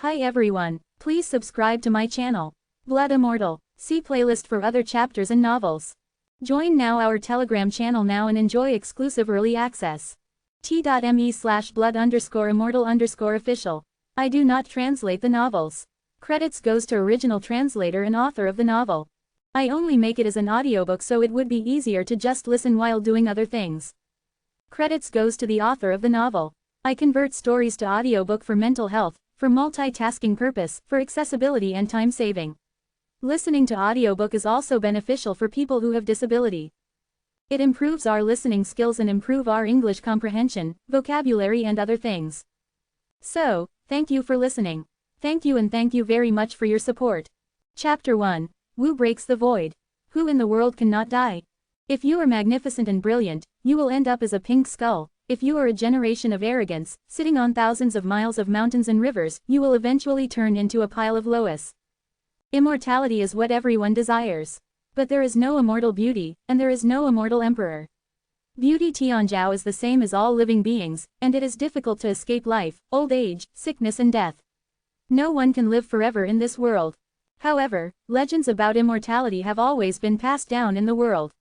Hi everyone, please subscribe to my channel. Blood Immortal. See playlist for other chapters and novels. Join now our Telegram channel now and enjoy exclusive early access. t.me/blood_immortal_official. I do not translate the novels. Credits goes to original translator and author of the novel. I only make it as an audiobook so it would be easier to just listen while doing other things. Credits goes to the author of the novel. I convert stories to audiobook for mental health, for multitasking purpose, for accessibility and time saving. Listening to audiobook is also beneficial for people who have disability. It improves our listening skills and improve our English comprehension, vocabulary and other things. So, thank you for listening. Thank you and thank you very much for your support. Chapter 1. Who breaks the void? Who in the world cannot die? If you are magnificent and brilliant, you will end up as a pink skull. If you are a generation of arrogance, sitting on thousands of miles of mountains and rivers, you will eventually turn into a pile of loess. Immortality is what everyone desires. But there is no immortal beauty, and there is no immortal emperor. Beauty Tianjiao is the same as all living beings, and it is difficult to escape life, old age, sickness and death. No one can live forever in this world. However, legends about immortality have always been passed down in the world.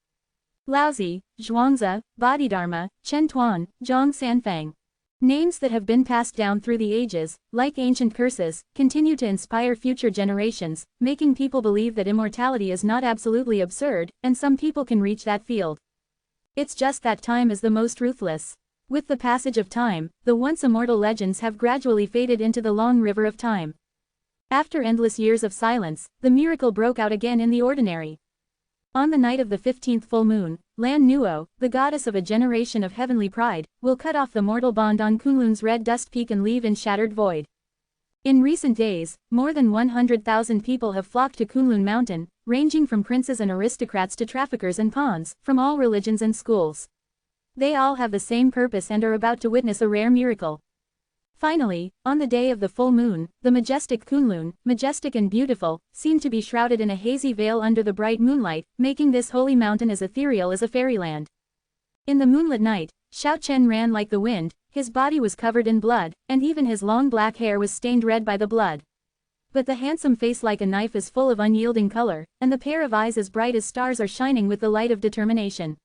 Laozi, Zhuangzi, Bodhidharma, Chen Tuan, Zhang Sanfang. Names that have been passed down through the ages, like ancient curses, continue to inspire future generations, making people believe that immortality is not absolutely absurd, and some people can reach that field. It's just that time is the most ruthless. With the passage of time, the once immortal legends have gradually faded into the long river of time. After endless years of silence, the miracle broke out again in the ordinary. On the night of the 15th full moon, Lan Nuo, the goddess of a generation of heavenly pride, will cut off the mortal bond on Kunlun's red dust peak and leave in shattered void. In recent days, more than 100,000 people have flocked to Kunlun Mountain, ranging from princes and aristocrats to traffickers and pawns, from all religions and schools. They all have the same purpose and are about to witness a rare miracle. Finally, on the day of the full moon, the majestic Kunlun, majestic and beautiful, seemed to be shrouded in a hazy veil under the bright moonlight, making this holy mountain as ethereal as a fairyland. In the moonlit night, Xiao Chen ran like the wind, his body was covered in blood, and even his long black hair was stained red by the blood. But the handsome face like a knife is full of unyielding color, and the pair of eyes as bright as stars are shining with the light of determination.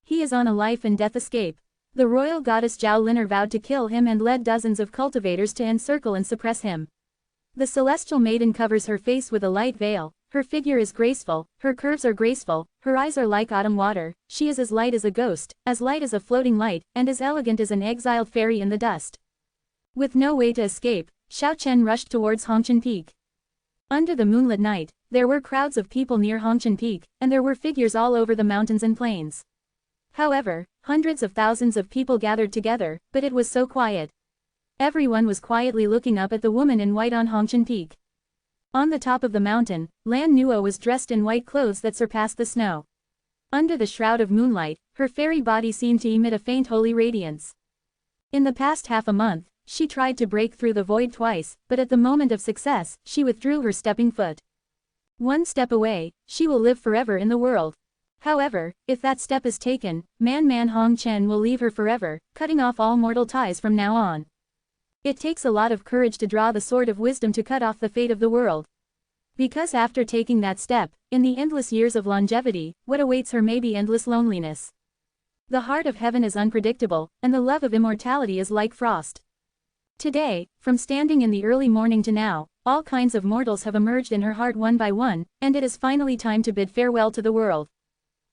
He is on a life and death escape. The royal goddess Zhao Lin'er vowed to kill him and led dozens of cultivators to encircle and suppress him. The celestial maiden covers her face with a light veil, her figure is graceful, her curves are graceful, her eyes are like autumn water, she is as light as a ghost, as light as a floating light, and as elegant as an exiled fairy in the dust. With no way to escape, Xiao Chen rushed towards Hongchen Peak. Under the moonlit night, there were crowds of people near Hongchen Peak, and there were figures all over the mountains and plains. However, hundreds of thousands of people gathered together, but it was so quiet. Everyone was quietly looking up at the woman in white on Hongchen Peak. On the top of the mountain, Lan Nuo was dressed in white clothes that surpassed the snow. Under the shroud of moonlight, her fairy body seemed to emit a faint holy radiance. In the past half a month, she tried to break through the void twice, but at the moment of success, she withdrew her stepping foot. One step away, she will live forever in the world. However, if that step is taken, Man Hong Chen will leave her forever, cutting off all mortal ties from now on. It takes a lot of courage to draw the sword of wisdom to cut off the fate of the world. Because after taking that step, in the endless years of longevity, what awaits her may be endless loneliness. The heart of heaven is unpredictable, and the love of immortality is like frost. Today, from standing in the early morning to now, all kinds of mortals have emerged in her heart one by one, and it is finally time to bid farewell to the world.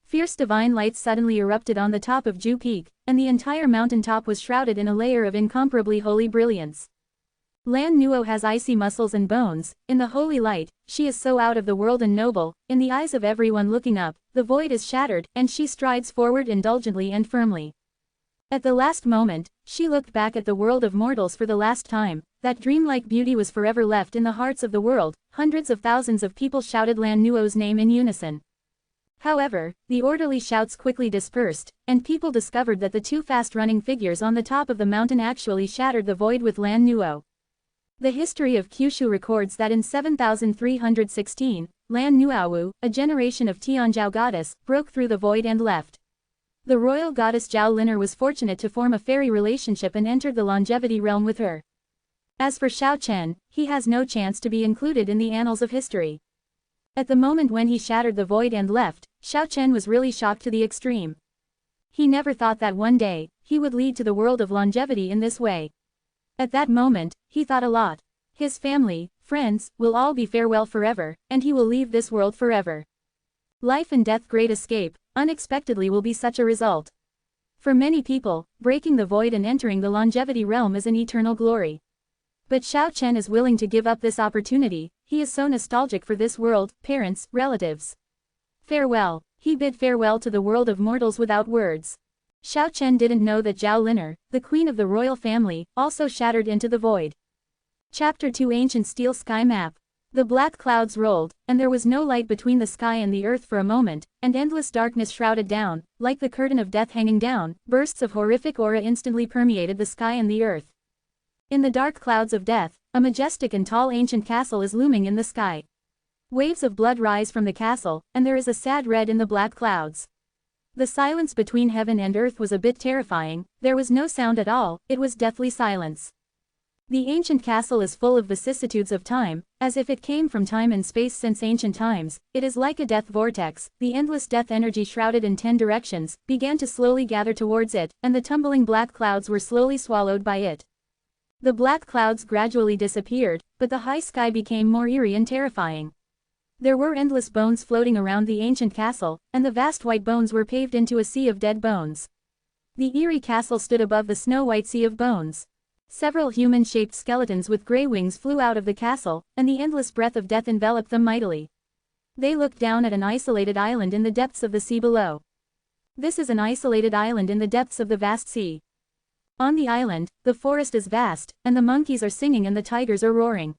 Fierce divine lights suddenly erupted on the top of Ju Peak, and the entire mountain top was shrouded in a layer of incomparably holy brilliance. Lan Nuo has icy muscles and bones, in the holy light, she is so out of the world and noble, in the eyes of everyone looking up, the void is shattered, and she strides forward indulgently and firmly. At the last moment, she looked back at the world of mortals for the last time, that dreamlike beauty was forever left in the hearts of the world, hundreds of thousands of people shouted Lan Nuo's name in unison. However, the orderly shouts quickly dispersed, and people discovered that the two fast-running figures on the top of the mountain actually shattered the void with Lan Nuo. The history of Kyushu records that in 7316, Lan Nuowu, a generation of Tianjiao goddess, broke through the void and left. The royal goddess Zhao Lin'er was fortunate to form a fairy relationship and entered the longevity realm with her. As for Xiao Chen, he has no chance to be included in the annals of history. At the moment when he shattered the void and left, Xiao Chen was really shocked to the extreme. He never thought that one day, he would lead to the world of longevity in this way. At that moment, he thought a lot. His family, friends, will all be farewell forever, and he will leave this world forever. Life and death great escape, unexpectedly will be such a result. For many people, breaking the void and entering the longevity realm is an eternal glory. But Xiao Chen is willing to give up this opportunity, he is so nostalgic for this world, parents, relatives. Farewell. He bid farewell to the world of mortals without words. Xiao Chen didn't know that Zhao Lin'er, the queen of the royal family, also shattered into the void. Chapter 2 Ancient Steel Sky Map. The black clouds rolled, and there was no light between the sky and the earth for a moment, and endless darkness shrouded down, like the curtain of death hanging down, bursts of horrific aura instantly permeated the sky and the earth. In the dark clouds of death, a majestic and tall ancient castle is looming in the sky. Waves of blood rise from the castle, and there is a sad red in the black clouds. The silence between heaven and earth was a bit terrifying, there was no sound at all, it was deathly silence. The ancient castle is full of vicissitudes of time, as if it came from time and space since ancient times. It is like a death vortex, the endless death energy shrouded in 10 directions, began to slowly gather towards it, and the tumbling black clouds were slowly swallowed by it. The black clouds gradually disappeared, but the high sky became more eerie and terrifying. There were endless bones floating around the ancient castle, and the vast white bones were paved into a sea of dead bones. The eerie castle stood above the snow-white sea of bones. Several human-shaped skeletons with grey wings flew out of the castle, and the endless breath of death enveloped them mightily. They looked down at an isolated island in the depths of the sea below. This is an isolated island in the depths of the vast sea. On the island, the forest is vast, and the monkeys are singing and the tigers are roaring.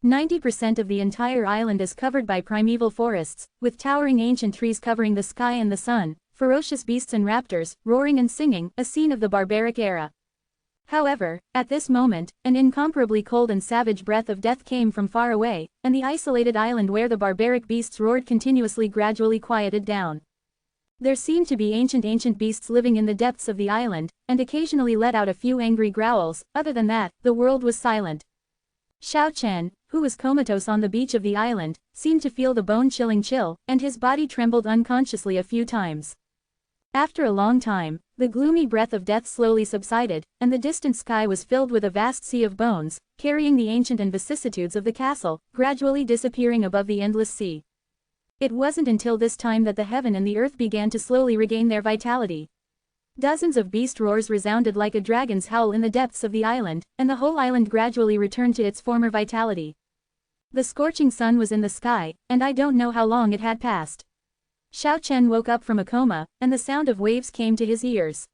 90% of the entire island is covered by primeval forests, with towering ancient trees covering the sky and the sun, ferocious beasts and raptors, roaring and singing, a scene of the barbaric era. However, at this moment, an incomparably cold and savage breath of death came from far away, and the isolated island where the barbaric beasts roared continuously gradually quieted down. There seemed to be ancient beasts living in the depths of the island, and occasionally let out a few angry growls. Other than that, the world was silent. Xiao Chen, who was comatose on the beach of the island, seemed to feel the bone-chilling chill, and his body trembled unconsciously a few times. After a long time, the gloomy breath of death slowly subsided, and the distant sky was filled with a vast sea of bones, carrying the ancient and vicissitudes of the castle, gradually disappearing above the endless sea. It wasn't until this time that the heaven and the earth began to slowly regain their vitality. Dozens of beast roars resounded like a dragon's howl in the depths of the island, and the whole island gradually returned to its former vitality. The scorching sun was in the sky, and I don't know how long it had passed. Xiao Chen woke up from a coma, and the sound of waves came to his ears.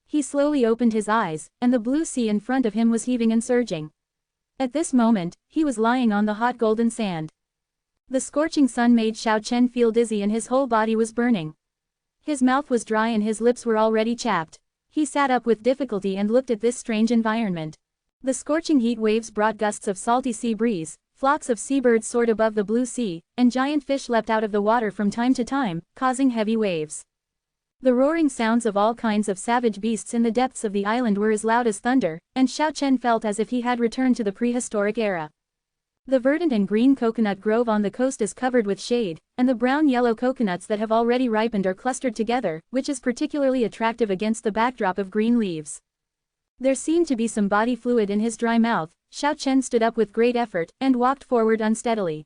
He slowly opened his eyes, and the blue sea in front of him was heaving and surging. At this moment, he was lying on the hot golden sand. The scorching sun made Xiao Chen feel dizzy and his whole body was burning. His mouth was dry and his lips were already chapped. He sat up with difficulty and looked at this strange environment. The scorching heat waves brought gusts of salty sea breeze, flocks of seabirds soared above the blue sea, and giant fish leapt out of the water from time to time, causing heavy waves. The roaring sounds of all kinds of savage beasts in the depths of the island were as loud as thunder, and Xiao Chen felt as if he had returned to the prehistoric era. The verdant and green coconut grove on the coast is covered with shade, and the brown-yellow coconuts that have already ripened are clustered together, which is particularly attractive against the backdrop of green leaves. There seemed to be some body fluid in his dry mouth. Xiao Chen stood up with great effort, and walked forward unsteadily.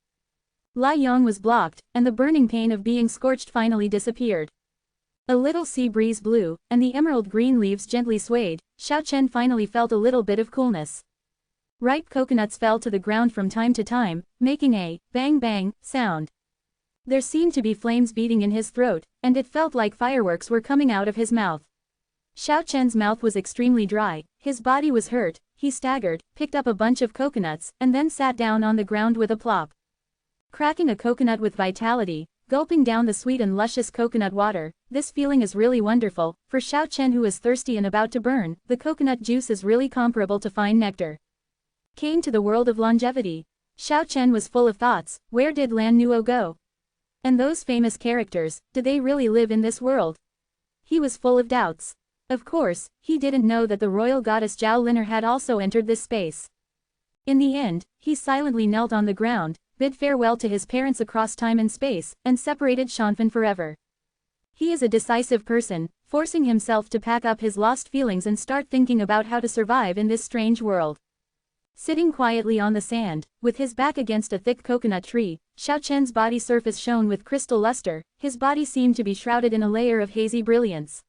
Lai Yong was blocked, and the burning pain of being scorched finally disappeared. A little sea breeze blew, and the emerald green leaves gently swayed. Xiao Chen finally felt a little bit of coolness. Ripe coconuts fell to the ground from time to time, making a bang-bang sound. There seemed to be flames beating in his throat, and it felt like fireworks were coming out of his mouth. Xiao Chen's mouth was extremely dry, his body was hurt, he staggered, picked up a bunch of coconuts, and then sat down on the ground with a plop. Cracking a coconut with vitality, gulping down the sweet and luscious coconut water, this feeling is really wonderful. For Xiao Chen, who is thirsty and about to burn, the coconut juice is really comparable to fine nectar. Came to the world of longevity. Xiao Chen was full of thoughts. Where did Lan Nuo go? And those famous characters, did they really live in this world? He was full of doubts. Of course, he didn't know that the royal goddess Zhao Lin'er had also entered this space. In the end, he silently knelt on the ground, bid farewell to his parents across time and space, and separated Shanfan forever. He is a decisive person, forcing himself to pack up his lost feelings and start thinking about how to survive in this strange world. Sitting quietly on the sand, with his back against a thick coconut tree, Xiao Chen's body surface shone with crystal luster, his body seemed to be shrouded in a layer of hazy brilliance.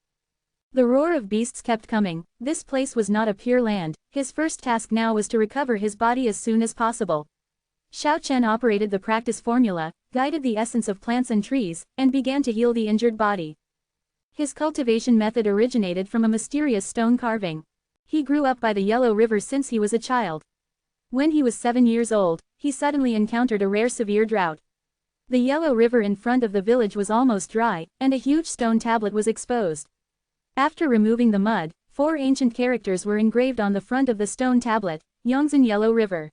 The roar of beasts kept coming. This place was not a pure land. His first task now was to recover his body as soon as possible. Xiao Chen operated the practice formula, guided the essence of plants and trees, and began to heal the injured body. His cultivation method originated from a mysterious stone carving. He grew up by the Yellow River since he was a child. When he was 7 years old, he suddenly encountered a rare severe drought. The Yellow River in front of the village was almost dry, and a huge stone tablet was exposed. After removing the mud, 4 ancient characters were engraved on the front of the stone tablet: Yongzhen Yellow River.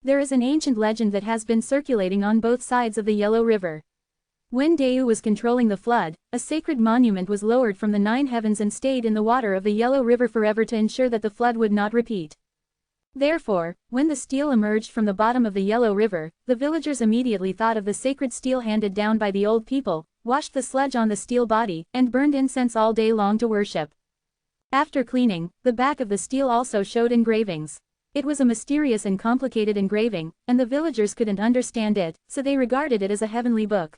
There is an ancient legend that has been circulating on both sides of the Yellow River. When Deu was controlling the flood, a sacred monument was lowered from the 9 heavens and stayed in the water of the Yellow River forever to ensure that the flood would not repeat. Therefore, when the steel emerged from the bottom of the Yellow River, the villagers immediately thought of the sacred steel handed down by the old people, washed the sludge on the steel body, and burned incense all day long to worship. After cleaning, the back of the steel also showed engravings. It was a mysterious and complicated engraving, and the villagers couldn't understand it, so they regarded it as a heavenly book.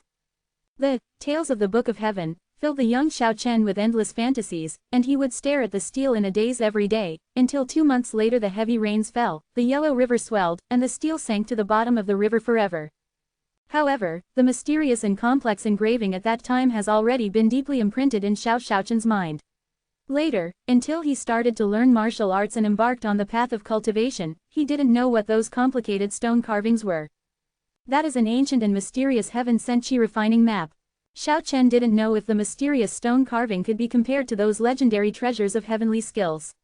The Tales of the Book of Heaven filled the young Xiao Chen with endless fantasies, and he would stare at the steel in a daze every day, until 2 months later the heavy rains fell, the Yellow River swelled, and the steel sank to the bottom of the river forever. However, the mysterious and complex engraving at that time has already been deeply imprinted in Xiao Chen's mind. Later, until he started to learn martial arts and embarked on the path of cultivation, he didn't know what those complicated stone carvings were. That is an ancient and mysterious heaven-sent chi refining map. Xiao Chen didn't know if the mysterious stone carving could be compared to those legendary treasures of heavenly skills.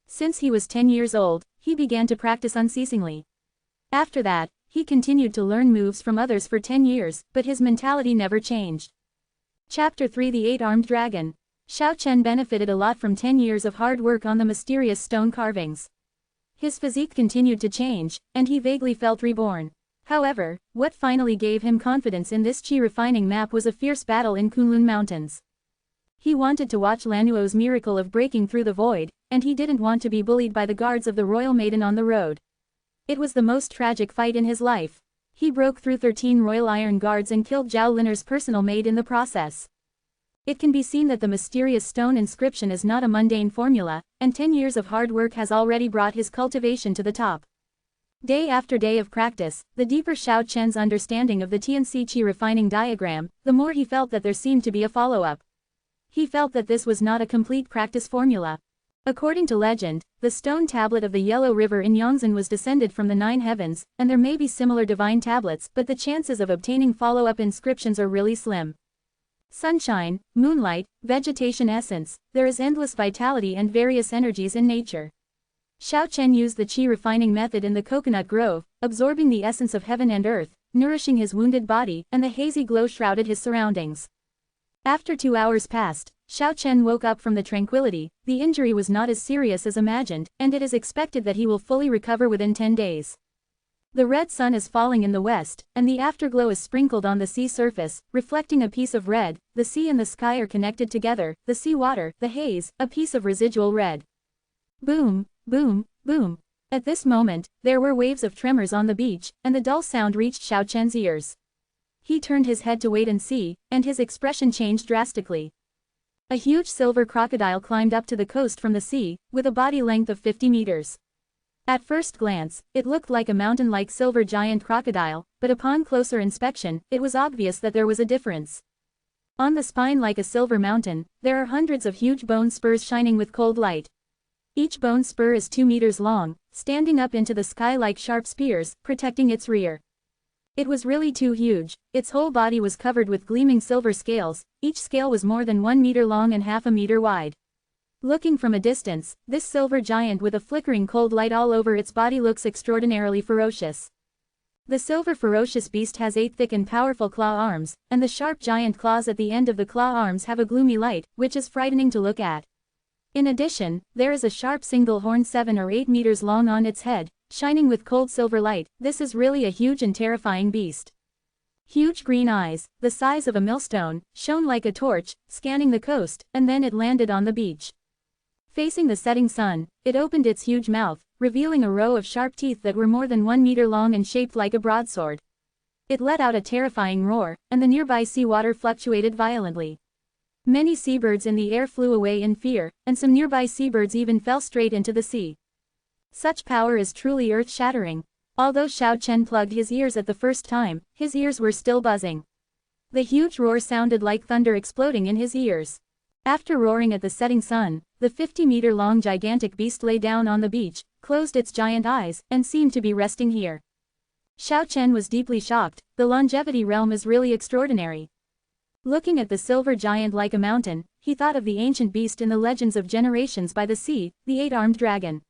Since he was 10 years old, he began to practice unceasingly. After that, he continued to learn moves from others for 10 years, but his mentality never changed. Chapter 3: The Eight-Armed Dragon. Xiao Chen benefited a lot from 10 years of hard work on the mysterious stone carvings. His physique continued to change, and he vaguely felt reborn. However, what finally gave him confidence in this chi-refining map was a fierce battle in Kunlun Mountains. He wanted to watch Lanuo's miracle of breaking through the void, and he didn't want to be bullied by the guards of the Royal Maiden on the road. It was the most tragic fight in his life. He broke through 13 Royal Iron Guards and killed Zhao Linner's personal maid in the process. It can be seen that the mysterious stone inscription is not a mundane formula, and 10 years of hard work has already brought his cultivation to the top. Day after day of practice, the deeper Xiao Chen's understanding of the Tianxi Qi refining diagram, the more he felt that there seemed to be a follow-up. He felt that this was not a complete practice formula. According to legend, the stone tablet of the Yellow River in Yongzhen was descended from the 9 heavens, and there may be similar divine tablets, but the chances of obtaining follow-up inscriptions are really slim. Sunshine, moonlight, vegetation essence, there is endless vitality and various energies in nature. Xiao Chen used the qi refining method in the coconut grove, absorbing the essence of heaven and earth, nourishing his wounded body, and the hazy glow shrouded his surroundings. After 2 hours passed, Xiao Chen woke up from the tranquility. The injury was not as serious as imagined, and it is expected that he will fully recover within 10 days. The red sun is falling in the west, and the afterglow is sprinkled on the sea surface, reflecting a piece of red. The sea and the sky are connected together, the sea water, the haze, a piece of residual red. Boom, boom, boom. At this moment, there were waves of tremors on the beach, and the dull sound reached Xiao Chen's ears. He turned his head to wait and see, and his expression changed drastically. A huge silver crocodile climbed up to the coast from the sea, with a body length of 50 meters. At first glance, it looked like a mountain-like silver giant crocodile, but upon closer inspection, it was obvious that there was a difference. On the spine, like a silver mountain, there are hundreds of huge bone spurs shining with cold light. Each bone spur is 2 meters long, standing up into the sky like sharp spears, protecting its rear. It was really too huge. Its whole body was covered with gleaming silver scales. Each scale was more than 1 meter long and half a meter wide. Looking from a distance, this silver giant with a flickering cold light all over its body looks extraordinarily ferocious. The silver ferocious beast has 8 thick and powerful claw arms, and the sharp giant claws at the end of the claw arms have a gloomy light, which is frightening to look at. In addition, there is a sharp single horn 7 or 8 meters long on its head, shining with cold silver light. This is really a huge and terrifying beast. Huge green eyes, the size of a millstone, shone like a torch, scanning the coast, and then it landed on the beach. Facing the setting sun, it opened its huge mouth, revealing a row of sharp teeth that were more than 1 meter long and shaped like a broadsword. It let out a terrifying roar, and the nearby seawater fluctuated violently. Many seabirds in the air flew away in fear, and some nearby seabirds even fell straight into the sea. Such power is truly earth-shattering. Although Xiao Chen plugged his ears at the first time, his ears were still buzzing. The huge roar sounded like thunder exploding in his ears. After roaring at the setting sun, the 50-meter-long gigantic beast lay down on the beach, closed its giant eyes, and seemed to be resting here. Xiao Chen was deeply shocked. The longevity realm is really extraordinary. Looking at the silver giant like a mountain, he thought of the ancient beast in the legends of generations by the sea, the 8-armed dragon.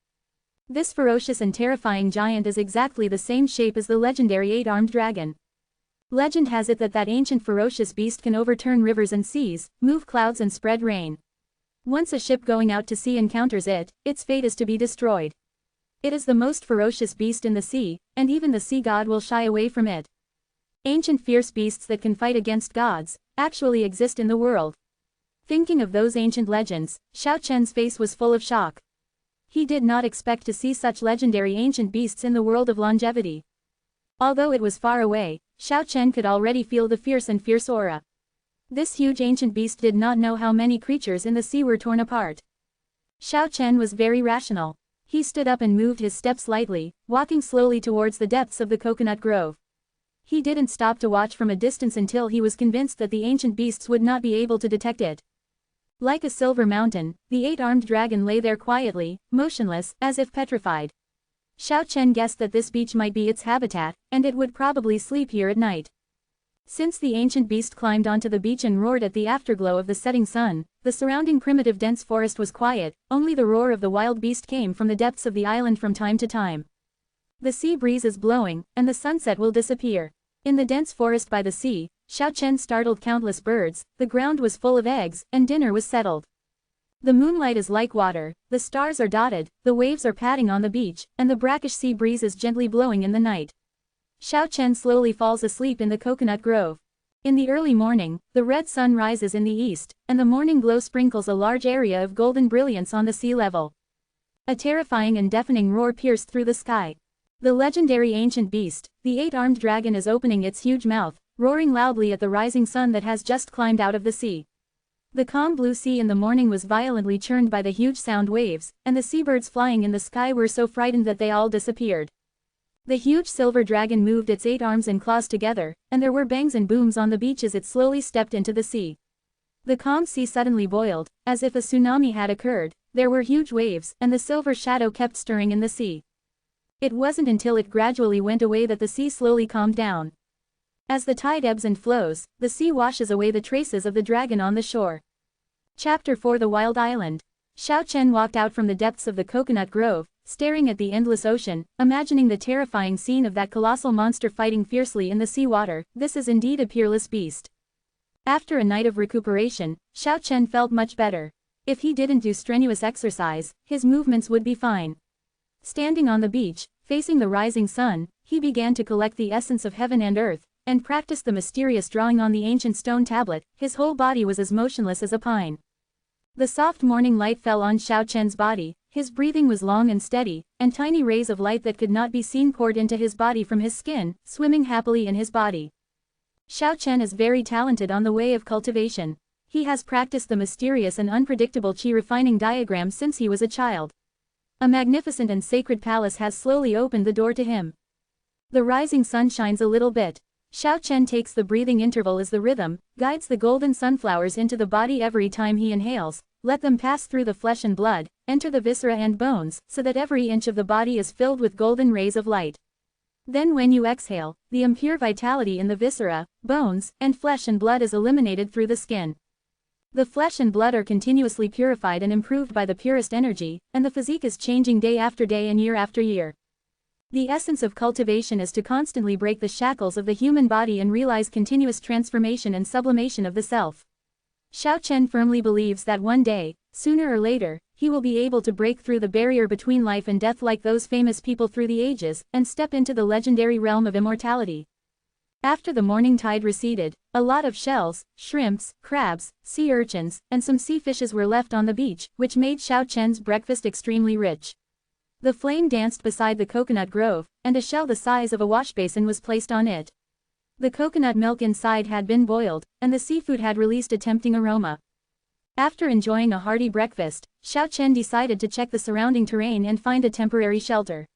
This ferocious and terrifying giant is exactly the same shape as the legendary 8-armed dragon. Legend has it that ancient ferocious beast can overturn rivers and seas, move clouds and spread rain. Once a ship going out to sea encounters it, its fate is to be destroyed. It is the most ferocious beast in the sea, and even the sea god will shy away from it. Ancient fierce beasts that can fight against gods actually exist in the world. Thinking of those ancient legends, Xiao Chen's face was full of shock. He did not expect to see such legendary ancient beasts in the world of longevity. Although it was far away, Xiao Chen could already feel the fierce aura. This huge ancient beast did not know how many creatures in the sea were torn apart. Xiao Chen was very rational. He stood up and moved his steps lightly, walking slowly towards the depths of the coconut grove. He didn't stop to watch from a distance until he was convinced that the ancient beasts would not be able to detect it. Like a silver mountain, the 8-armed dragon lay there quietly, motionless, as if petrified. Xiao Chen guessed that this beach might be its habitat, and it would probably sleep here at night. Since the ancient beast climbed onto the beach and roared at the afterglow of the setting sun, the surrounding primitive dense forest was quiet, only the roar of the wild beast came from the depths of the island from time to time. The sea breeze is blowing, and the sunset will disappear. In the dense forest by the sea, Xiao Chen startled countless birds, the ground was full of eggs, and dinner was settled. The moonlight is like water, the stars are dotted, the waves are patting on the beach, and the brackish sea breeze is gently blowing in the night. Xiao Chen slowly falls asleep in the coconut grove. In the early morning, the red sun rises in the east, and the morning glow sprinkles a large area of golden brilliance on the sea level. A terrifying and deafening roar pierced through the sky. The legendary ancient beast, the 8-armed dragon, is opening its huge mouth, roaring loudly at the rising sun that has just climbed out of the sea. The calm blue sea in the morning was violently churned by the huge sound waves, and the seabirds flying in the sky were so frightened that they all disappeared. The huge silver dragon moved its 8 arms and claws together, and there were bangs and booms on the beach as it slowly stepped into the sea. The calm sea suddenly boiled, as if a tsunami had occurred. There were huge waves, and the silver shadow kept stirring in the sea. It wasn't until it gradually went away that the sea slowly calmed down. As the tide ebbs and flows, the sea washes away the traces of the dragon on the shore. Chapter 4: The Wild Island. Xiao Chen walked out from the depths of the coconut grove, staring at the endless ocean, imagining the terrifying scene of that colossal monster fighting fiercely in the sea water. This is indeed a peerless beast. After a night of recuperation, Xiao Chen felt much better. If he didn't do strenuous exercise, his movements would be fine. Standing on the beach, facing the rising sun, he began to collect the essence of heaven and earth, and practiced the mysterious drawing on the ancient stone tablet. His whole body was as motionless as a pine. The soft morning light fell on Xiao Chen's body, his breathing was long and steady, and tiny rays of light that could not be seen poured into his body from his skin, swimming happily in his body. Xiao Chen is very talented on the way of cultivation. He has practiced the mysterious and unpredictable qi refining diagram since he was a child. A magnificent and sacred palace has slowly opened the door to him. The rising sun shines a little bit. Xiao Chen takes the breathing interval as the rhythm, guides the golden sunflowers into the body every time he inhales, let them pass through the flesh and blood, enter the viscera and bones, so that every inch of the body is filled with golden rays of light. Then when you exhale, the impure vitality in the viscera, bones, and flesh and blood is eliminated through the skin. The flesh and blood are continuously purified and improved by the purest energy, and the physique is changing day after day and year after year. The essence of cultivation is to constantly break the shackles of the human body and realize continuous transformation and sublimation of the self. Xiao Chen firmly believes that one day, sooner or later, he will be able to break through the barrier between life and death like those famous people through the ages, and step into the legendary realm of immortality. After the morning tide receded, a lot of shells, shrimps, crabs, sea urchins, and some sea fishes were left on the beach, which made Xiao Chen's breakfast extremely rich. The flame danced beside the coconut grove, and a shell the size of a washbasin was placed on it. The coconut milk inside had been boiled, and the seafood had released a tempting aroma. After enjoying a hearty breakfast, Xiao Chen decided to check the surrounding terrain and find a temporary shelter.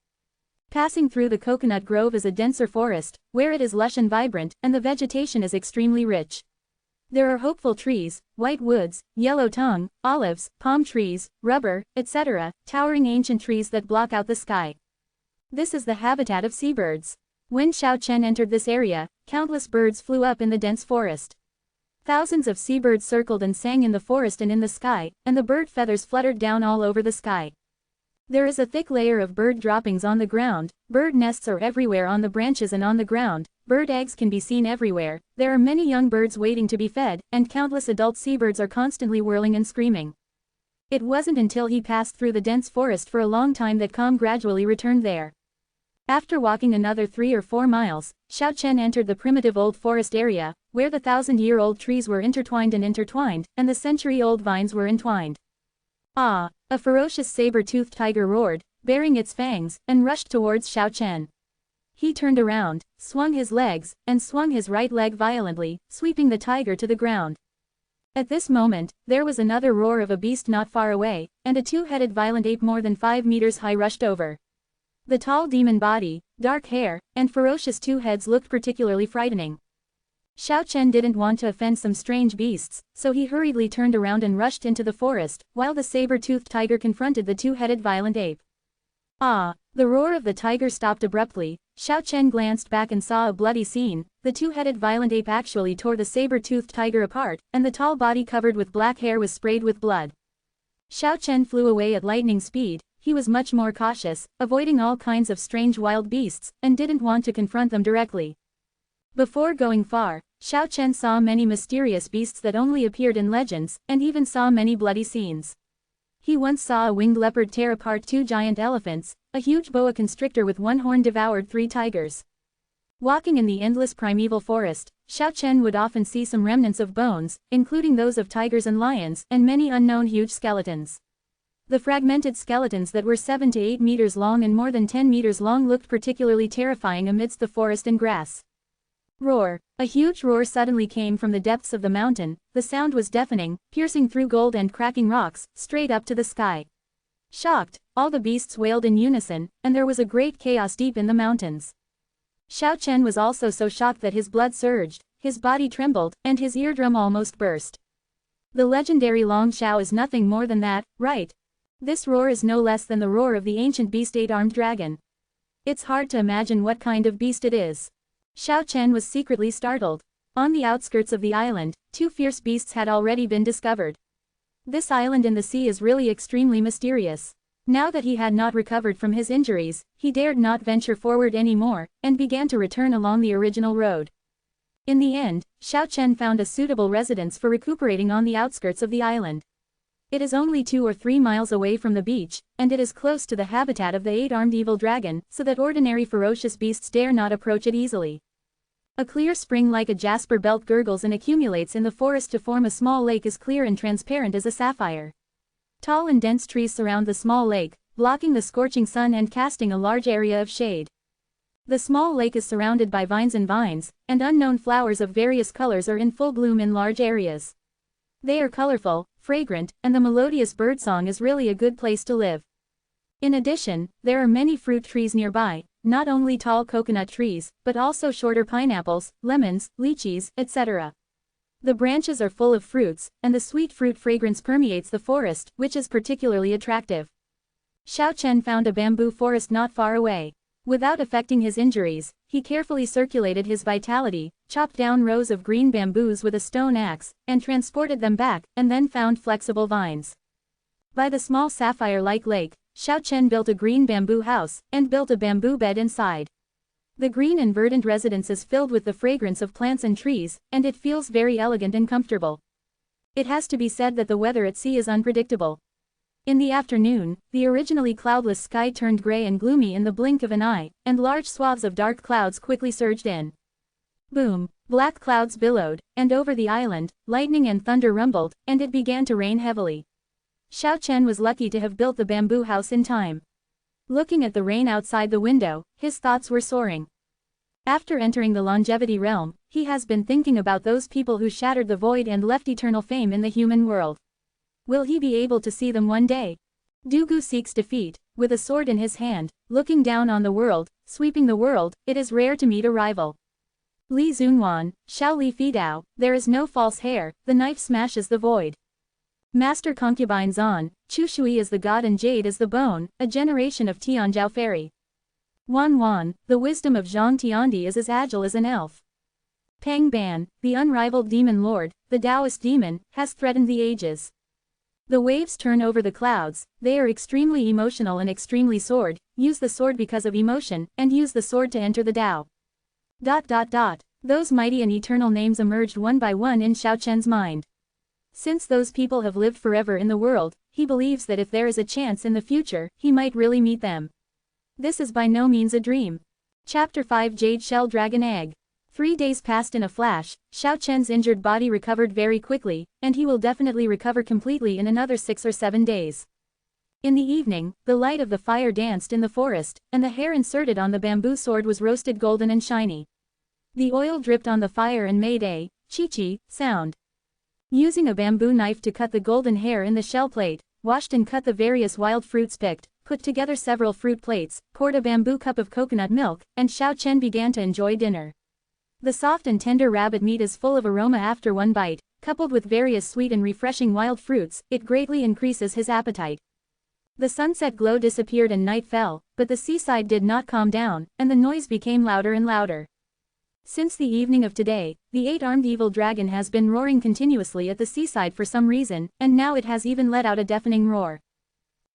Passing through the coconut grove is a denser forest, where it is lush and vibrant, and the vegetation is extremely rich. There are hopeful trees, white woods, yellow tongue, olives, palm trees, rubber, etc., towering ancient trees that block out the sky. This is the habitat of seabirds. When Xiao Chen entered this area, countless birds flew up in the dense forest. Thousands of seabirds circled and sang in the forest and in the sky, and the bird feathers fluttered down all over the sky. There is a thick layer of bird droppings on the ground, bird nests are everywhere on the branches and on the ground, bird eggs can be seen everywhere, there are many young birds waiting to be fed, and countless adult seabirds are constantly whirling and screaming. It wasn't until he passed through the dense forest for a long time that calm gradually returned there. After walking another 3 or 4 miles, Xiao Chen entered the primitive old forest area, where the 1,000-year-old trees were intertwined, and the century-old vines were entwined. Ah! A ferocious saber-toothed tiger roared, baring its fangs, and rushed towards Xiao Chen. He turned around, swung his legs, and swung his right leg violently, sweeping the tiger to the ground. At this moment, there was another roar of a beast not far away, and a 2-headed violent ape more than 5 meters high rushed over. The tall demon body, dark hair, and ferocious 2 heads looked particularly frightening. Xiao Chen didn't want to offend some strange beasts, so he hurriedly turned around and rushed into the forest, while the saber-toothed tiger confronted the 2-headed violent ape. Ah! The roar of the tiger stopped abruptly. Xiao Chen glanced back and saw a bloody scene. The 2-headed violent ape actually tore the saber-toothed tiger apart, and the tall body covered with black hair was sprayed with blood. Xiao Chen flew away at lightning speed. He was much more cautious, avoiding all kinds of strange wild beasts, and didn't want to confront them directly. Before going far, Xiao Chen saw many mysterious beasts that only appeared in legends, and even saw many bloody scenes. He once saw a winged leopard tear apart 2 giant elephants, a huge boa constrictor with 1 horn devoured 3 tigers. Walking in the endless primeval forest, Xiao Chen would often see some remnants of bones, including those of tigers and lions, and many unknown huge skeletons. The fragmented skeletons that were 7 to 8 meters long and more than 10 meters long looked particularly terrifying amidst the forest and grass. Roar! A huge roar suddenly came from the depths of the mountain. The sound was deafening, piercing through gold and cracking rocks, straight up to the sky. Shocked, all the beasts wailed in unison, and there was a great chaos deep in the mountains. Xiao Chen was also so shocked that his blood surged, his body trembled, and his eardrum almost burst. The legendary Long Xiao is nothing more than that, right? This roar is no less than the roar of the ancient beast 8-armed dragon. It's hard to imagine what kind of beast it is. Xiao Chen was secretly startled. On the outskirts of the island, 2 fierce beasts had already been discovered. This island in the sea is really extremely mysterious. Now that he had not recovered from his injuries, he dared not venture forward anymore, and began to return along the original road. In the end, Xiao Chen found a suitable residence for recuperating on the outskirts of the island. It is only 2 or 3 miles away from the beach, and it is close to the habitat of the 8-armed evil dragon, so that ordinary ferocious beasts dare not approach it easily. A clear spring like a jasper belt gurgles and accumulates in the forest to form a small lake as clear and transparent as a sapphire. Tall and dense trees surround the small lake, blocking the scorching sun and casting a large area of shade. The small lake is surrounded by vines, and unknown flowers of various colors are in full bloom in large areas. They are colorful, fragrant, and the melodious birdsong is really a good place to live. In addition, there are many fruit trees nearby, not only tall coconut trees, but also shorter pineapples, lemons, lychees, etc. The branches are full of fruits, and the sweet fruit fragrance permeates the forest, which is particularly attractive. Xiao Chen found a bamboo forest not far away. Without affecting his injuries, he carefully circulated his vitality, chopped down rows of green bamboos with a stone axe, and transported them back, and then found flexible vines. By the small sapphire-like lake, Xiao Chen built a green bamboo house, and built a bamboo bed inside. The green and verdant residence is filled with the fragrance of plants and trees, and it feels very elegant and comfortable. It has to be said that the weather at sea is unpredictable. In the afternoon, the originally cloudless sky turned gray and gloomy in the blink of an eye, and large swaths of dark clouds quickly surged in. Boom! Black clouds billowed, and over the island, lightning and thunder rumbled, and it began to rain heavily. Xiao Chen was lucky to have built the bamboo house in time. Looking at the rain outside the window, his thoughts were soaring. After entering the longevity realm, he has been thinking about those people who shattered the void and left eternal fame in the human world. Will he be able to see them one day? Dugu seeks defeat, with a sword in his hand, looking down on the world, sweeping the world. It is rare to meet a rival. Li Zunwan, Xiao Li Fidao, there is no false hair, the knife smashes the void. Master concubine Zan, Chu Shui is the god and Jade is the bone, a generation of Tianjiao fairy. Wan Wan, the wisdom of Zhang Tiandi is as agile as an elf. Peng Ban, the unrivaled demon lord, the Taoist demon, has threatened the ages. The waves turn over the clouds, they are extremely emotional and extremely sword, use the sword because of emotion, and use the sword to enter the Tao. Those mighty and eternal names emerged one by one in Xiao Chen's mind. Since those people have lived forever in the world, he believes that if there is a chance in the future, he might really meet them. This is by no means a dream. Chapter 5 Jade Shell Dragon Egg. 3 days passed in a flash. Xiao Chen's injured body recovered very quickly, and he will definitely recover completely in another 6 or 7 days. In the evening, the light of the fire danced in the forest, and the hair inserted on the bamboo sword was roasted golden and shiny. The oil dripped on the fire and made a chi-chi sound. Using a bamboo knife to cut the golden hair in the shell plate, washed and cut the various wild fruits picked, put together several fruit plates, poured a bamboo cup of coconut milk, and Xiao Chen began to enjoy dinner. The soft and tender rabbit meat is full of aroma after one bite, coupled with various sweet and refreshing wild fruits, it greatly increases his appetite. The sunset glow disappeared and night fell, but the seaside did not calm down, and the noise became louder and louder. Since the evening of today, the 8-armed evil dragon has been roaring continuously at the seaside for some reason, and now it has even let out a deafening roar.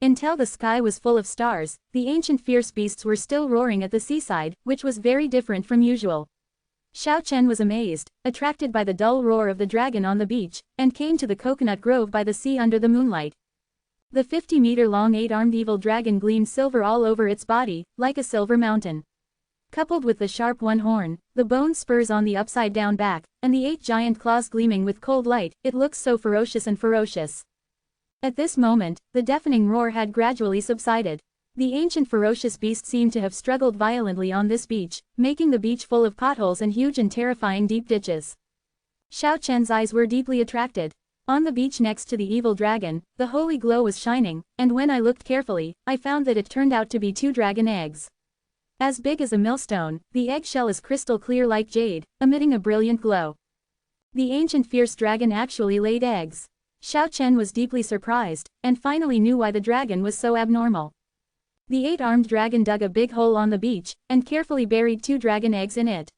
Until the sky was full of stars, the ancient fierce beasts were still roaring at the seaside, which was very different from usual. Xiao Chen was amazed, attracted by the dull roar of the dragon on the beach, and came to the coconut grove by the sea under the moonlight. The 50-meter-long 8-armed evil dragon gleamed silver all over its body, like a silver mountain. Coupled with the sharp one horn, the bone spurs on the upside-down back, and the 8 giant claws gleaming with cold light, it looks so ferocious and ferocious. At this moment, the deafening roar had gradually subsided. The ancient ferocious beast seemed to have struggled violently on this beach, making the beach full of potholes and huge and terrifying deep ditches. Xiao Chen's eyes were deeply attracted. On the beach next to the evil dragon, the holy glow was shining, and when I looked carefully, I found that it turned out to be 2 dragon eggs. As big as a millstone, the eggshell is crystal clear like jade, emitting a brilliant glow. The ancient fierce dragon actually laid eggs. Xiao Chen was deeply surprised, and finally knew why the dragon was so abnormal. The 8-armed dragon dug a big hole on the beach, and carefully buried 2 dragon eggs in it.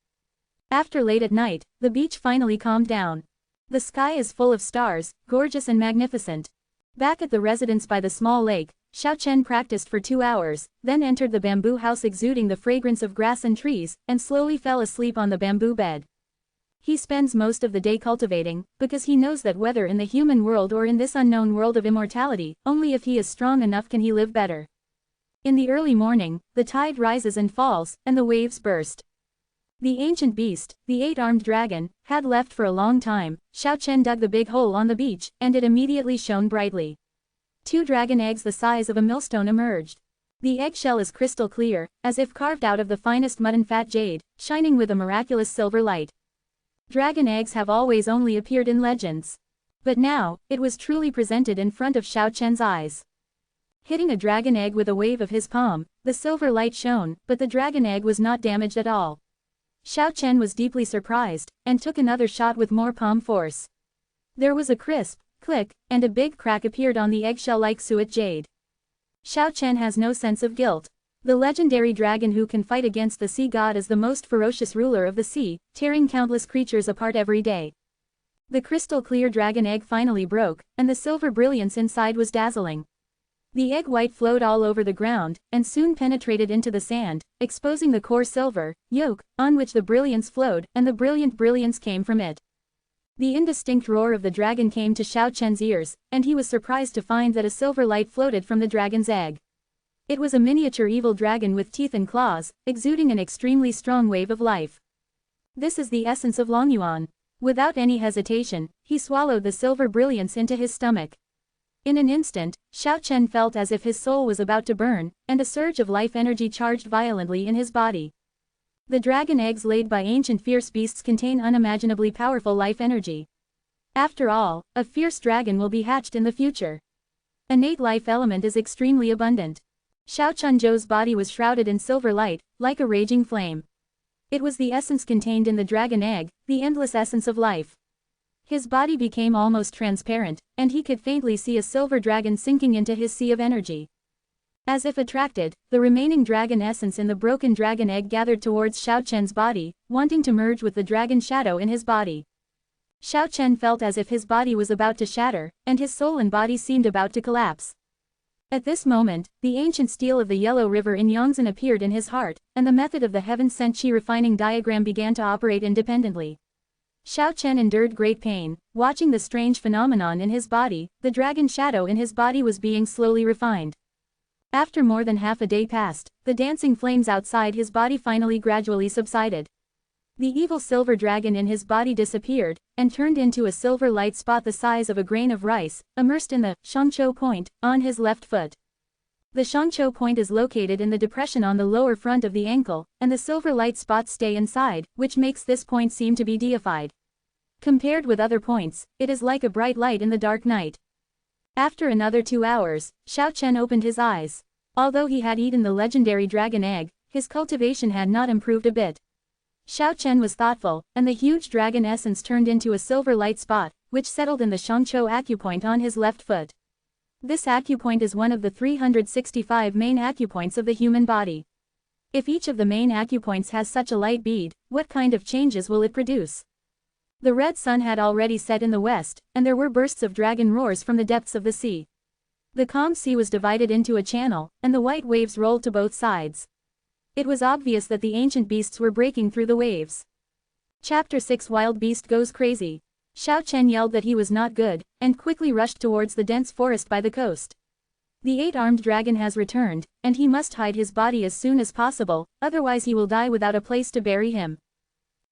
After late at night, the beach finally calmed down. The sky is full of stars, gorgeous and magnificent. Back at the residence by the small lake, Xiao Chen practiced for 2 hours, then entered the bamboo house exuding the fragrance of grass and trees, and slowly fell asleep on the bamboo bed. He spends most of the day cultivating, because he knows that whether in the human world or in this unknown world of immortality, only if he is strong enough can he live better. In the early morning, the tide rises and falls, and the waves burst. The ancient beast, the 8-armed dragon, had left for a long time. Xiao Chen dug the big hole on the beach, and it immediately shone brightly. 2 dragon eggs the size of a millstone emerged. The eggshell is crystal clear, as if carved out of the finest mud and fat jade, shining with a miraculous silver light. Dragon eggs have always only appeared in legends. But now, it was truly presented in front of Xiao Chen's eyes. Hitting a dragon egg with a wave of his palm, the silver light shone, but the dragon egg was not damaged at all. Xiao Chen was deeply surprised, and took another shot with more palm force. There was a crisp click, and a big crack appeared on the eggshell-like suet jade. Xiao Chen has no sense of guilt. The legendary dragon who can fight against the sea god is the most ferocious ruler of the sea, tearing countless creatures apart every day. The crystal-clear dragon egg finally broke, and the silver brilliance inside was dazzling. The egg white flowed all over the ground, and soon penetrated into the sand, exposing the core silver yolk, on which the brilliance flowed, and the brilliant brilliance came from it. The indistinct roar of the dragon came to Xiao Chen's ears, and he was surprised to find that a silver light floated from the dragon's egg. It was a miniature evil dragon with teeth and claws, exuding an extremely strong wave of life. This is the essence of Longyuan. Without any hesitation, he swallowed the silver brilliance into his stomach. In an instant, Xiao Chen felt as if his soul was about to burn, and a surge of life energy charged violently in his body. The dragon eggs laid by ancient fierce beasts contain unimaginably powerful life energy. After all, a fierce dragon will be hatched in the future. Innate life element is extremely abundant. Xiao Chunzhou's body was shrouded in silver light, like a raging flame. It was the essence contained in the dragon egg, the endless essence of life. His body became almost transparent, and he could faintly see a silver dragon sinking into his sea of energy. As if attracted, the remaining dragon essence in the broken dragon egg gathered towards Xiao Chen's body, wanting to merge with the dragon shadow in his body. Xiao Chen felt as if his body was about to shatter, and his soul and body seemed about to collapse. At this moment, the ancient steel of the Yellow River in Yongzhen appeared in his heart, and the method of the heaven-sent chi refining diagram began to operate independently. Xiao Chen endured great pain, watching the strange phenomenon in his body. The dragon shadow in his body was being slowly refined. After more than half a day passed, the dancing flames outside his body finally gradually subsided. The evil silver dragon in his body disappeared, and turned into a silver light spot the size of a grain of rice, immersed in the Shangqiu point, on his left foot. The Shangqiu point is located in the depression on the lower front of the ankle, and the silver light spots stay inside, which makes this point seem to be deified. Compared with other points, it is like a bright light in the dark night. After another 2 hours, Xiao Chen opened his eyes. Although he had eaten the legendary dragon egg, his cultivation had not improved a bit. Xiao Chen was thoughtful, and the huge dragon essence turned into a silver light spot, which settled in the Shangqiu acupoint on his left foot. This acupoint is one of the 365 main acupoints of the human body. If each of the main acupoints has such a light bead, what kind of changes will it produce? The red sun had already set in the west, and there were bursts of dragon roars from the depths of the sea. The calm sea was divided into a channel, and the white waves rolled to both sides. It was obvious that the ancient beasts were breaking through the waves. Chapter 6 Wild Beast Goes Crazy. Xiao Chen yelled that he was not good, and quickly rushed towards the dense forest by the coast. The 8-armed dragon has returned, and he must hide his body as soon as possible, otherwise he will die without a place to bury him.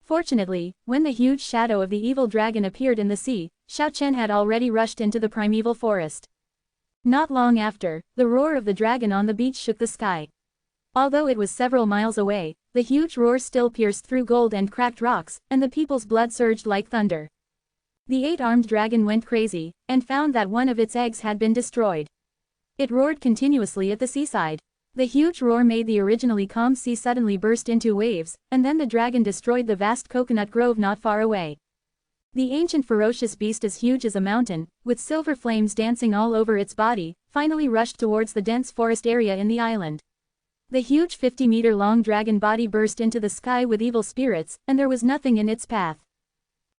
Fortunately, when the huge shadow of the evil dragon appeared in the sea, Xiao Chen had already rushed into the primeval forest. Not long after, the roar of the dragon on the beach shook the sky. Although it was several miles away, the huge roar still pierced through gold and cracked rocks, and the people's blood surged like thunder. The 8-armed dragon went crazy, and found that one of its eggs had been destroyed. It roared continuously at the seaside. The huge roar made the originally calm sea suddenly burst into waves, and then the dragon destroyed the vast coconut grove not far away. The ancient ferocious beast as huge as a mountain, with silver flames dancing all over its body, finally rushed towards the dense forest area in the island. The huge 50-meter-long dragon body burst into the sky with evil spirits, and there was nothing in its path.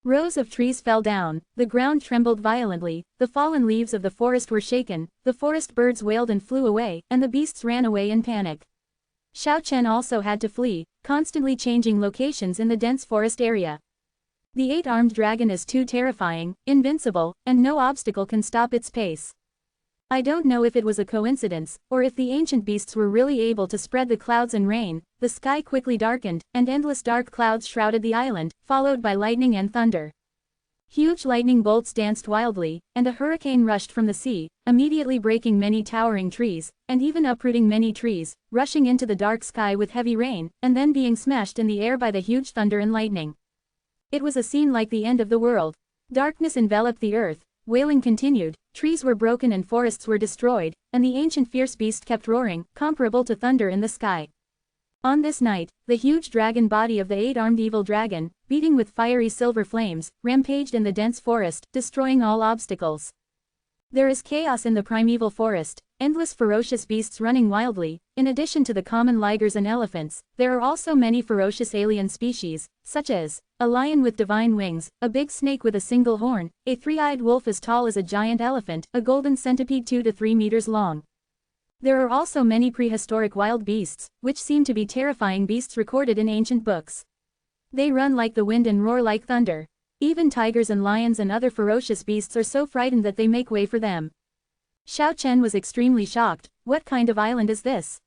Rows of trees fell down, the ground trembled violently, the fallen leaves of the forest were shaken, the forest birds wailed and flew away, and the beasts ran away in panic. Xiao Chen also had to flee, constantly changing locations in the dense forest area. The 8-armed dragon is too terrifying, invincible, and no obstacle can stop its pace. I don't know if it was a coincidence, or if the ancient beasts were really able to spread the clouds and rain. The sky quickly darkened, and endless dark clouds shrouded the island, followed by lightning and thunder. Huge lightning bolts danced wildly, and a hurricane rushed from the sea, immediately breaking many towering trees, and even uprooting many trees, rushing into the dark sky with heavy rain, and then being smashed in the air by the huge thunder and lightning. It was a scene like the end of the world. Darkness enveloped the earth, wailing continued, trees were broken and forests were destroyed, and the ancient fierce beast kept roaring, comparable to thunder in the sky. On this night, the huge dragon body of the 8-armed evil dragon, beating with fiery silver flames, rampaged in the dense forest, destroying all obstacles. There is chaos in the primeval forest, endless ferocious beasts running wildly. In addition to the common ligers and elephants, there are also many ferocious alien species, such as a lion with divine wings, a big snake with a single horn, a 3-eyed wolf as tall as a giant elephant, a golden centipede 2 to 3 meters long. There are also many prehistoric wild beasts, which seem to be terrifying beasts recorded in ancient books. They run like the wind and roar like thunder. Even tigers and lions and other ferocious beasts are so frightened that they make way for them. Xiao Chen was extremely shocked. What kind of island is this?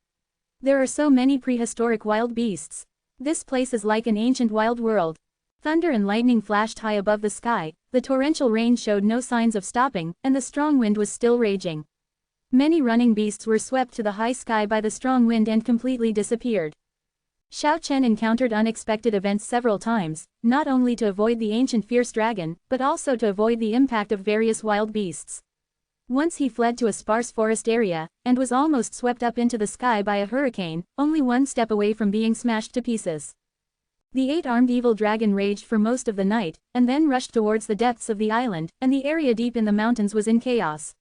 There are so many prehistoric wild beasts. This place is like an ancient wild world. Thunder and lightning flashed high above the sky, the torrential rain showed no signs of stopping, and the strong wind was still raging. Many running beasts were swept to the high sky by the strong wind and completely disappeared. Xiao Chen encountered unexpected events several times, not only to avoid the ancient fierce dragon, but also to avoid the impact of various wild beasts. Once he fled to a sparse forest area, and was almost swept up into the sky by a hurricane, only one step away from being smashed to pieces. The 8-armed evil dragon raged for most of the night, and then rushed towards the depths of the island, and the area deep in the mountains was in chaos.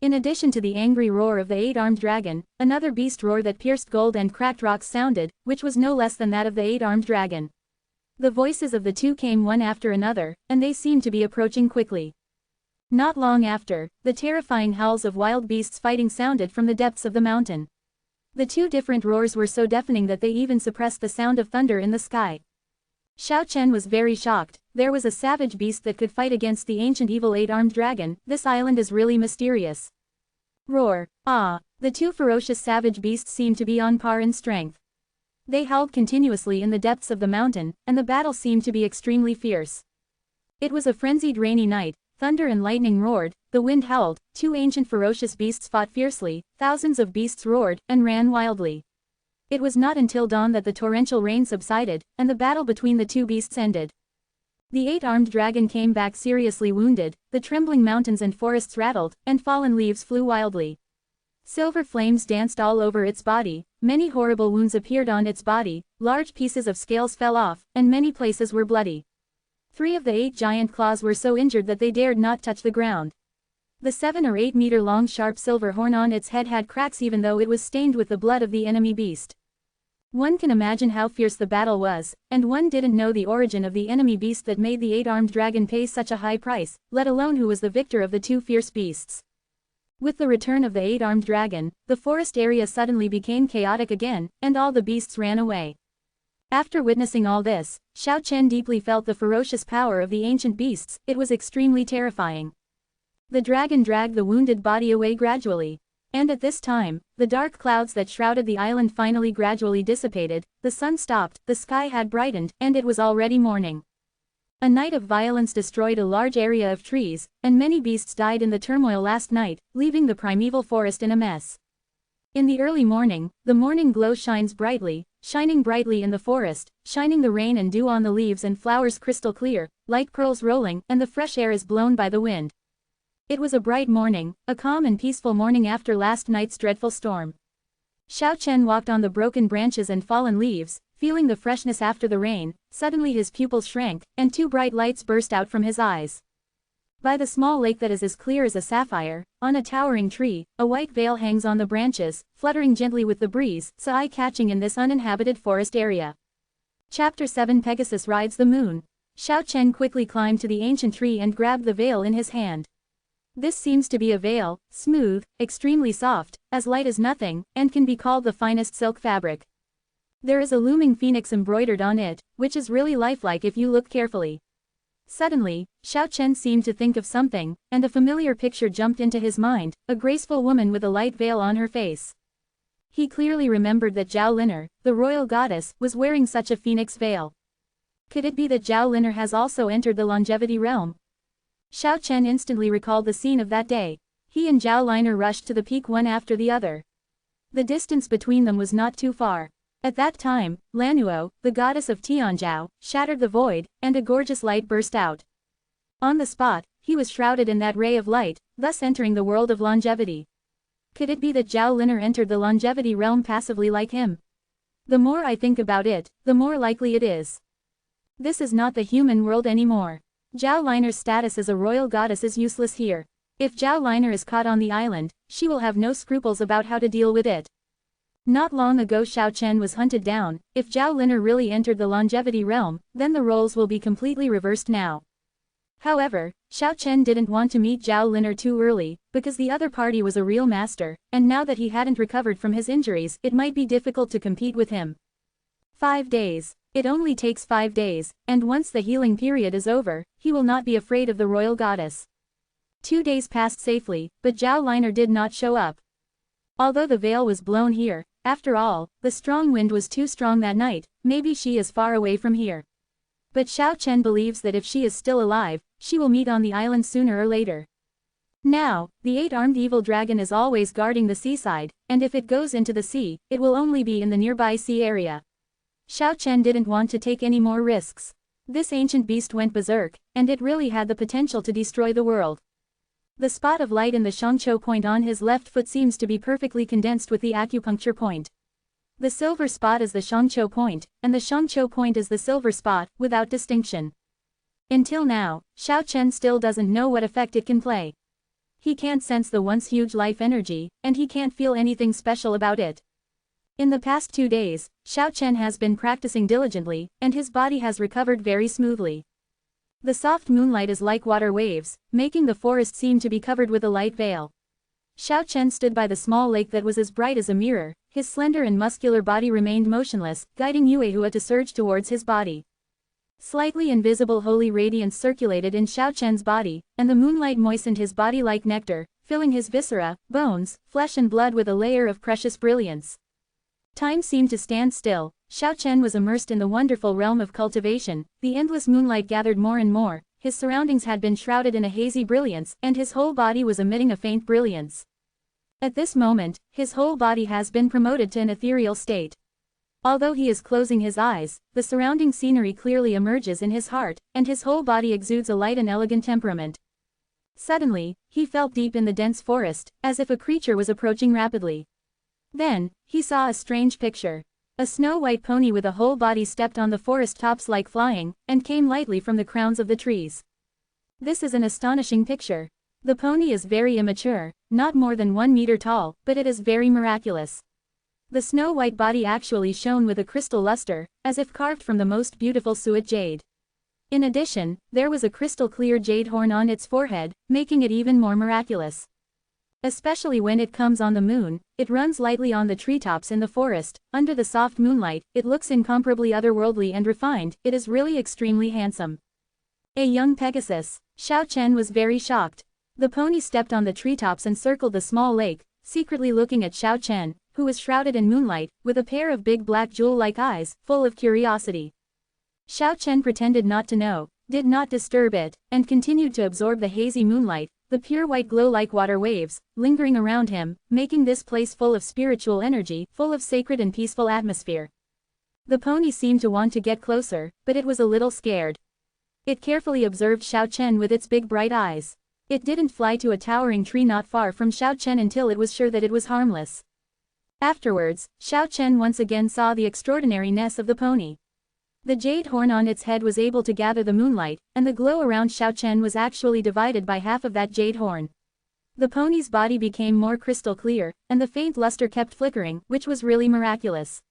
In addition to the angry roar of the 8-armed dragon, another beast roar that pierced gold and cracked rocks sounded, which was no less than that of the 8-armed dragon. The voices of the two came one after another, and they seemed to be approaching quickly. Not long after, the terrifying howls of wild beasts fighting sounded from the depths of the mountain. The two different roars were so deafening that they even suppressed the sound of thunder in the sky. Xiao Chen was very shocked. There was a savage beast that could fight against the ancient evil 8-armed dragon. This island is really mysterious. Roar. Ah! The two ferocious savage beasts seemed to be on par in strength. They howled continuously in the depths of the mountain, and the battle seemed to be extremely fierce. It was a frenzied rainy night. Thunder and lightning roared, the wind howled, two ancient ferocious beasts fought fiercely, thousands of beasts roared, and ran wildly. It was not until dawn that the torrential rain subsided, and the battle between the two beasts ended. The 8-armed dragon came back seriously wounded, the trembling mountains and forests rattled, and fallen leaves flew wildly. Silver flames danced all over its body, many horrible wounds appeared on its body, large pieces of scales fell off, and many places were bloody. 3 of the 8 giant claws were so injured that they dared not touch the ground. The 7 or 8 meter long sharp silver horn on its head had cracks even though it was stained with the blood of the enemy beast. One can imagine how fierce the battle was, and one didn't know the origin of the enemy beast that made the 8-armed dragon pay such a high price, let alone who was the victor of the two fierce beasts. With the return of the 8-armed dragon, the forest area suddenly became chaotic again, and all the beasts ran away. After witnessing all this, Xiao Chen deeply felt the ferocious power of the ancient beasts. It was extremely terrifying. The dragon dragged the wounded body away gradually. And at this time, the dark clouds that shrouded the island finally gradually dissipated, the sun stopped, the sky had brightened, and it was already morning. A night of violence destroyed a large area of trees, and many beasts died in the turmoil last night, leaving the primeval forest in a mess. In the early morning, the morning glow shines brightly, shining brightly in the forest, shining the rain and dew on the leaves and flowers crystal clear, like pearls rolling, and the fresh air is blown by the wind. It was a bright morning, a calm and peaceful morning after last night's dreadful storm. Xiao Chen walked on the broken branches and fallen leaves, feeling the freshness after the rain. Suddenly his pupils shrank, and 2 bright lights burst out from his eyes. By the small lake that is as clear as a sapphire, on a towering tree, a white veil hangs on the branches, fluttering gently with the breeze, so eye-catching in this uninhabited forest area. Chapter 7 Pegasus Rides the Moon. Xiao Chen quickly climbed to the ancient tree and grabbed the veil in his hand. This seems to be a veil, smooth, extremely soft, as light as nothing, and can be called the finest silk fabric. There is a looming phoenix embroidered on it, which is really lifelike if you look carefully. Suddenly, Xiao Chen seemed to think of something, and a familiar picture jumped into his mind, a graceful woman with a light veil on her face. He clearly remembered that Zhao Lin'er, the royal goddess, was wearing such a phoenix veil. Could it be that Zhao Lin'er has also entered the longevity realm? Xiao Chen instantly recalled the scene of that day. He and Zhao Lin'er rushed to the peak one after the other. The distance between them was not too far. At that time, Lanuo, the goddess of Tianzhou, shattered the void, and a gorgeous light burst out. On the spot, he was shrouded in that ray of light, thus entering the world of longevity. Could it be that Zhao Lin'er entered the longevity realm passively like him? The more I think about it, the more likely it is. This is not the human world anymore. Zhao Lin'er's status as a royal goddess is useless here. If Zhao Lin'er is caught on the island, she will have no scruples about how to deal with it. Not long ago Xiao Chen was hunted down. If Zhao Lin'er really entered the longevity realm, then the roles will be completely reversed now. However, Xiao Chen didn't want to meet Zhao Lin'er too early, because the other party was a real master, and now that he hadn't recovered from his injuries, it might be difficult to compete with him. 5 days. It only takes 5 days, and once the healing period is over, he will not be afraid of the royal goddess. 2 days passed safely, but Zhao Liner did not show up. Although the veil was blown here, after all, the strong wind was too strong that night, maybe she is far away from here. But Xiao Chen believes that if she is still alive, she will meet on the island sooner or later. Now, the 8-armed evil dragon is always guarding the seaside, and if it goes into the sea, it will only be in the nearby sea area. Xiao Chen didn't want to take any more risks. This ancient beast went berserk, and it really had the potential to destroy the world. The spot of light in the Shangqiu point on his left foot seems to be perfectly condensed with the acupuncture point. The silver spot is the Shangqiu point, and the Shangqiu point is the silver spot, without distinction. Until now, Xiao Chen still doesn't know what effect it can play. He can't sense the once huge life energy, and he can't feel anything special about it. In the past 2 days, Xiao Chen has been practicing diligently, and his body has recovered very smoothly. The soft moonlight is like water waves, making the forest seem to be covered with a light veil. Xiao Chen stood by the small lake that was as bright as a mirror, his slender and muscular body remained motionless, guiding Yuehua to surge towards his body. Slightly invisible holy radiance circulated in Xiao Chen's body, and the moonlight moistened his body like nectar, filling his viscera, bones, flesh and blood with a layer of precious brilliance. Time seemed to stand still. Xiao Chen was immersed in the wonderful realm of cultivation, the endless moonlight gathered more and more, his surroundings had been shrouded in a hazy brilliance, and his whole body was emitting a faint brilliance. At this moment, his whole body has been promoted to an ethereal state. Although he is closing his eyes, the surrounding scenery clearly emerges in his heart, and his whole body exudes a light and elegant temperament. Suddenly, he felt deep in the dense forest, as if a creature was approaching rapidly. Then, he saw a strange picture. A snow-white pony with a whole body stepped on the forest tops like flying, and came lightly from the crowns of the trees. This is an astonishing picture. The pony is very immature, not more than 1 meter tall, but it is very miraculous. The snow-white body actually shone with a crystal luster, as if carved from the most beautiful suet jade. In addition, there was a crystal-clear jade horn on its forehead, making it even more miraculous. Especially when it comes on the moon, it runs lightly on the treetops in the forest, under the soft moonlight, it looks incomparably otherworldly and refined, it is really extremely handsome. A young Pegasus. Xiao Chen was very shocked. The pony stepped on the treetops and circled the small lake, secretly looking at Xiao Chen, who was shrouded in moonlight, with a pair of big black jewel-like eyes, full of curiosity. Xiao Chen pretended not to know, did not disturb it, and continued to absorb the hazy moonlight, the pure white glow like water waves, lingering around him, making this place full of spiritual energy, full of sacred and peaceful atmosphere. The pony seemed to want to get closer, but it was a little scared. It carefully observed Xiao Chen with its big bright eyes. It didn't fly to a towering tree not far from Xiao Chen until it was sure that it was harmless. Afterwards, Xiao Chen once again saw the extraordinariness of the pony. The jade horn on its head was able to gather the moonlight, and the glow around Xiao Chen was actually divided by half of that jade horn. The pony's body became more crystal clear, and the faint luster kept flickering, which was really miraculous.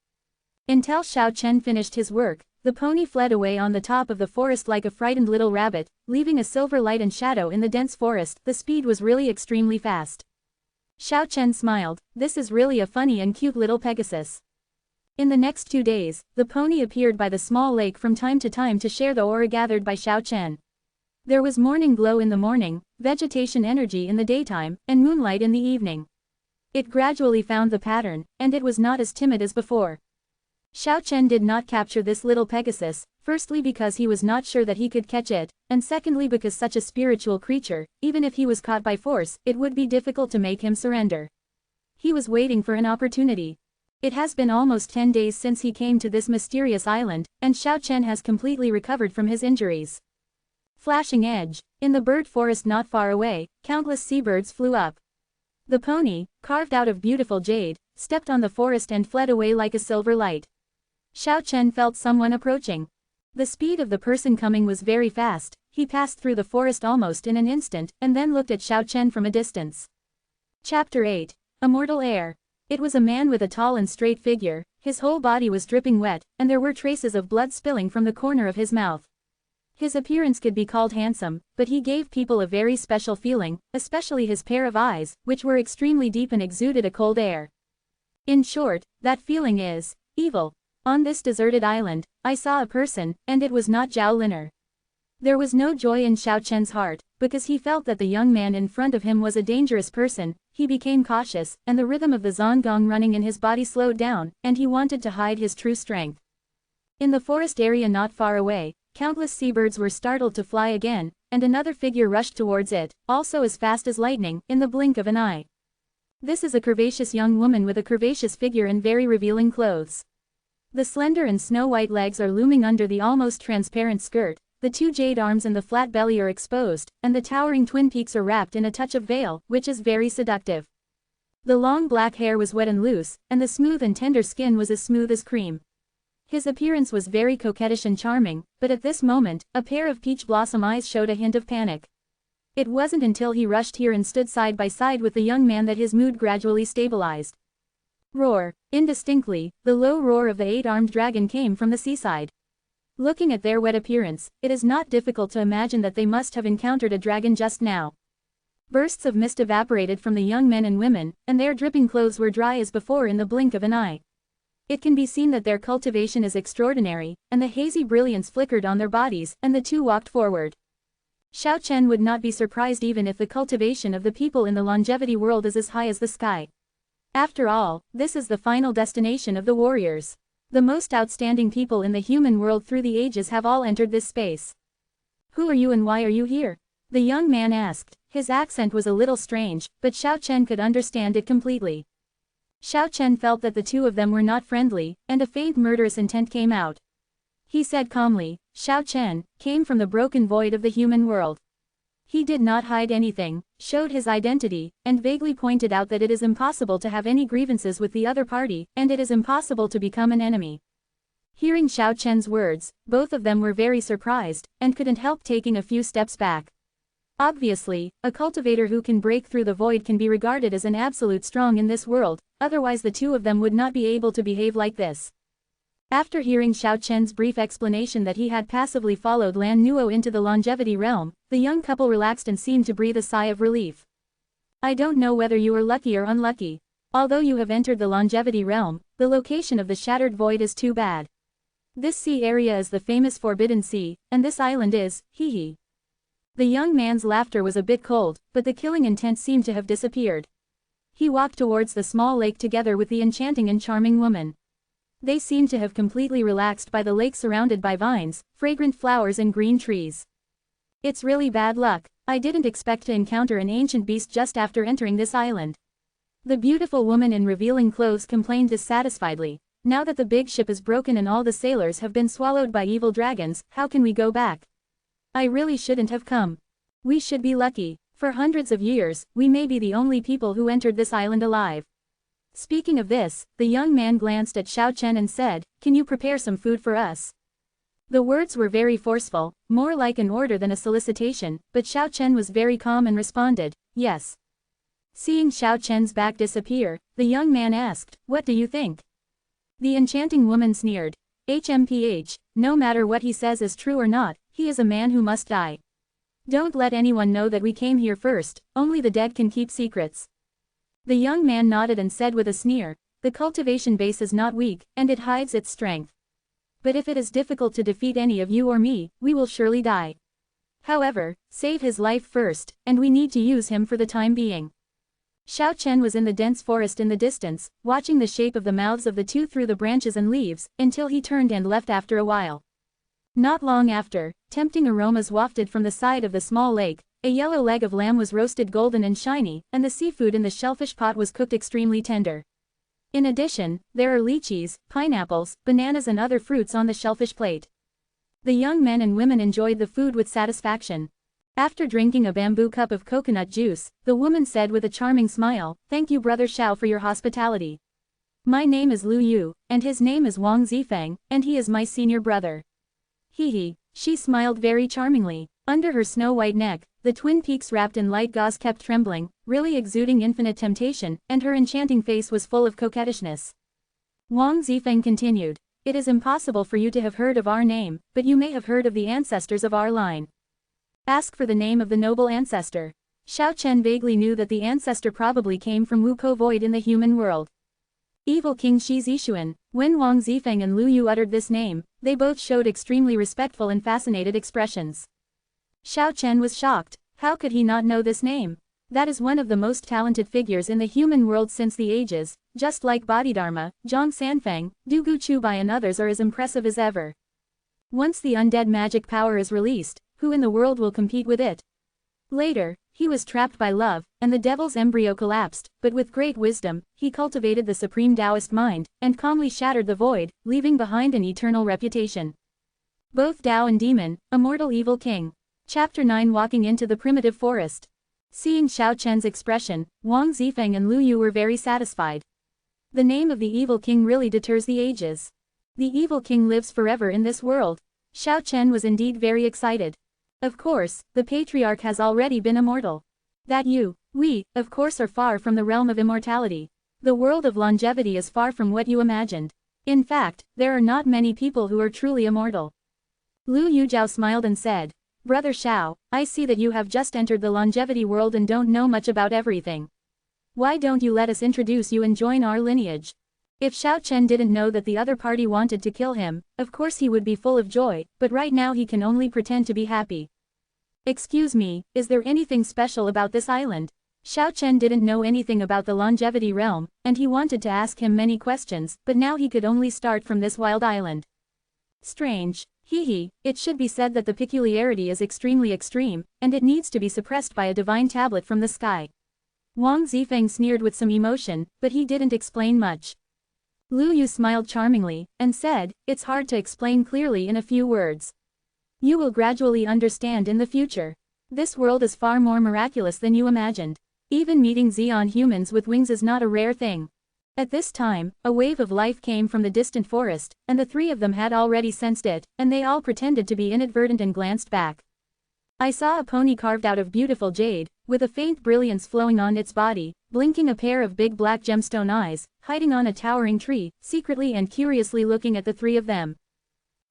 Until Xiao Chen finished his work, the pony fled away on the top of the forest like a frightened little rabbit, leaving a silver light and shadow in the dense forest. The speed was really extremely fast. Xiao Chen smiled, this is really a funny and cute little Pegasus. In the next 2 days, the pony appeared by the small lake from time to time to share the aura gathered by Xiao Chen. There was morning glow in the morning, vegetation energy in the daytime, and moonlight in the evening. It gradually found the pattern, and it was not as timid as before. Xiao Chen did not capture this little Pegasus, firstly because he was not sure that he could catch it, and secondly because such a spiritual creature, even if he was caught by force, it would be difficult to make him surrender. He was waiting for an opportunity. It has been almost 10 days since he came to this mysterious island, and Xiao Chen has completely recovered from his injuries. Flashing edge. In the bird forest not far away, countless seabirds flew up. The pony, carved out of beautiful jade, stepped on the forest and fled away like a silver light. Xiao Chen felt someone approaching. The speed of the person coming was very fast, he passed through the forest almost in an instant, and then looked at Xiao Chen from a distance. Chapter 8. Immortal Air. It was a man with a tall and straight figure, his whole body was dripping wet, and there were traces of blood spilling from the corner of his mouth. His appearance could be called handsome, but he gave people a very special feeling, especially his pair of eyes, which were extremely deep and exuded a cold air. In short, that feeling is evil. On this deserted island, I saw a person, and it was not Zhao Linner. There was no joy in Xiao Chen's heart, because he felt that the young man in front of him was a dangerous person. He became cautious, and the rhythm of the zongong running in his body slowed down, and he wanted to hide his true strength. In the forest area not far away, countless seabirds were startled to fly again, and another figure rushed towards it, also as fast as lightning, in the blink of an eye. This is a curvaceous young woman with a curvaceous figure and very revealing clothes. The slender and snow-white legs are looming under the almost transparent skirt, the two jade arms and the flat belly are exposed, and the towering twin peaks are wrapped in a touch of veil, which is very seductive. The long black hair was wet and loose, and the smooth and tender skin was as smooth as cream. His appearance was very coquettish and charming, but at this moment, a pair of peach blossom eyes showed a hint of panic. It wasn't until he rushed here and stood side by side with the young man that his mood gradually stabilized. Roar. Indistinctly, the low roar of the eight-armed dragon came from the seaside. Looking at their wet appearance, it is not difficult to imagine that they must have encountered a dragon just now. Bursts of mist evaporated from the young men and women, and their dripping clothes were dry as before in the blink of an eye. It can be seen that their cultivation is extraordinary, and the hazy brilliance flickered on their bodies, and the two walked forward. Xiao Chen would not be surprised even if the cultivation of the people in the longevity world is as high as the sky. After all, this is the final destination of the warriors. The most outstanding people in the human world through the ages have all entered this space. Who are you and why are you here? The young man asked. His accent was a little strange, but Xiao Chen could understand it completely. Xiao Chen felt that the two of them were not friendly, and a faint murderous intent came out. He said calmly, Xiao Chen came from the broken void of the human world. He did not hide anything, showed his identity, and vaguely pointed out that it is impossible to have any grievances with the other party, and it is impossible to become an enemy. Hearing Xiao Chen's words, both of them were very surprised, and couldn't help taking a few steps back. Obviously, a cultivator who can break through the void can be regarded as an absolute strong in this world, otherwise the two of them would not be able to behave like this. After hearing Xiao Chen's brief explanation that he had passively followed Lan Nuo into the longevity realm, the young couple relaxed and seemed to breathe a sigh of relief. I don't know whether you are lucky or unlucky. Although you have entered the longevity realm, the location of the shattered void is too bad. This sea area is the famous Forbidden Sea, and this island is, hee. The young man's laughter was a bit cold, but the killing intent seemed to have disappeared. He walked towards the small lake together with the enchanting and charming woman. They seemed to have completely relaxed by the lake surrounded by vines, fragrant flowers and green trees. It's really bad luck. I didn't expect to encounter an ancient beast just after entering this island. The beautiful woman in revealing clothes complained dissatisfiedly. Now that the big ship is broken and all the sailors have been swallowed by evil dragons, how can we go back? I really shouldn't have come. We should be lucky. For hundreds of years, we may be the only people who entered this island alive. Speaking of this, the young man glanced at Xiao Chen and said, can you prepare some food for us? The words were very forceful, more like an order than a solicitation, but Xiao Chen was very calm and responded, yes. Seeing Xiao Chen's back disappear, the young man asked, what do you think? The enchanting woman sneered. HMPH, no matter what he says is true or not, he is a man who must die. Don't let anyone know that we came here first, only the dead can keep secrets. The young man nodded and said with a sneer, the cultivation base is not weak, and it hides its strength. But if it is difficult to defeat any of you or me, we will surely die. However, save his life first, and we need to use him for the time being. Xiao Chen was in the dense forest in the distance, watching the shape of the mouths of the two through the branches and leaves, until he turned and left after a while. Not long after, tempting aromas wafted from the side of the small lake. A yellow leg of lamb was roasted golden and shiny, and the seafood in the shellfish pot was cooked extremely tender. In addition, there are lychees, pineapples, bananas and other fruits on the shellfish plate. The young men and women enjoyed the food with satisfaction. After drinking a bamboo cup of coconut juice, the woman said with a charming smile, thank you Brother Xiao for your hospitality. My name is Lu Yu, and his name is Wang Zifeng, and he is my senior brother. Hee. She smiled very charmingly. Under her snow-white neck, the twin peaks wrapped in light gauze kept trembling, really exuding infinite temptation, and her enchanting face was full of coquettishness. Wang Zifeng continued, it is impossible for you to have heard of our name, but you may have heard of the ancestors of our line. Ask for the name of the noble ancestor. Xiao Chen vaguely knew that the ancestor probably came from Wuko Void in the human world. Evil King Shi Zixuan. When Wang Zifeng and Lu Yu uttered this name, they both showed extremely respectful and fascinated expressions. Xiao Chen was shocked. How could he not know this name? That is one of the most talented figures in the human world since the ages, just like Bodhidharma, Zhang Sanfeng, Du Guqiubai and others are as impressive as ever. Once the undead magic power is released, who in the world will compete with it? Later, he was trapped by love, and the devil's embryo collapsed, but with great wisdom, he cultivated the supreme Taoist mind, and calmly shattered the void, leaving behind an eternal reputation. Both Tao and Demon, Immortal Evil King. Chapter 9 Walking into the Primitive Forest. Seeing Xiao Chen's expression, Wang Zifeng and Lu Yu were very satisfied. The name of the Evil King really deters the ages. The Evil King lives forever in this world. Xiao Chen was indeed very excited. Of course, the Patriarch has already been immortal. That we, of course are far from the realm of immortality. The world of longevity is far from what you imagined. In fact, there are not many people who are truly immortal. Lu Yujiao smiled and said, Brother Xiao, I see that you have just entered the longevity world and don't know much about everything. Why don't you let us introduce you and join our lineage? If Xiao Chen didn't know that the other party wanted to kill him, of course he would be full of joy, but right now he can only pretend to be happy. Excuse me, is there anything special about this island? Xiao Chen didn't know anything about the longevity realm, and he wanted to ask him many questions, but now he could only start from this wild island. Strange. It should be said that the peculiarity is extremely extreme, and it needs to be suppressed by a divine tablet from the sky. Wang Zifeng sneered with some emotion, but he didn't explain much. Lu Yu smiled charmingly, and said, It's hard to explain clearly in a few words. You will gradually understand in the future. This world is far more miraculous than you imagined. Even meeting Xeon humans with wings is not a rare thing. At this time, a wave of life came from the distant forest, and the three of them had already sensed it, and they all pretended to be inadvertent and glanced back. I saw a pony carved out of beautiful jade, with a faint brilliance flowing on its body, blinking a pair of big black gemstone eyes, hiding on a towering tree, secretly and curiously looking at the three of them.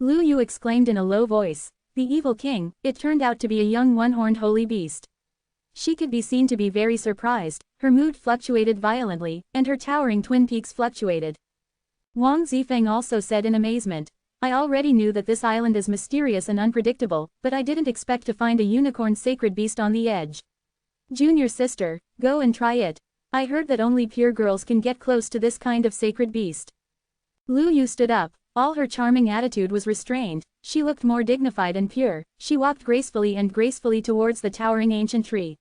Lu Yu exclaimed in a low voice, The Evil King, it turned out to be a young one-horned holy beast. She could be seen to be very surprised, her mood fluctuated violently, and her towering twin peaks fluctuated. Wang Zifeng also said in amazement, I already knew that this island is mysterious and unpredictable, but I didn't expect to find a unicorn sacred beast on the edge. Junior sister, go and try it. I heard that only pure girls can get close to this kind of sacred beast. Lu Yu stood up. All her charming attitude was restrained, she looked more dignified and pure, she walked gracefully towards the towering ancient tree.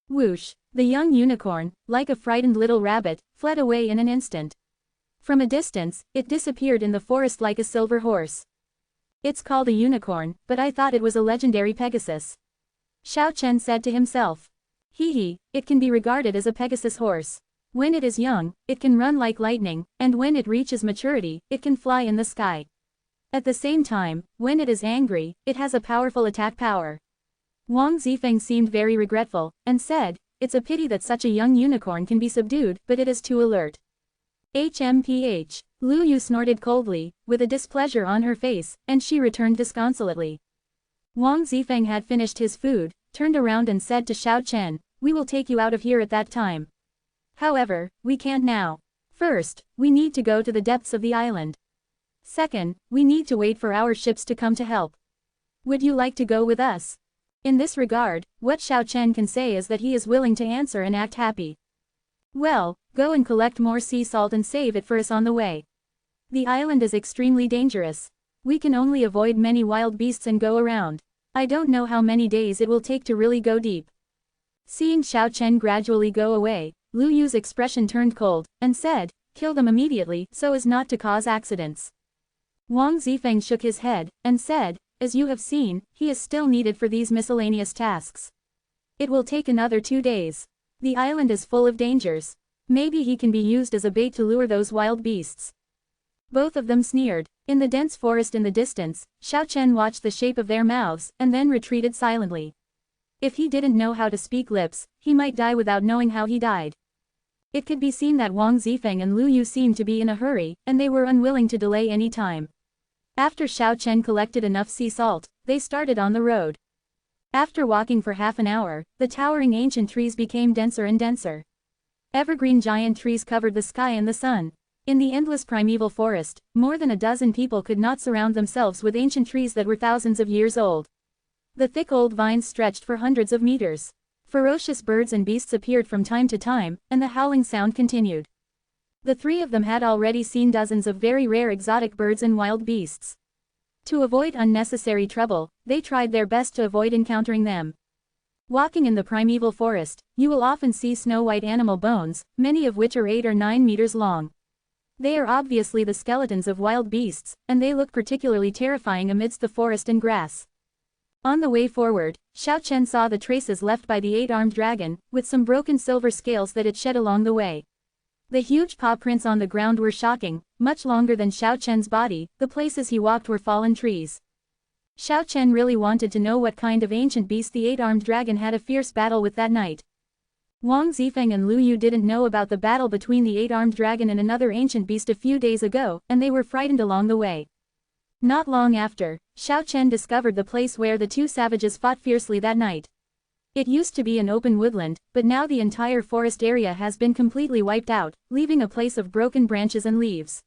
Whoosh! The young unicorn, like a frightened little rabbit, fled away in an instant. From a distance, it disappeared in the forest like a silver horse. It's called a unicorn, but I thought it was a legendary Pegasus. Xiao Chen said to himself. It can be regarded as a Pegasus horse. When it is young, it can run like lightning, and when it reaches maturity, it can fly in the sky. At the same time, when it is angry, it has a powerful attack power. Wang Zifeng seemed very regretful, and said, It's a pity that such a young unicorn can be subdued, but it is too alert. HMPH. Lu Yu snorted coldly, with a displeasure on her face, and she returned disconsolately. Wang Zifeng had finished his food, turned around and said to Xiao Chen, We will take you out of here at that time. However, we can't now. First, we need to go to the depths of the island. Second, we need to wait for our ships to come to help. Would you like to go with us? In this regard, what Xiao Chen can say is that he is willing to answer and act happy. Well, go and collect more sea salt and save it for us on the way. The island is extremely dangerous. We can only avoid many wild beasts and go around. I don't know how many days it will take to really go deep. Seeing Xiao Chen gradually go away, Lu Yu's expression turned cold, and said, Kill them immediately, so as not to cause accidents. Wang Zifeng shook his head, and said, As you have seen, he is still needed for these miscellaneous tasks. It will take another 2 days. The island is full of dangers. Maybe he can be used as a bait to lure those wild beasts. Both of them sneered. In the dense forest in the distance, Xiao Chen watched the shape of their mouths, and then retreated silently. If he didn't know how to speak lips, he might die without knowing how he died. It could be seen that Wang Zifeng and Lu Yu seemed to be in a hurry, and they were unwilling to delay any time. After Xiao Chen collected enough sea salt, they started on the road. After walking for half an hour, the towering ancient trees became denser and denser. Evergreen giant trees covered the sky and the sun. In the endless primeval forest, more than a dozen people could not surround themselves with ancient trees that were thousands of years old. The thick old vines stretched for hundreds of meters. Ferocious birds and beasts appeared from time to time, and the howling sound continued. The three of them had already seen dozens of very rare exotic birds and wild beasts. To avoid unnecessary trouble, they tried their best to avoid encountering them. Walking in the primeval forest, you will often see snow-white animal bones, many of which are 8 or 9 meters long. They are obviously the skeletons of wild beasts, and they look particularly terrifying amidst the forest and grass. On the way forward, Xiao Chen saw the traces left by the 8-armed dragon, with some broken silver scales that it shed along the way. The huge paw prints on the ground were shocking, much longer than Xiao Chen's body. The places he walked were fallen trees. Xiao Chen really wanted to know what kind of ancient beast the 8-armed dragon had a fierce battle with that night. Wang Zifeng and Lu Yu didn't know about the battle between the 8-armed dragon and another ancient beast a few days ago, and they were frightened along the way. Not long after, Xiao Chen discovered the place where the two savages fought fiercely that night. It used to be an open woodland, but now the entire forest area has been completely wiped out, leaving a place of broken branches and leaves.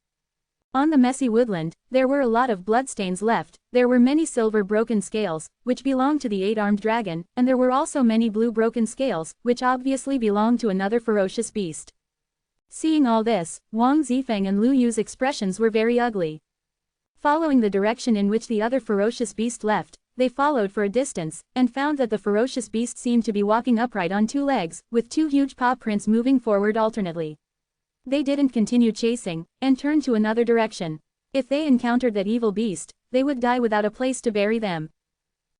On the messy woodland, there were a lot of bloodstains left. There were many silver broken scales, which belonged to the 8-armed dragon, and there were also many blue broken scales, which obviously belonged to another ferocious beast. Seeing all this, Wang Zifeng and Lu Yu's expressions were very ugly. Following the direction in which the other ferocious beast left, they followed for a distance, and found that the ferocious beast seemed to be walking upright on 2 legs, with 2 huge paw prints moving forward alternately. They didn't continue chasing, and turned to another direction. If they encountered that evil beast, they would die without a place to bury them.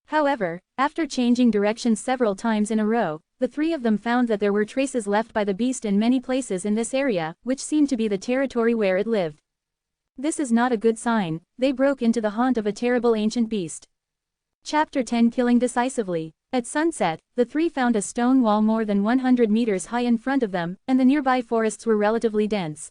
However, after changing directions several times in a row, the three of them found that there were traces left by the beast in many places in this area, which seemed to be the territory where it lived. This is not a good sign. They broke into the haunt of a terrible ancient beast. Chapter 10 Killing Decisively. At sunset, the three found a stone wall more than 100 meters high in front of them, and the nearby forests were relatively dense.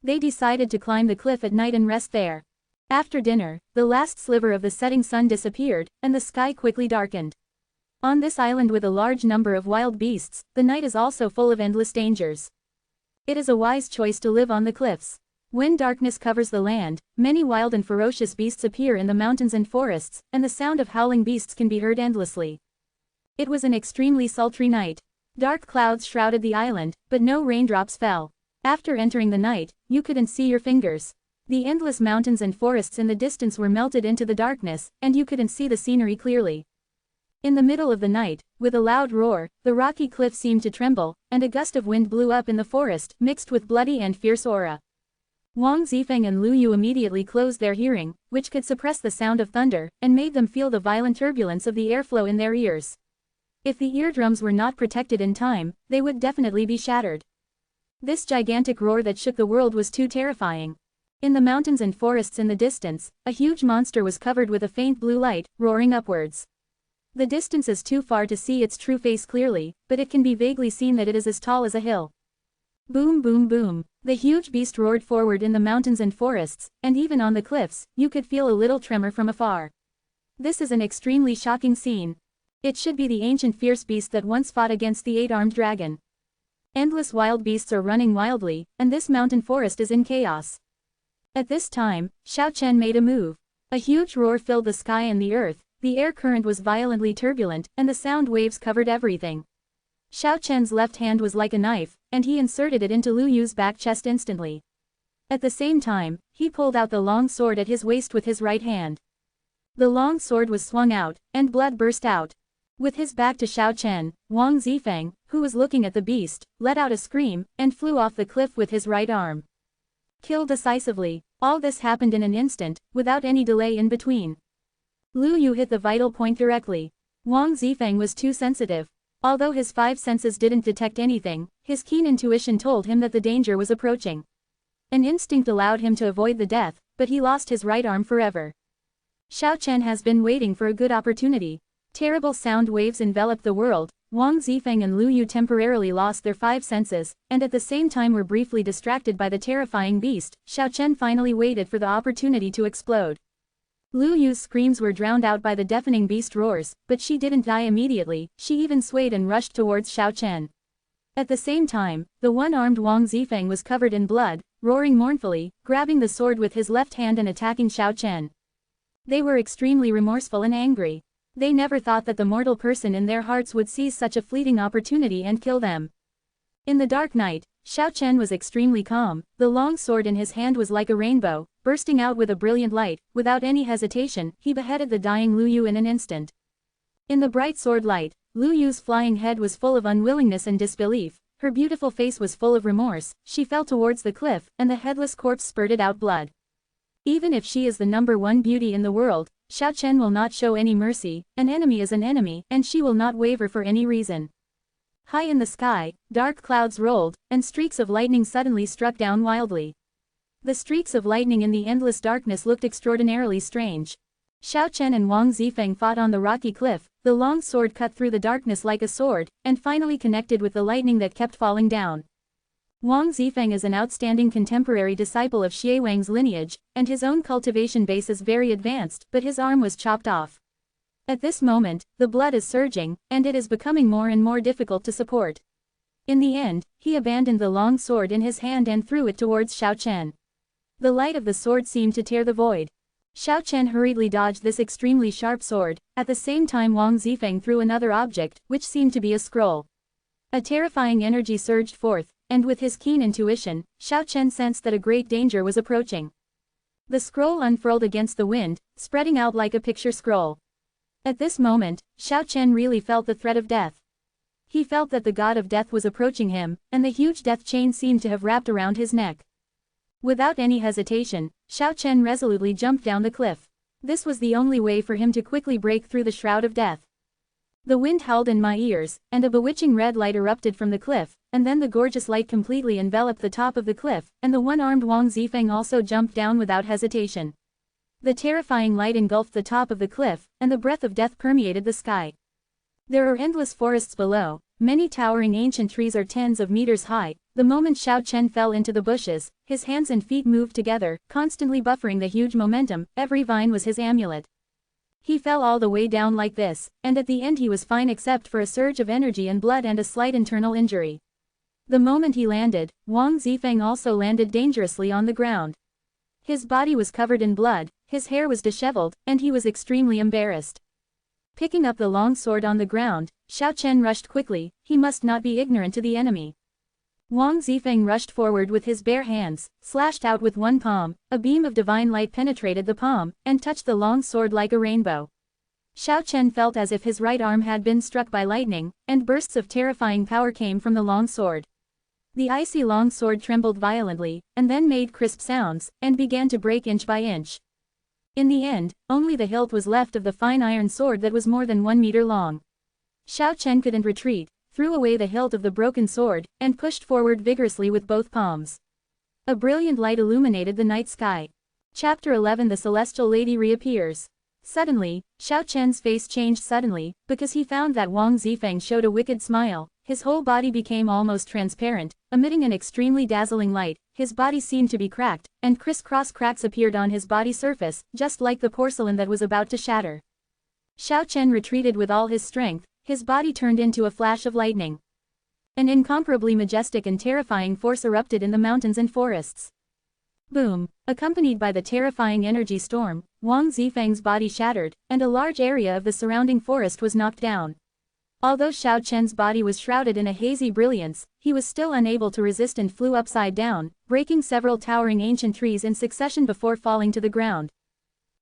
They decided to climb the cliff at night and rest there. After dinner, the last sliver of the setting sun disappeared, and the sky quickly darkened. On this island with a large number of wild beasts, the night is also full of endless dangers. It is a wise choice to live on the cliffs. When darkness covers the land, many wild and ferocious beasts appear in the mountains and forests, and the sound of howling beasts can be heard endlessly. It was an extremely sultry night. Dark clouds shrouded the island, but no raindrops fell. After entering the night, you couldn't see your fingers. The endless mountains and forests in the distance were melted into the darkness, and you couldn't see the scenery clearly. In the middle of the night, with a loud roar, the rocky cliff seemed to tremble, and a gust of wind blew up in the forest, mixed with bloody and fierce aura. Wang Zifeng and Lu Yu immediately closed their hearing, which could suppress the sound of thunder, and made them feel the violent turbulence of the airflow in their ears. If the eardrums were not protected in time, they would definitely be shattered. This gigantic roar that shook the world was too terrifying. In the mountains and forests in the distance, a huge monster was covered with a faint blue light, roaring upwards. The distance is too far to see its true face clearly, but it can be vaguely seen that it is as tall as a hill. Boom boom boom. The huge beast roared forward in the mountains and forests, and even on the cliffs, you could feel a little tremor from afar. This is an extremely shocking scene. It should be the ancient fierce beast that once fought against the 8-armed dragon. Endless wild beasts are running wildly, and this mountain forest is in chaos. At this time, Xiao Chen made a move. A huge roar filled the sky and the earth, the air current was violently turbulent, and the sound waves covered everything. Xiao Chen's left hand was like a knife, and he inserted it into Lu Yu's back chest instantly. At the same time, he pulled out the long sword at his waist with his right hand. The long sword was swung out, and blood burst out. With his back to Xiao Chen, Wang Zifeng, who was looking at the beast, let out a scream, and flew off the cliff with his right arm. Kill decisively. All this happened in an instant, without any delay in between. Lu Yu hit the vital point directly. Wang Zifeng was too sensitive. Although his 5 senses didn't detect anything, his keen intuition told him that the danger was approaching. An instinct allowed him to avoid the death, but he lost his right arm forever. Xiao Chen has been waiting for a good opportunity. Terrible sound waves enveloped the world. Wang Zifeng and Lu Yu temporarily lost their 5 senses, and at the same time were briefly distracted by the terrifying beast. Xiao Chen finally waited for the opportunity to explode. Lu Yu's screams were drowned out by the deafening beast roars, but she didn't die immediately. She even swayed and rushed towards Xiao Chen. At the same time, the one-armed Wang Zifeng was covered in blood, roaring mournfully, grabbing the sword with his left hand and attacking Xiao Chen. They were extremely remorseful and angry. They never thought that the mortal person in their hearts would seize such a fleeting opportunity and kill them. In the dark night, Xiao Chen was extremely calm. The long sword in his hand was like a rainbow, bursting out with a brilliant light. Without any hesitation, he beheaded the dying Lu Yu in an instant. In the bright sword light, Lu Yu's flying head was full of unwillingness and disbelief. Her beautiful face was full of remorse. She fell towards the cliff, and the headless corpse spurted out blood. Even if she is the #1 beauty in the world, Xiao Chen will not show any mercy. An enemy is an enemy, and she will not waver for any reason. High in the sky, dark clouds rolled, and streaks of lightning suddenly struck down wildly. The streaks of lightning in the endless darkness looked extraordinarily strange. Xiao Chen and Wang Zifeng fought on the rocky cliff. The long sword cut through the darkness like a sword, and finally connected with the lightning that kept falling down. Wang Zifeng is an outstanding contemporary disciple of Xie Wang's lineage, and his own cultivation base is very advanced, but his arm was chopped off. At this moment, the blood is surging, and it is becoming more and more difficult to support. In the end, he abandoned the long sword in his hand and threw it towards Xiao Chen. The light of the sword seemed to tear the void. Xiao Chen hurriedly dodged this extremely sharp sword. At the same time Wang Zifeng threw another object, which seemed to be a scroll. A terrifying energy surged forth, and with his keen intuition, Xiao Chen sensed that a great danger was approaching. The scroll unfurled against the wind, spreading out like a picture scroll. At this moment, Xiao Chen really felt the threat of death. He felt that the god of death was approaching him, and the huge death chain seemed to have wrapped around his neck. Without any hesitation, Xiao Chen resolutely jumped down the cliff. This was the only way for him to quickly break through the shroud of death. The wind howled in my ears, and a bewitching red light erupted from the cliff, and then the gorgeous light completely enveloped the top of the cliff, and the one-armed Wang Zifeng also jumped down without hesitation. The terrifying light engulfed the top of the cliff, and the breath of death permeated the sky. There are endless forests below. Many towering ancient trees are tens of meters high. The moment Xiao Chen fell into the bushes, his hands and feet moved together, constantly buffering the huge momentum. Every vine was his amulet. He fell all the way down like this, and at the end he was fine except for a surge of energy and blood and a slight internal injury. The moment he landed, Wang Zifeng also landed dangerously on the ground. His body was covered in blood, his hair was disheveled, and he was extremely embarrassed. Picking up the long sword on the ground, Xiao Chen rushed quickly. He must not be ignorant to the enemy. Wang Zifeng rushed forward with his bare hands, slashed out with one palm. A beam of divine light penetrated the palm, and touched the long sword like a rainbow. Xiao Chen felt as if his right arm had been struck by lightning, and bursts of terrifying power came from the long sword. The icy long sword trembled violently, and then made crisp sounds, and began to break inch by inch. In the end, only the hilt was left of the fine iron sword that was more than 1 meter long. Xiao Chen couldn't retreat, threw away the hilt of the broken sword, and pushed forward vigorously with both palms. A brilliant light illuminated the night sky. Chapter 11 The Celestial Lady reappears. Suddenly, Xiao Chen's face changed suddenly, because he found that Wang Zifeng showed a wicked smile. His whole body became almost transparent, emitting an extremely dazzling light. His body seemed to be cracked, and criss-cross cracks appeared on his body surface, just like the porcelain that was about to shatter. Xiao Chen retreated with all his strength. His body turned into a flash of lightning. An incomparably majestic and terrifying force erupted in the mountains and forests. Boom! Accompanied by the terrifying energy storm, Wang Zifeng's body shattered, and a large area of the surrounding forest was knocked down. Although Xiao Chen's body was shrouded in a hazy brilliance, he was still unable to resist and flew upside down, breaking several towering ancient trees in succession before falling to the ground.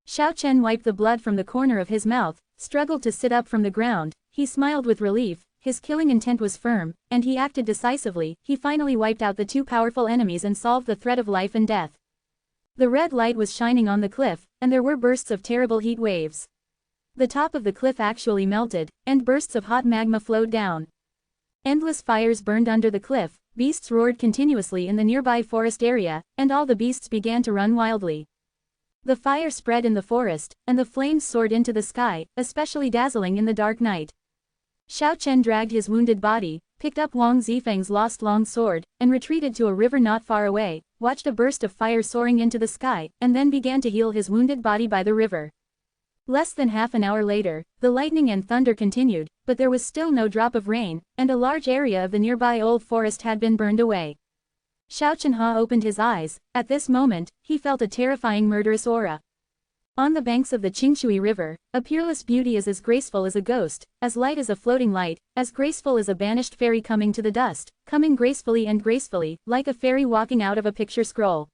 Xiao Chen wiped the blood from the corner of his mouth, struggled to sit up from the ground. He smiled with relief. His killing intent was firm, and he acted decisively. He finally wiped out the two powerful enemies and solved the threat of life and death. The red light was shining on the cliff, and there were bursts of terrible heat waves. The top of the cliff actually melted, and bursts of hot magma flowed down. Endless fires burned under the cliff, beasts roared continuously in the nearby forest area, and all the beasts began to run wildly. The fire spread in the forest, and the flames soared into the sky, especially dazzling in the dark night. Xiao Chen dragged his wounded body, picked up Wang Zifeng's lost long sword, and retreated to a river not far away, watched a burst of fire soaring into the sky, and then began to heal his wounded body by the river. Less than half an hour later, the lightning and thunder continued, but there was still no drop of rain, and a large area of the nearby old forest had been burned away. Xiao Chenhe opened his eyes. At this moment, he felt a terrifying murderous aura. On the banks of the Qingshui River, a peerless beauty is as graceful as a ghost, as light as a floating light, as graceful as a banished fairy coming to the dust, coming gracefully and gracefully, like a fairy walking out of a picture scroll.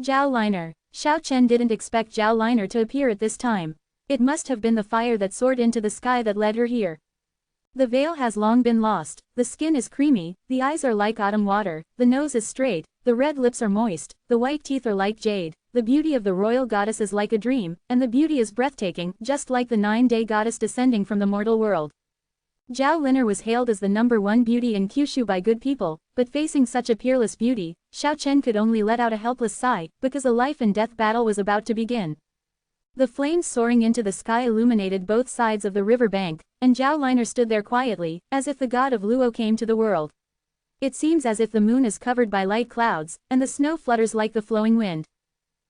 Zhao Liner. Xiao Chen didn't expect Zhao Liner to appear at this time. It must have been the fire that soared into the sky that led her here. The veil has long been lost, the skin is creamy, the eyes are like autumn water, the nose is straight, the red lips are moist, the white teeth are like jade, the beauty of the royal goddess is like a dream, and the beauty is breathtaking, just like the 9-day goddess descending from the mortal world. Zhao Liner was hailed as the #1 beauty in Kyushu by good people, but facing such a peerless beauty, Xiao Chen could only let out a helpless sigh, because a life and death battle was about to begin. The flames soaring into the sky illuminated both sides of the river bank, and Zhao Liner stood there quietly, as if the god of Luo came to the world. It seems as if the moon is covered by light clouds, and the snow flutters like the flowing wind.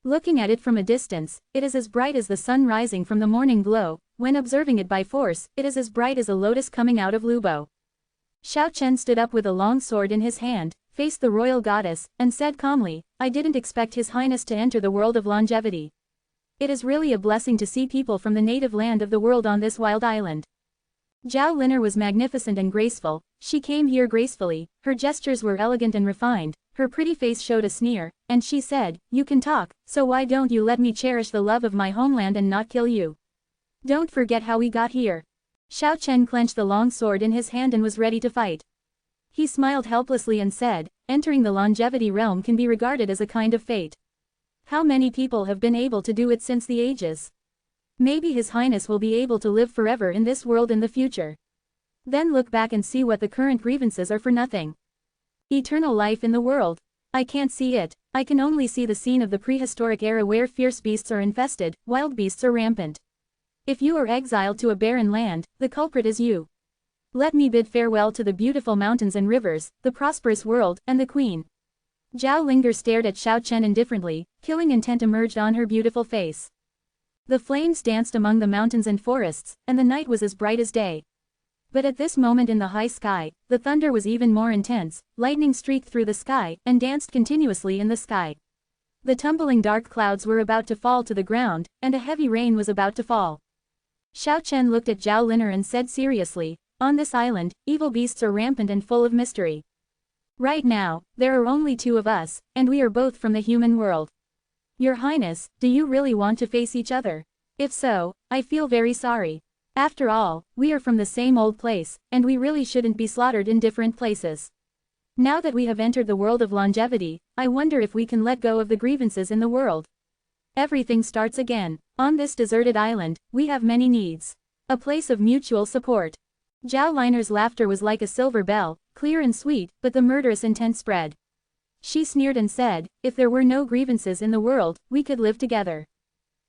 Looking at it from a distance, it is as bright as the sun rising from the morning glow. When observing it by force, it is as bright as a lotus coming out of Lubo. Xiao Chen stood up with a long sword in his hand, faced the royal goddess, and said calmly, "I didn't expect His Highness to enter the world of longevity. It is really a blessing to see people from the native land of the world on this wild island." Zhao Liner was magnificent and graceful. She came here gracefully, her gestures were elegant and refined, her pretty face showed a sneer, and she said, "You can talk, so why don't you let me cherish the love of my homeland and not kill you? Don't forget how we got here." Xiao Chen clenched the long sword in his hand and was ready to fight. He smiled helplessly and said, "Entering the longevity realm can be regarded as a kind of fate. How many people have been able to do it since the ages? Maybe His Highness will be able to live forever in this world in the future. Then look back and see what the current grievances are for nothing. Eternal life in the world. I can't see it. I can only see the scene of the prehistoric era where fierce beasts are infested, wild beasts are rampant. If you are exiled to a barren land, the culprit is you. Let me bid farewell to the beautiful mountains and rivers, the prosperous world, and the queen." Zhao Linger stared at Xiao Chen indifferently, killing intent emerged on her beautiful face. The flames danced among the mountains and forests, and the night was as bright as day. But at this moment in the high sky, the thunder was even more intense, lightning streaked through the sky, and danced continuously in the sky. The tumbling dark clouds were about to fall to the ground, and a heavy rain was about to fall. Xiao Chen looked at Zhao Liner and said seriously, "On this island, evil beasts are rampant and full of mystery. Right now, there are only 2 of us, and we are both from the human world. Your Highness, do you really want to face each other? If so, I feel very sorry. After all, we are from the same old place, and we really shouldn't be slaughtered in different places. Now that we have entered the world of longevity, I wonder if we can let go of the grievances in the world. Everything starts again. On this deserted island, we have many needs. A place of mutual support." Zhao Liner's laughter was like a silver bell, clear and sweet, but the murderous intent spread. She sneered and said, "If there were no grievances in the world, we could live together.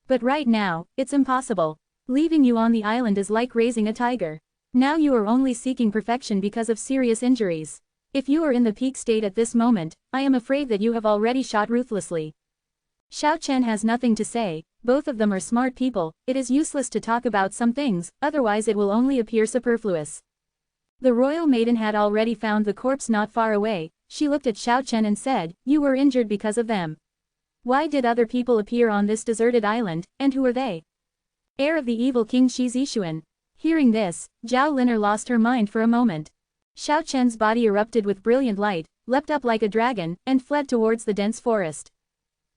But right now, it's impossible. Leaving you on the island is like raising a tiger. Now you are only seeking perfection because of serious injuries. If you are in the peak state at this moment, I am afraid that you have already shot ruthlessly." Xiao Chen has nothing to say. Both of them are smart people. It is useless to talk about some things, otherwise it will only appear superfluous. The royal maiden had already found the corpse not far away. She looked at Xiao Chen and said, "You were injured because of them. Why did other people appear on this deserted island, and who are they?" "Heir of the evil King Shi Zixuan." Hearing this, Zhao Liner lost her mind for a moment. Xiao Chen's body erupted with brilliant light, leapt up like a dragon, and fled towards the dense forest.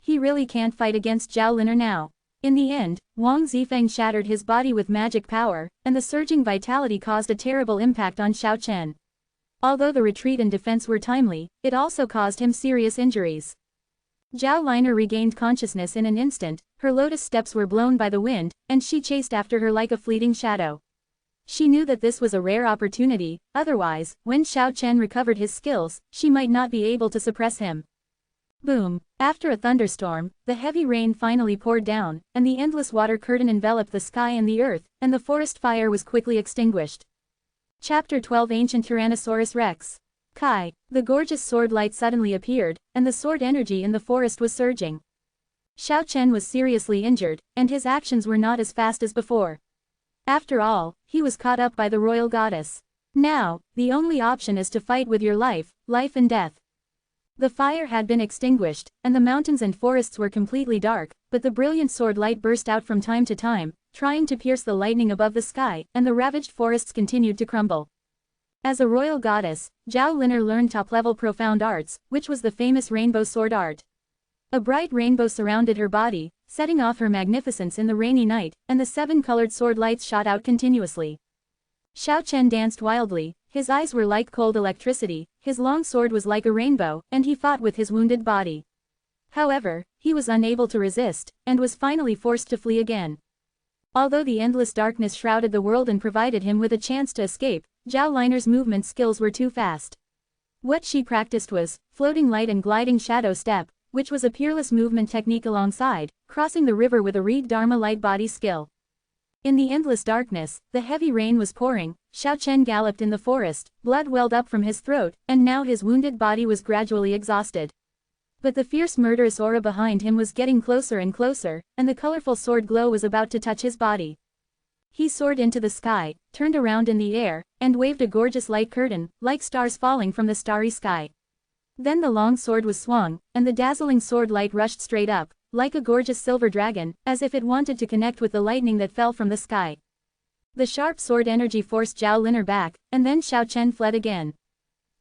He really can't fight against Zhao Liner now. In the end, Wang Zifeng shattered his body with magic power, and the surging vitality caused a terrible impact on Xiao Chen. Although the retreat and defense were timely, it also caused him serious injuries. Zhao Liner regained consciousness in an instant, her lotus steps were blown by the wind, and she chased after her like a fleeting shadow. She knew that this was a rare opportunity, otherwise, when Xiao Chen recovered his skills, she might not be able to suppress him. Boom! After a thunderstorm, the heavy rain finally poured down, and the endless water curtain enveloped the sky and the earth, and the forest fire was quickly extinguished. Chapter 12 Ancient Tyrannosaurus Rex. Kai, the gorgeous sword light suddenly appeared, and the sword energy in the forest was surging. Xiao Chen was seriously injured, and his actions were not as fast as before. After all, he was caught up by the royal goddess. Now, the only option is to fight with your life and death. The fire had been extinguished, and the mountains and forests were completely dark, but the brilliant sword light burst out from time to time, trying to pierce the lightning above the sky, and the ravaged forests continued to crumble. As a royal goddess, Zhao Lin'er learned top-level profound arts, which was the famous rainbow sword art. A bright rainbow surrounded her body, setting off her magnificence in the rainy night, and the 7-colored sword lights shot out continuously. Xiao Chen danced wildly, his eyes were like cold electricity, his long sword was like a rainbow, and he fought with his wounded body. However, he was unable to resist, and was finally forced to flee again. Although the endless darkness shrouded the world and provided him with a chance to escape, Zhao Liner's movement skills were too fast. What she practiced was floating light and gliding shadow step, which was a peerless movement technique alongside crossing the river with a reed dharma light body skill. In the endless darkness, the heavy rain was pouring, Xiao Chen galloped in the forest, blood welled up from his throat, and now his wounded body was gradually exhausted. But the fierce murderous aura behind him was getting closer and closer, and the colorful sword glow was about to touch his body. He soared into the sky, turned around in the air, and waved a gorgeous light curtain, like stars falling from the starry sky. Then the long sword was swung, and the dazzling sword light rushed straight up, like a gorgeous silver dragon, as if it wanted to connect with the lightning that fell from the sky. The sharp sword energy forced Zhao Lin'er back, and then Xiao Chen fled again.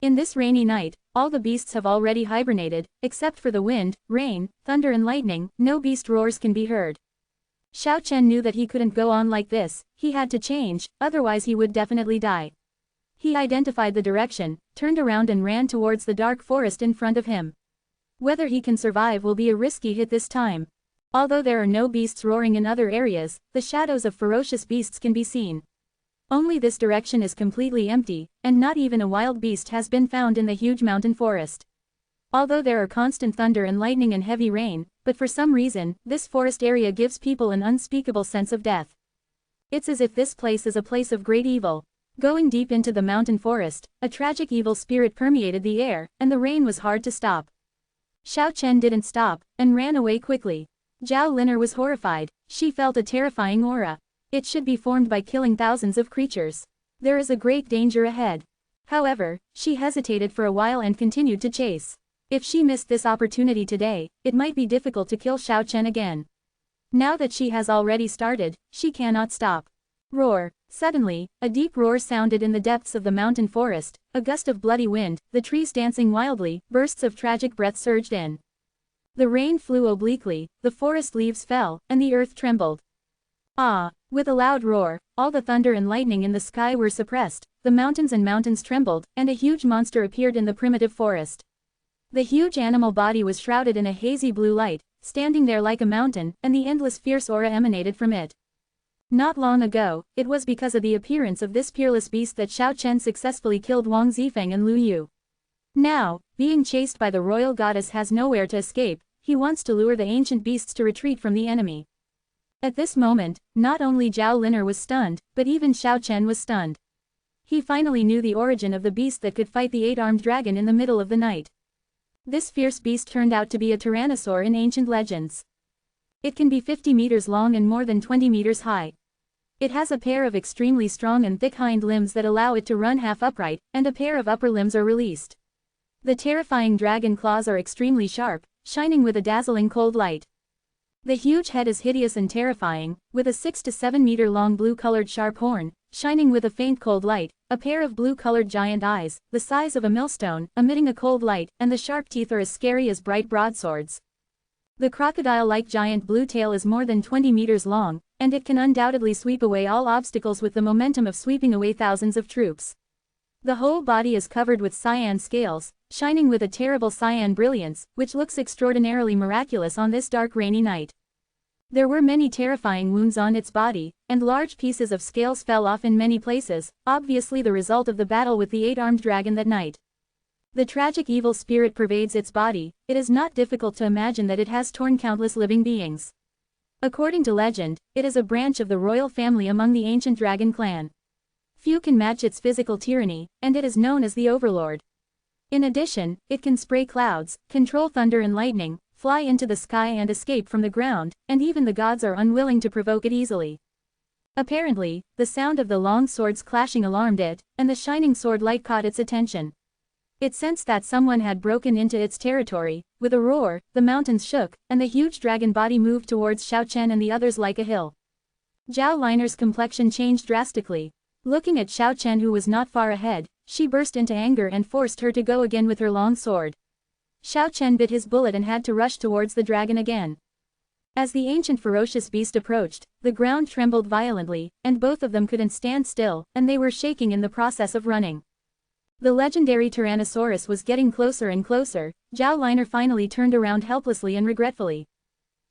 In this rainy night, all the beasts have already hibernated, except for the wind, rain, thunder and lightning, no beast roars can be heard. Xiao Chen knew that he couldn't go on like this, he had to change, otherwise he would definitely die. He identified the direction, turned around and ran towards the dark forest in front of him. Whether he can survive will be a risky hit this time. Although there are no beasts roaring in other areas, the shadows of ferocious beasts can be seen. Only this direction is completely empty, and not even a wild beast has been found in the huge mountain forest. Although there are constant thunder and lightning and heavy rain, but for some reason, this forest area gives people an unspeakable sense of death. It's as if this place is a place of great evil. Going deep into the mountain forest, a tragic evil spirit permeated the air, and the rain was hard to stop. Xiao Chen didn't stop, and ran away quickly. Zhao Lin'er was horrified, she felt a terrifying aura. It should be formed by killing thousands of creatures. There is a great danger ahead. However, she hesitated for a while and continued to chase. If she missed this opportunity today, it might be difficult to kill Xiao Chen again. Now that she has already started, she cannot stop. Roar! Suddenly, a deep roar sounded in the depths of the mountain forest, a gust of bloody wind, the trees dancing wildly, bursts of tragic breath surged in. The rain flew obliquely, the forest leaves fell, and the earth trembled. Ah! With a loud roar, all the thunder and lightning in the sky were suppressed, the mountains trembled, and a huge monster appeared in the primitive forest. The huge animal body was shrouded in a hazy blue light, standing there like a mountain, and the endless fierce aura emanated from it. Not long ago, it was because of the appearance of this peerless beast that Xiao Chen successfully killed Wang Zifeng and Lu Yu. Now, being chased by the royal goddess has nowhere to escape, he wants to lure the ancient beasts to retreat from the enemy. At this moment, not only Zhao Lin'er was stunned, but even Xiao Chen was stunned. He finally knew the origin of the beast that could fight the 8-armed dragon in the middle of the night. This fierce beast turned out to be a tyrannosaur in ancient legends. It can be 50 meters long and more than 20 meters high. It has a pair of extremely strong and thick hind limbs that allow it to run half upright, and a pair of upper limbs are released. The terrifying dragon claws are extremely sharp, shining with a dazzling cold light. The huge head is hideous and terrifying, with a 6 to 7 meter long blue-colored sharp horn, shining with a faint cold light, a pair of blue-colored giant eyes, the size of a millstone, emitting a cold light, and the sharp teeth are as scary as bright broadswords. The crocodile-like giant blue tail is more than 20 meters long, and it can undoubtedly sweep away all obstacles with the momentum of sweeping away thousands of troops. The whole body is covered with cyan scales, shining with a terrible cyan brilliance, which looks extraordinarily miraculous on this dark rainy night. There were many terrifying wounds on its body, and large pieces of scales fell off in many places, obviously the result of the battle with the 8-armed dragon that night. The tragic evil spirit pervades its body, it is not difficult to imagine that it has torn countless living beings. According to legend, it is a branch of the royal family among the ancient dragon clan. Few can match its physical tyranny, and it is known as the Overlord. In addition, it can spray clouds, control thunder and lightning, fly into the sky and escape from the ground, and even the gods are unwilling to provoke it easily. Apparently, the sound of the long swords clashing alarmed it, and the shining sword light caught its attention. It sensed that someone had broken into its territory. With a roar, the mountains shook, and the huge dragon body moved towards Xiao Chen and the others like a hill. Zhao Liner's complexion changed drastically. Looking at Xiao Chen, who was not far ahead, she burst into anger and forced her to go again with her long sword. Xiao Chen bit his bullet and had to rush towards the dragon again. As the ancient ferocious beast approached, the ground trembled violently, and both of them couldn't stand still, and they were shaking in the process of running. The legendary Tyrannosaurus was getting closer and closer. Zhao Liner finally turned around helplessly and regretfully.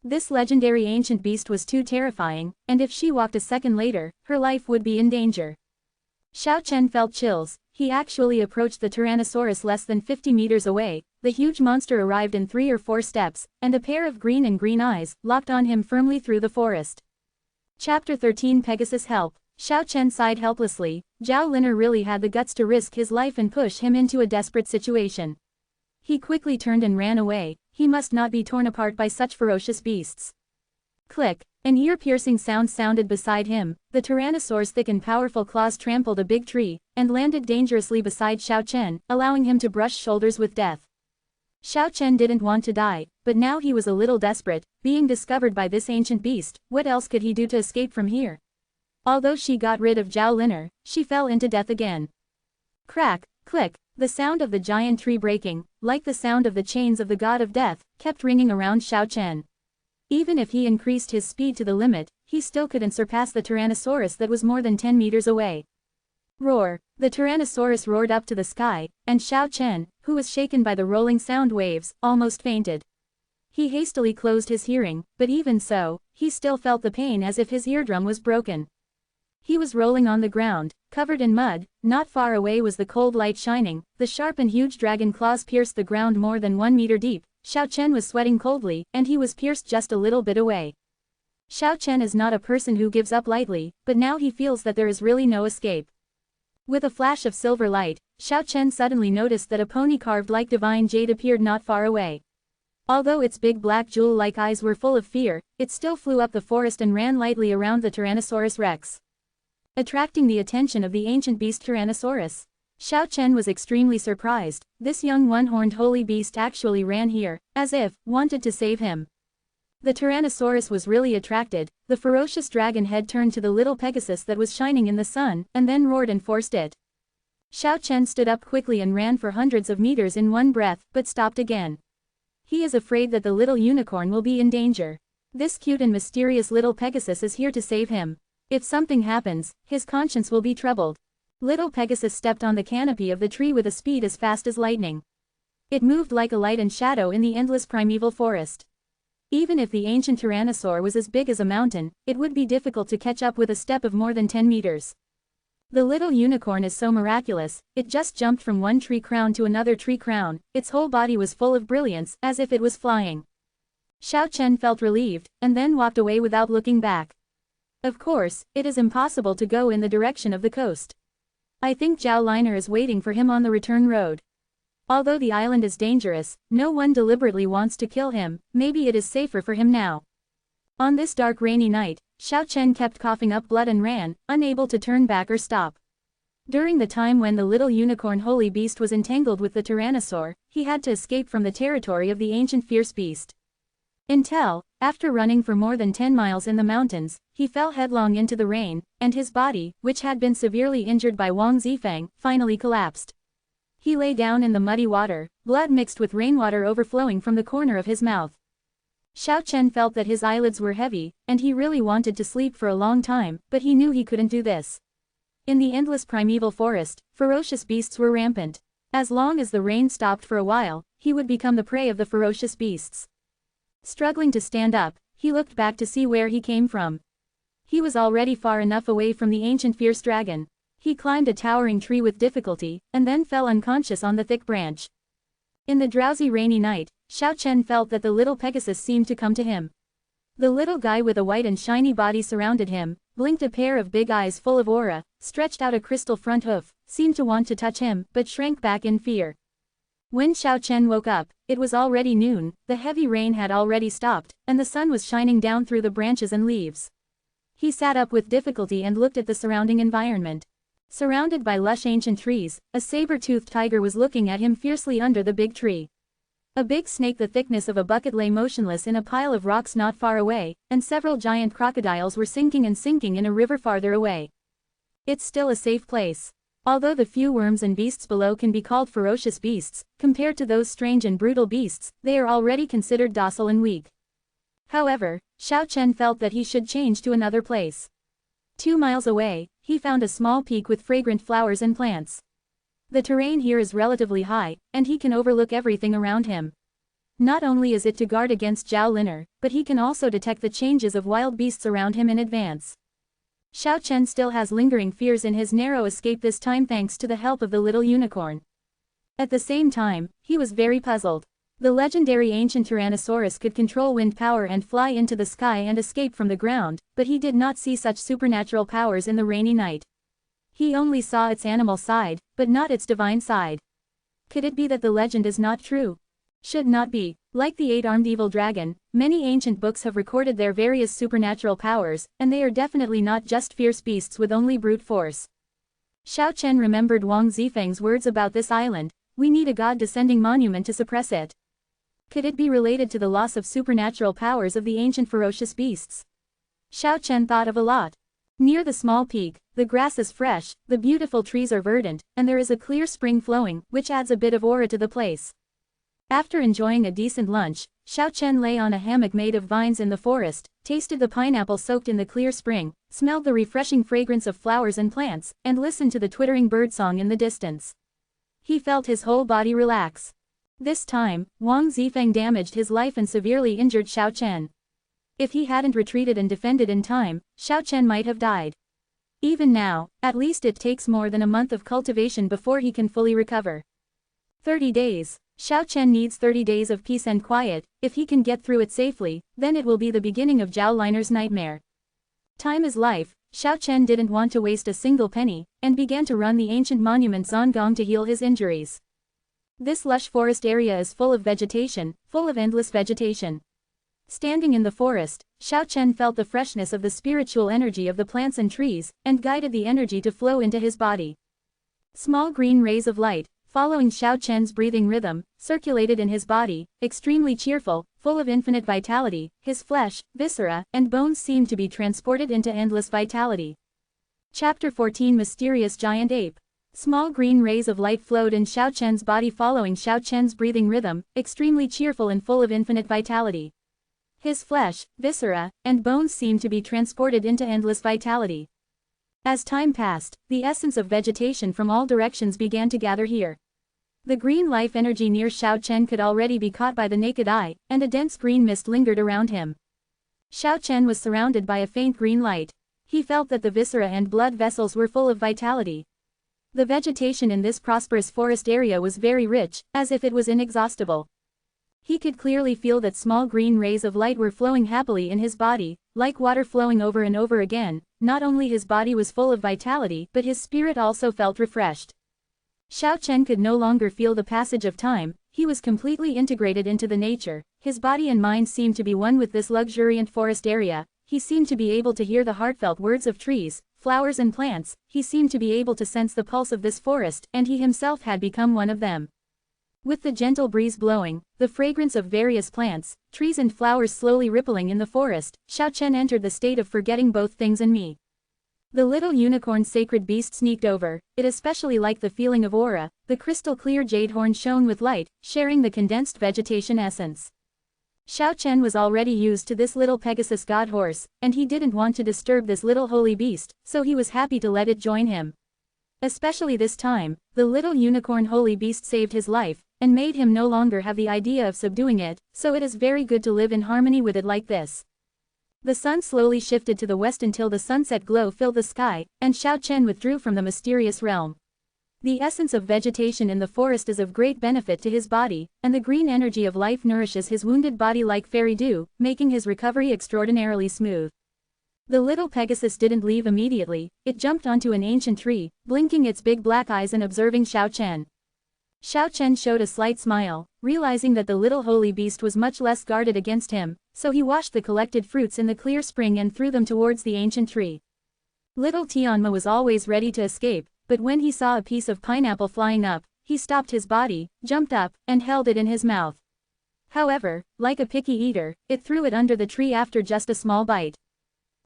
This legendary ancient beast was too terrifying, and if she walked a second later, her life would be in danger. Xiao Chen felt chills. He actually approached the Tyrannosaurus less than 50 meters away. The huge monster arrived in 3 or 4 steps, and a pair of green eyes locked on him firmly through the forest. Chapter 13 Pegasus Help. Xiao Chen sighed helplessly. Zhao Liner really had the guts to risk his life and push him into a desperate situation. He quickly turned and ran away. He must not be torn apart by such ferocious beasts. Click. An ear-piercing sound sounded beside him. The Tyrannosaur's thick and powerful claws trampled a big tree, and landed dangerously beside Xiao Chen, allowing him to brush shoulders with death. Xiao Chen didn't want to die, but now he was a little desperate, being discovered by this ancient beast. What else could he do to escape from here? Although she got rid of Zhao Liner, she fell into death again. Crack, click, the sound of the giant tree breaking, like the sound of the chains of the god of death, kept ringing around Xiao Chen. Even if he increased his speed to the limit, he still couldn't surpass the Tyrannosaurus that was more than 10 meters away. Roar! The Tyrannosaurus roared up to the sky, and Xiao Chen, who was shaken by the rolling sound waves, almost fainted. He hastily closed his hearing, but even so, he still felt the pain as if his eardrum was broken. He was rolling on the ground, covered in mud. Not far away was the cold light shining. The sharp and huge dragon claws pierced the ground more than 1 meter deep. Xiao Chen was sweating coldly, and he was pierced just a little bit away. Xiao Chen is not a person who gives up lightly, but now he feels that there is really no escape. With a flash of silver light, Xiao Chen suddenly noticed that a pony carved like divine jade appeared not far away. Although its big black jewel-like eyes were full of fear, it still flew up the forest and ran lightly around the Tyrannosaurus Rex, attracting the attention of the ancient beast Tyrannosaurus. Xiao Chen was extremely surprised. This young one-horned holy beast actually ran here, as if wanted to save him. The Tyrannosaurus was really attracted. The ferocious dragon head turned to the little Pegasus that was shining in the sun, and then roared and forced it. Xiao Chen stood up quickly and ran for hundreds of meters in one breath, but stopped again. He is afraid that the little unicorn will be in danger. This cute and mysterious little Pegasus is here to save him. If something happens, his conscience will be troubled. Little Pegasus stepped on the canopy of the tree with a speed as fast as lightning. It moved like a light and shadow in the endless primeval forest. Even if the ancient Tyrannosaur was as big as a mountain, it would be difficult to catch up with a step of more than 10 meters. The little unicorn is so miraculous. It just jumped from one tree crown to another tree crown. Its whole body was full of brilliance, as if it was flying. Xiao Chen felt relieved, and then walked away without looking back. Of course, it is impossible to go in the direction of the coast. I think Zhao Liner is waiting for him on the return road. Although the island is dangerous, no one deliberately wants to kill him. Maybe it is safer for him now. On this dark rainy night, Xiao Chen kept coughing up blood and ran, unable to turn back or stop. During the time when the little unicorn holy beast was entangled with the Tyrannosaur, he had to escape from the territory of the ancient fierce beast. Until, after running for more than 10 miles in the mountains, he fell headlong into the rain, and his body, which had been severely injured by Wang Zifang, finally collapsed. He lay down in the muddy water, blood mixed with rainwater overflowing from the corner of his mouth. Xiao Chen felt that his eyelids were heavy, and he really wanted to sleep for a long time, but he knew he couldn't do this. In the endless primeval forest, ferocious beasts were rampant. As long as the rain stopped for a while, he would become the prey of the ferocious beasts. Struggling to stand up, he looked back to see where he came from. He was already far enough away from the ancient fierce dragon. He climbed a towering tree with difficulty, and then fell unconscious on the thick branch. In the drowsy rainy night, Xiao Chen felt that the little Pegasus seemed to come to him. The little guy with a white and shiny body surrounded him, blinked a pair of big eyes full of aura, stretched out a crystal front hoof, seemed to want to touch him, but shrank back in fear. When Xiao Chen woke up, it was already noon, the heavy rain had already stopped, and the sun was shining down through the branches and leaves. He sat up with difficulty and looked at the surrounding environment. Surrounded by lush ancient trees, a saber-toothed tiger was looking at him fiercely under the big tree. A big snake the thickness of a bucket lay motionless in a pile of rocks not far away, and several giant crocodiles were sinking in a river farther away. It's still a safe place. Although the few worms and beasts below can be called ferocious beasts, compared to those strange and brutal beasts, they are already considered docile and weak. However, Xiao Chen felt that he should change to another place. 2 miles away, he found a small peak with fragrant flowers and plants. The terrain here is relatively high, and he can overlook everything around him. Not only is it to guard against Zhao Liner, but he can also detect the changes of wild beasts around him in advance. Xiao Chen still has lingering fears in his narrow escape this time thanks to the help of the little unicorn. At the same time, he was very puzzled. The legendary ancient Tyrannosaurus could control wind power and fly into the sky and escape from the ground, but he did not see such supernatural powers in the rainy night. He only saw its animal side, but not its divine side. Could it be that the legend is not true? Should not be. Like the 8-armed evil dragon, many ancient books have recorded their various supernatural powers, and they are definitely not just fierce beasts with only brute force. Xiao Chen remembered Wang Zifeng's words about this island: "We need a god-descending monument to suppress it." Could it be related to the loss of supernatural powers of the ancient ferocious beasts? Xiao Chen thought of a lot. Near the small peak, the grass is fresh, the beautiful trees are verdant, and there is a clear spring flowing, which adds a bit of aura to the place. After enjoying a decent lunch, Xiao Chen lay on a hammock made of vines in the forest, tasted the pineapple soaked in the clear spring, smelled the refreshing fragrance of flowers and plants, and listened to the twittering birdsong in the distance. He felt his whole body relax. This time, Wang Zifeng damaged his life and severely injured Xiao Chen. If he hadn't retreated and defended in time, Xiao Chen might have died. Even now, at least it takes more than a month of cultivation before he can fully recover. 30 days. Xiao Chen needs 30 days of peace and quiet. If he can get through it safely, then it will be the beginning of Zhao Liner's nightmare. Time is life. Xiao Chen didn't want to waste a single penny, and began to run the ancient monument Zongong to heal his injuries. This lush forest area is full of vegetation, full of endless vegetation. Standing in the forest, Xiao Chen felt the freshness of the spiritual energy of the plants and trees, and guided the energy to flow into his body. Small green rays of light, following Xiao Chen's breathing rhythm, circulated in his body, extremely cheerful, full of infinite vitality. His flesh, viscera, and bones seemed to be transported into endless vitality. Chapter 14 Mysterious Giant Ape. Small green rays of light flowed in Xiao Chen's body following Xiao Chen's breathing rhythm, extremely cheerful and full of infinite vitality. His flesh, viscera, and bones seemed to be transported into endless vitality. As time passed, the essence of vegetation from all directions began to gather here. The green life energy near Xiao Chen could already be caught by the naked eye, and a dense green mist lingered around him. Xiao Chen was surrounded by a faint green light. He felt that the viscera and blood vessels were full of vitality. The vegetation in this prosperous forest area was very rich, as if it was inexhaustible. He could clearly feel that small green rays of light were flowing happily in his body, like water flowing over and over again. Not only his body was full of vitality, but his spirit also felt refreshed. Xiao Chen could no longer feel the passage of time. He was completely integrated into the nature. His body and mind seemed to be one with this luxuriant forest area. He seemed to be able to hear the heartfelt words of trees, flowers and plants. He seemed to be able to sense the pulse of this forest, and he himself had become one of them. With the gentle breeze blowing, the fragrance of various plants, trees and flowers slowly rippling in the forest, Xiao Chen entered the state of forgetting both things and me. The little unicorn's sacred beast sneaked over. It especially liked the feeling of aura. The crystal clear jade horn shone with light, sharing the condensed vegetation essence. Xiao Chen was already used to this little Pegasus god horse, and he didn't want to disturb this little holy beast, so he was happy to let it join him. Especially this time, the little unicorn holy beast saved his life, and made him no longer have the idea of subduing it, so it is very good to live in harmony with it like this. The sun slowly shifted to the west until the sunset glow filled the sky, and Xiao Chen withdrew from the mysterious realm. The essence of vegetation in the forest is of great benefit to his body, and the green energy of life nourishes his wounded body like fairy dew, making his recovery extraordinarily smooth. The little Pegasus didn't leave immediately. It jumped onto an ancient tree, blinking its big black eyes and observing Xiao Chen. Xiao Chen showed a slight smile, realizing that the little holy beast was much less guarded against him, so he washed the collected fruits in the clear spring and threw them towards the ancient tree. Little Tianma was always ready to escape, but when he saw a piece of pineapple flying up, he stopped his body, jumped up, and held it in his mouth. However, like a picky eater, it threw it under the tree after just a small bite.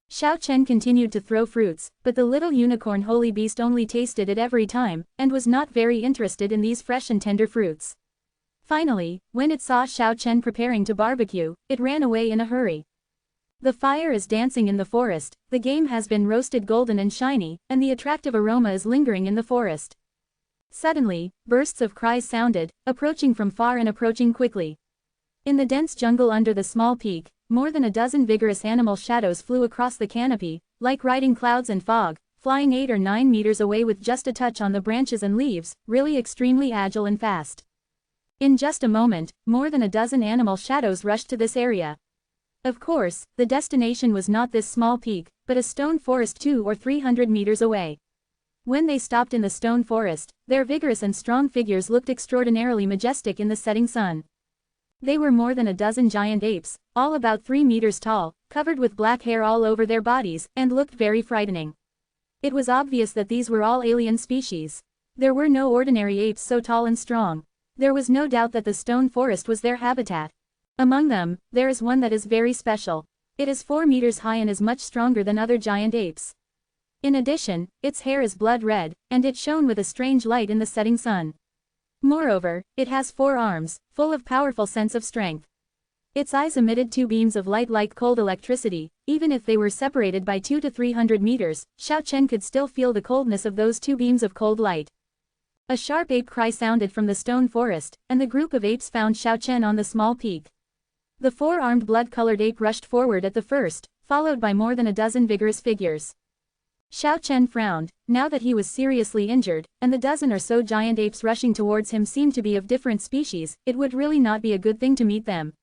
Xiao Chen continued to throw fruits, but the little unicorn holy beast only tasted it every time, and was not very interested in these fresh and tender fruits. Finally, when it saw Xiao Chen preparing to barbecue, it ran away in a hurry. The fire is dancing in the forest, the game has been roasted golden and shiny, and the attractive aroma is lingering in the forest. Suddenly, bursts of cries sounded, approaching from far and approaching quickly. In the dense jungle under the small peak, more than a dozen vigorous animal shadows flew across the canopy, like riding clouds and fog, flying 8 or 9 meters away with just a touch on the branches and leaves, really extremely agile and fast. In just a moment, more than a dozen animal shadows rushed to this area. Of course, the destination was not this small peak, but a stone forest 200 or 300 meters away. When they stopped in the stone forest, their vigorous and strong figures looked extraordinarily majestic in the setting sun. They were more than a dozen giant apes, all about 3 meters tall, covered with black hair all over their bodies, and looked very frightening. It was obvious that these were all alien species. There were no ordinary apes so tall and strong. There was no doubt that the stone forest was their habitat. Among them, there is one that is very special. It is 4 meters high and is much stronger than other giant apes. In addition, its hair is blood red, and it shone with a strange light in the setting sun. Moreover, it has 4 arms, full of powerful sense of strength. Its eyes emitted 2 beams of light like cold electricity. Even if they were separated by 200 to 300 meters, Xiao Chen could still feel the coldness of those 2 beams of cold light. A sharp ape cry sounded from the stone forest, and the group of apes found Xiao Chen on the small peak. The 4-armed blood-colored ape rushed forward at the first, followed by more than a dozen vigorous figures. Xiao Chen frowned, now that he was seriously injured, and the dozen or so giant apes rushing towards him seemed to be of different species. It would really not be a good thing to meet them.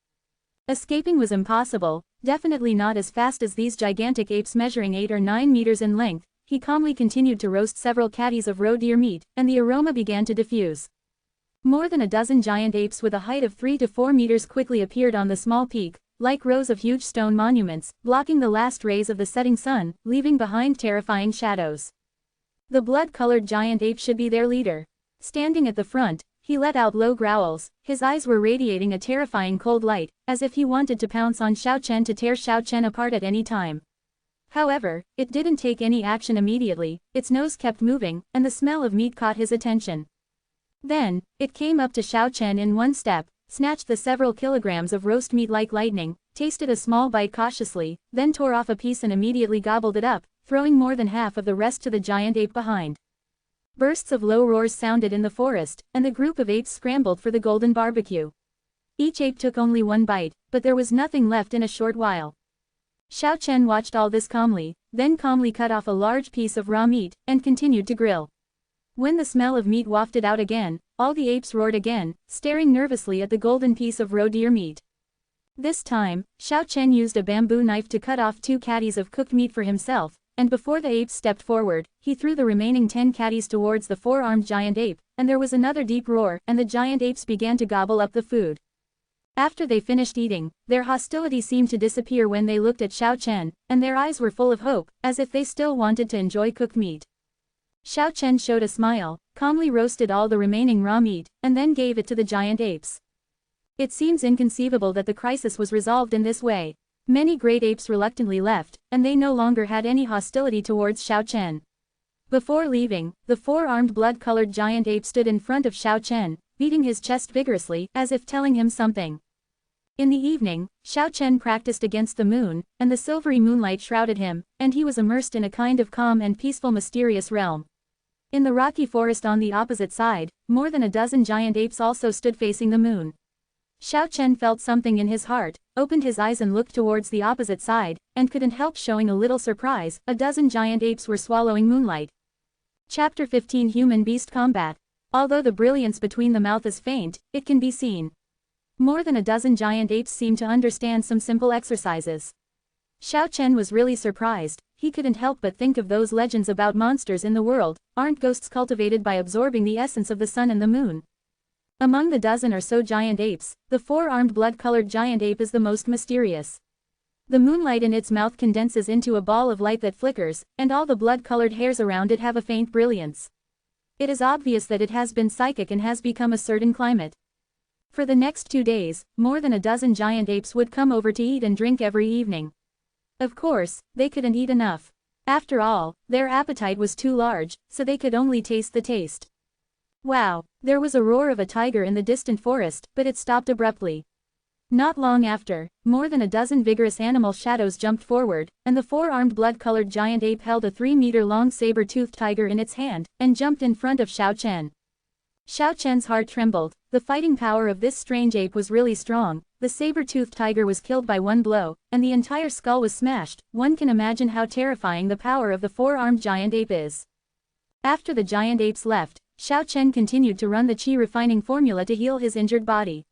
Escaping was impossible, definitely not as fast as these gigantic apes measuring 8 or 9 meters in length. He calmly continued to roast several catties of roe deer meat, and the aroma began to diffuse. More than a dozen giant apes with a height of 3 to 4 meters quickly appeared on the small peak, like rows of huge stone monuments, blocking the last rays of the setting sun, leaving behind terrifying shadows. The blood-colored giant ape should be their leader. Standing at the front, he let out low growls, his eyes were radiating a terrifying cold light, as if he wanted to pounce on Xiao Chen to tear Xiao Chen apart at any time. However, it didn't take any action immediately, its nose kept moving, and the smell of meat caught his attention. Then, it came up to Xiao Chen in one step, snatched the several kilograms of roast meat like lightning, tasted a small bite cautiously, then tore off a piece and immediately gobbled it up, throwing more than half of the rest to the giant ape behind. Bursts of low roars sounded in the forest, and the group of apes scrambled for the golden barbecue. Each ape took only one bite, but there was nothing left in a short while. Xiao Chen watched all this calmly, then calmly cut off a large piece of raw meat, and continued to grill. When the smell of meat wafted out again, all the apes roared again, staring nervously at the golden piece of roe deer meat. This time, Xiao Chen used a bamboo knife to cut off 2 catties of cooked meat for himself, and before the apes stepped forward, he threw the remaining 10 catties towards the 4-armed giant ape, and there was another deep roar, and the giant apes began to gobble up the food. After they finished eating, their hostility seemed to disappear when they looked at Xiao Chen, and their eyes were full of hope, as if they still wanted to enjoy cooked meat. Xiao Chen showed a smile, calmly roasted all the remaining raw meat, and then gave it to the giant apes. It seems inconceivable that the crisis was resolved in this way. Many great apes reluctantly left, and they no longer had any hostility towards Xiao Chen. Before leaving, the 4-armed blood-colored giant ape stood in front of Xiao Chen, beating his chest vigorously, as if telling him something. In the evening, Xiao Chen practiced against the moon, and the silvery moonlight shrouded him, and he was immersed in a kind of calm and peaceful mysterious realm. In the rocky forest on the opposite side, more than a dozen giant apes also stood facing the moon. Xiao Chen felt something in his heart, opened his eyes and looked towards the opposite side, and couldn't help showing a little surprise. A dozen giant apes were swallowing moonlight. Chapter 15 Human-Beast Combat. Although the brilliance between the mouth is faint, it can be seen. More than a dozen giant apes seemed to understand some simple exercises. Xiao Chen was really surprised. He couldn't help but think of those legends about monsters in the world. Aren't ghosts cultivated by absorbing the essence of the sun and the moon? Among the dozen or so giant apes, the four-armed blood-colored giant ape is the most mysterious. The moonlight in its mouth condenses into a ball of light that flickers, and all the blood-colored hairs around it have a faint brilliance. It is obvious that it has been psychic and has become a certain climate. For the next 2 days, more than a dozen giant apes would come over to eat and drink every evening. Of course, they couldn't eat enough. After all, their appetite was too large, so they could only taste the taste. Wow! There was a roar of a tiger in the distant forest, but it stopped abruptly. Not long after, more than a dozen vigorous animal shadows jumped forward, and the four-armed blood-colored giant ape held a 3-meter-long saber-toothed tiger in its hand, and jumped in front of Xiao Chen. Xiao Chen's heart trembled. The fighting power of this strange ape was really strong. The saber-toothed tiger was killed by one blow, and the entire skull was smashed. One can imagine how terrifying the power of the four-armed giant ape is. After the giant apes left, Xiao Chen continued to run the qi refining formula to heal his injured body.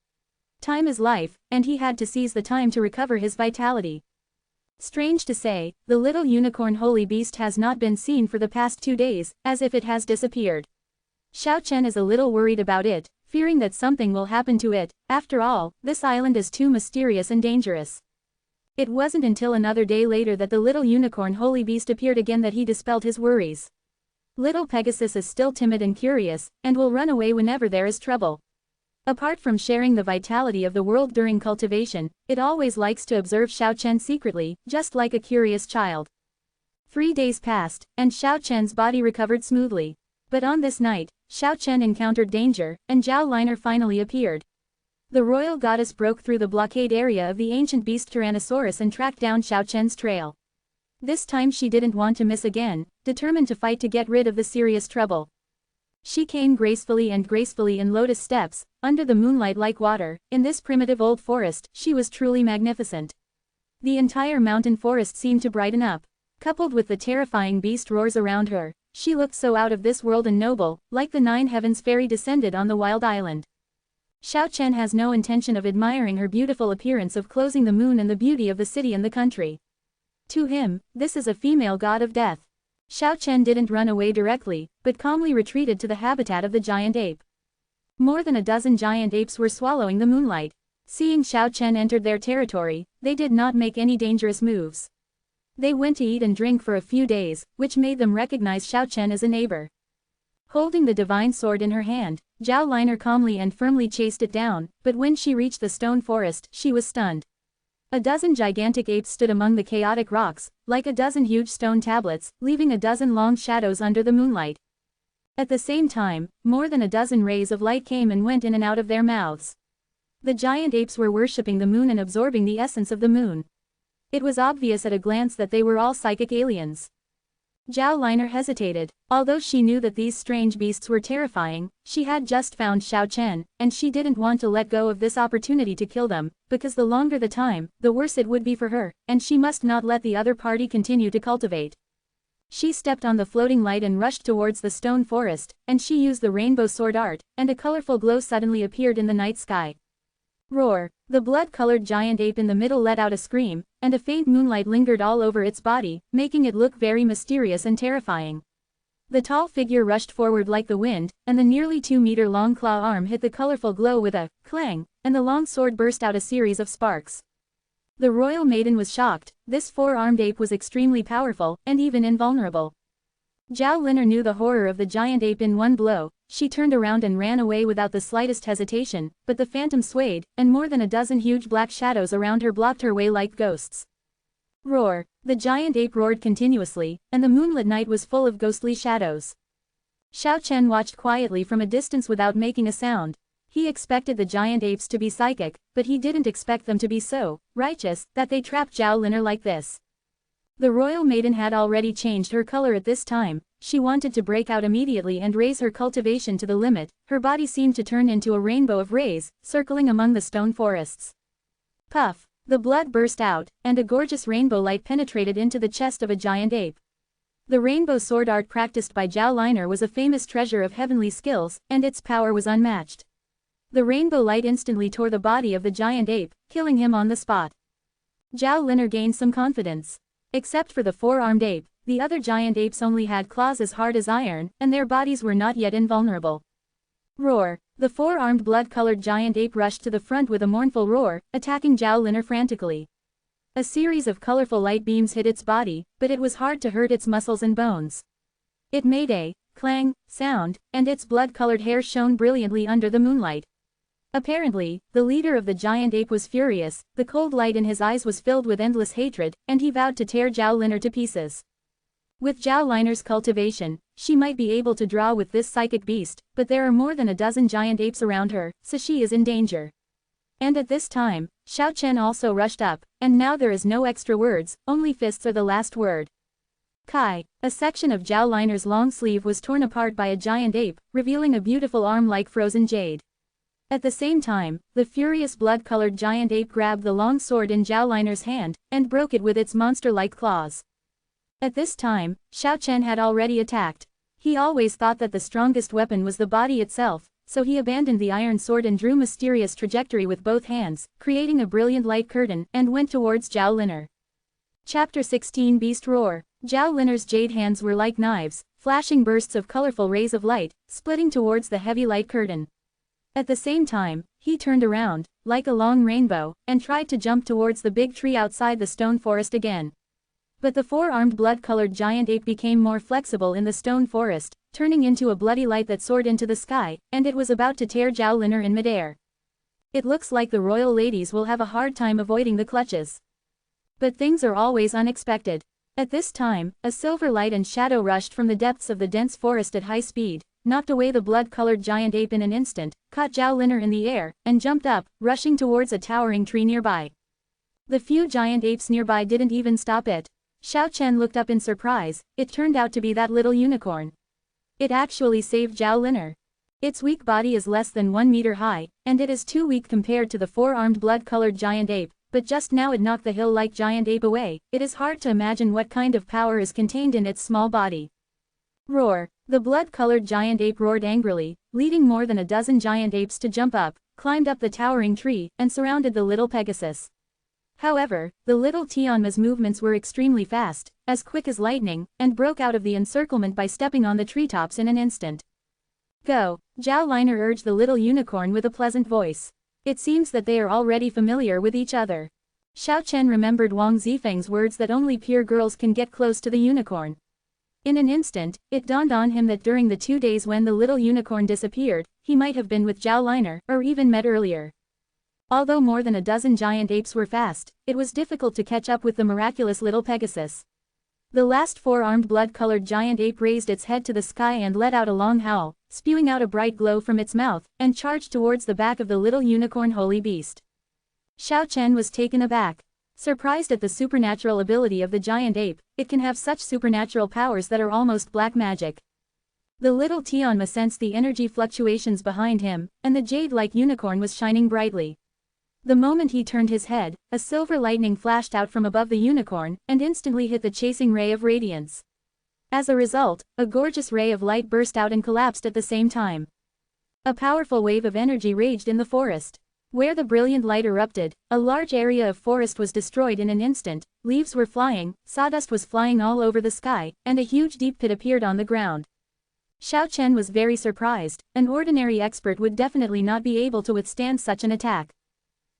Time is life, and he had to seize the time to recover his vitality. Strange to say, the little unicorn holy beast has not been seen for the past 2 days, as if it has disappeared. Xiao Chen is a little worried about it, fearing that something will happen to it. After all, this island is too mysterious and dangerous. It wasn't until another day later that the little unicorn holy beast appeared again that he dispelled his worries. Little Pegasus is still timid and curious, and will run away whenever there is trouble. Apart from sharing the vitality of the world during cultivation, it always likes to observe Xiao Chen secretly, just like a curious child. 3 days passed, and Xiao Chen's body recovered smoothly. But on this night, Xiao Chen encountered danger, and Zhao Liner finally appeared. The royal goddess broke through the blockade area of the ancient beast Tyrannosaurus and tracked down Xiao Chen's trail. This time she didn't want to miss again, determined to fight to get rid of the serious trouble. She came gracefully in lotus steps, under the moonlight like water. In this primitive old forest, she was truly magnificent. The entire mountain forest seemed to brighten up. Coupled with the terrifying beast roars around her, she looked so out of this world and noble, like the 9 heavens fairy descended on the wild island. Xiao Chen has no intention of admiring her beautiful appearance of closing the moon and the beauty of the city and the country. To him, this is a female god of death. Xiao Chen didn't run away directly, but calmly retreated to the habitat of the giant ape. More than a dozen giant apes were swallowing the moonlight. Seeing Xiao Chen entered their territory, they did not make any dangerous moves. They went to eat and drink for a few days, which made them recognize Xiao Chen as a neighbor. Holding the divine sword in her hand, Zhao Liner calmly and firmly chased it down, but when she reached the stone forest, she was stunned. A dozen gigantic apes stood among the chaotic rocks, like a dozen huge stone tablets, leaving a dozen long shadows under the moonlight. At the same time, more than a dozen rays of light came and went in and out of their mouths. The giant apes were worshipping the moon and absorbing the essence of the moon. It was obvious at a glance that they were all psychic aliens. Zhao Liner hesitated. Although she knew that these strange beasts were terrifying, she had just found Xiao Chen, and she didn't want to let go of this opportunity to kill them, because the longer the time, the worse it would be for her, and she must not let the other party continue to cultivate. She stepped on the floating light and rushed towards the stone forest, and she used the rainbow sword art, and a colorful glow suddenly appeared in the night sky. Roar! The blood-colored giant ape in the middle let out a scream, and a faint moonlight lingered all over its body, making it look very mysterious and terrifying. The tall figure rushed forward like the wind, and the nearly 2-meter-long claw arm hit the colorful glow with a clang, and the long sword burst out a series of sparks. The royal maiden was shocked. This four-armed ape was extremely powerful, and even invulnerable. Zhao Liner knew the horror of the giant ape in one blow. She turned around and ran away without the slightest hesitation, but the phantom swayed, and more than a dozen huge black shadows around her blocked her way like ghosts. Roar! The giant ape roared continuously, and the moonlit night was full of ghostly shadows. Xiao Chen watched quietly from a distance without making a sound. He expected the giant apes to be psychic, but he didn't expect them to be so righteous that they trapped Zhao Liner like this. The royal maiden had already changed her color at this time. She wanted to break out immediately and raise her cultivation to the limit. Her body seemed to turn into a rainbow of rays, circling among the stone forests. Puff! The blood burst out, and a gorgeous rainbow light penetrated into the chest of a giant ape. The rainbow sword art practiced by Zhao Liner was a famous treasure of heavenly skills, and its power was unmatched. The rainbow light instantly tore the body of the giant ape, killing him on the spot. Zhao Liner gained some confidence. Except for the four-armed ape, the other giant apes only had claws as hard as iron, and their bodies were not yet invulnerable. Roar! The four-armed blood-colored giant ape rushed to the front with a mournful roar, attacking Zhao Liner frantically. A series of colorful light beams hit its body, but it was hard to hurt its muscles and bones. It made a clang sound, and its blood-colored hair shone brilliantly under the moonlight. Apparently, the leader of the giant ape was furious, the cold light in his eyes was filled with endless hatred, and he vowed to tear Zhao Liner to pieces. With Zhao Liner's cultivation, she might be able to draw with this psychic beast, but there are more than a dozen giant apes around her, so she is in danger. And at this time, Xiao Chen also rushed up, and now there is no extra words, only fists are the last word. Kai, a section of Zhao Liner's long sleeve was torn apart by a giant ape, revealing a beautiful arm like frozen jade. At the same time, the furious blood-colored giant ape grabbed the long sword in Zhao Liner's hand, and broke it with its monster-like claws. At this time, Xiao Chen had already attacked. He always thought that the strongest weapon was the body itself, so he abandoned the iron sword and drew mysterious trajectory with both hands, creating a brilliant light curtain, and went towards Zhao Liner. Chapter 16 Beast Roar. Zhao Liner's jade hands were like knives, flashing bursts of colorful rays of light, splitting towards the heavy light curtain. At the same time, he turned around, like a long rainbow, and tried to jump towards the big tree outside the stone forest again. But the four-armed blood-colored giant ape became more flexible in the stone forest, turning into a bloody light that soared into the sky, and it was about to tear Zhao Liner in midair. It looks like the royal ladies will have a hard time avoiding the clutches. But things are always unexpected. At this time, a silver light and shadow rushed from the depths of the dense forest at high speed, knocked away the blood-colored giant ape in an instant, caught Zhao Liner in the air, and jumped up, rushing towards a towering tree nearby. The few giant apes nearby didn't even stop it. Xiao Chen looked up in surprise. It turned out to be that little unicorn. It actually saved Zhao Liner. Its weak body is less than 1 meter high, and it is too weak compared to the four-armed blood-colored giant ape, but just now it knocked the hill-like giant ape away. It is hard to imagine what kind of power is contained in its small body. Roar! The blood-colored giant ape roared angrily, leading more than a dozen giant apes to jump up, climbed up the towering tree, and surrounded the little Pegasus. However, the little Tianma's movements were extremely fast, as quick as lightning, and broke out of the encirclement by stepping on the treetops in an instant. Go! Zhao Liner urged the little unicorn with a pleasant voice. It seems that they are already familiar with each other. Xiao Chen remembered Wang Zifeng's words that only pure girls can get close to the unicorn. In an instant, it dawned on him that during the 2 days when the little unicorn disappeared, he might have been with Zhao Liner, or even met earlier. Although more than a dozen giant apes were fast, it was difficult to catch up with the miraculous little Pegasus. The last four-armed blood-colored giant ape raised its head to the sky and let out a long howl, spewing out a bright glow from its mouth, and charged towards the back of the little unicorn holy beast. Xiao Chen was taken aback. Surprised at the supernatural ability of the giant ape, it can have such supernatural powers that are almost black magic. The little Tianma sensed the energy fluctuations behind him, and the jade-like unicorn was shining brightly. The moment he turned his head, a silver lightning flashed out from above the unicorn, and instantly hit the chasing ray of radiance. As a result, a gorgeous ray of light burst out and collapsed at the same time. A powerful wave of energy raged in the forest. Where the brilliant light erupted, a large area of forest was destroyed in an instant, leaves were flying, sawdust was flying all over the sky, and a huge deep pit appeared on the ground. Xiao Chen was very surprised. An ordinary expert would definitely not be able to withstand such an attack.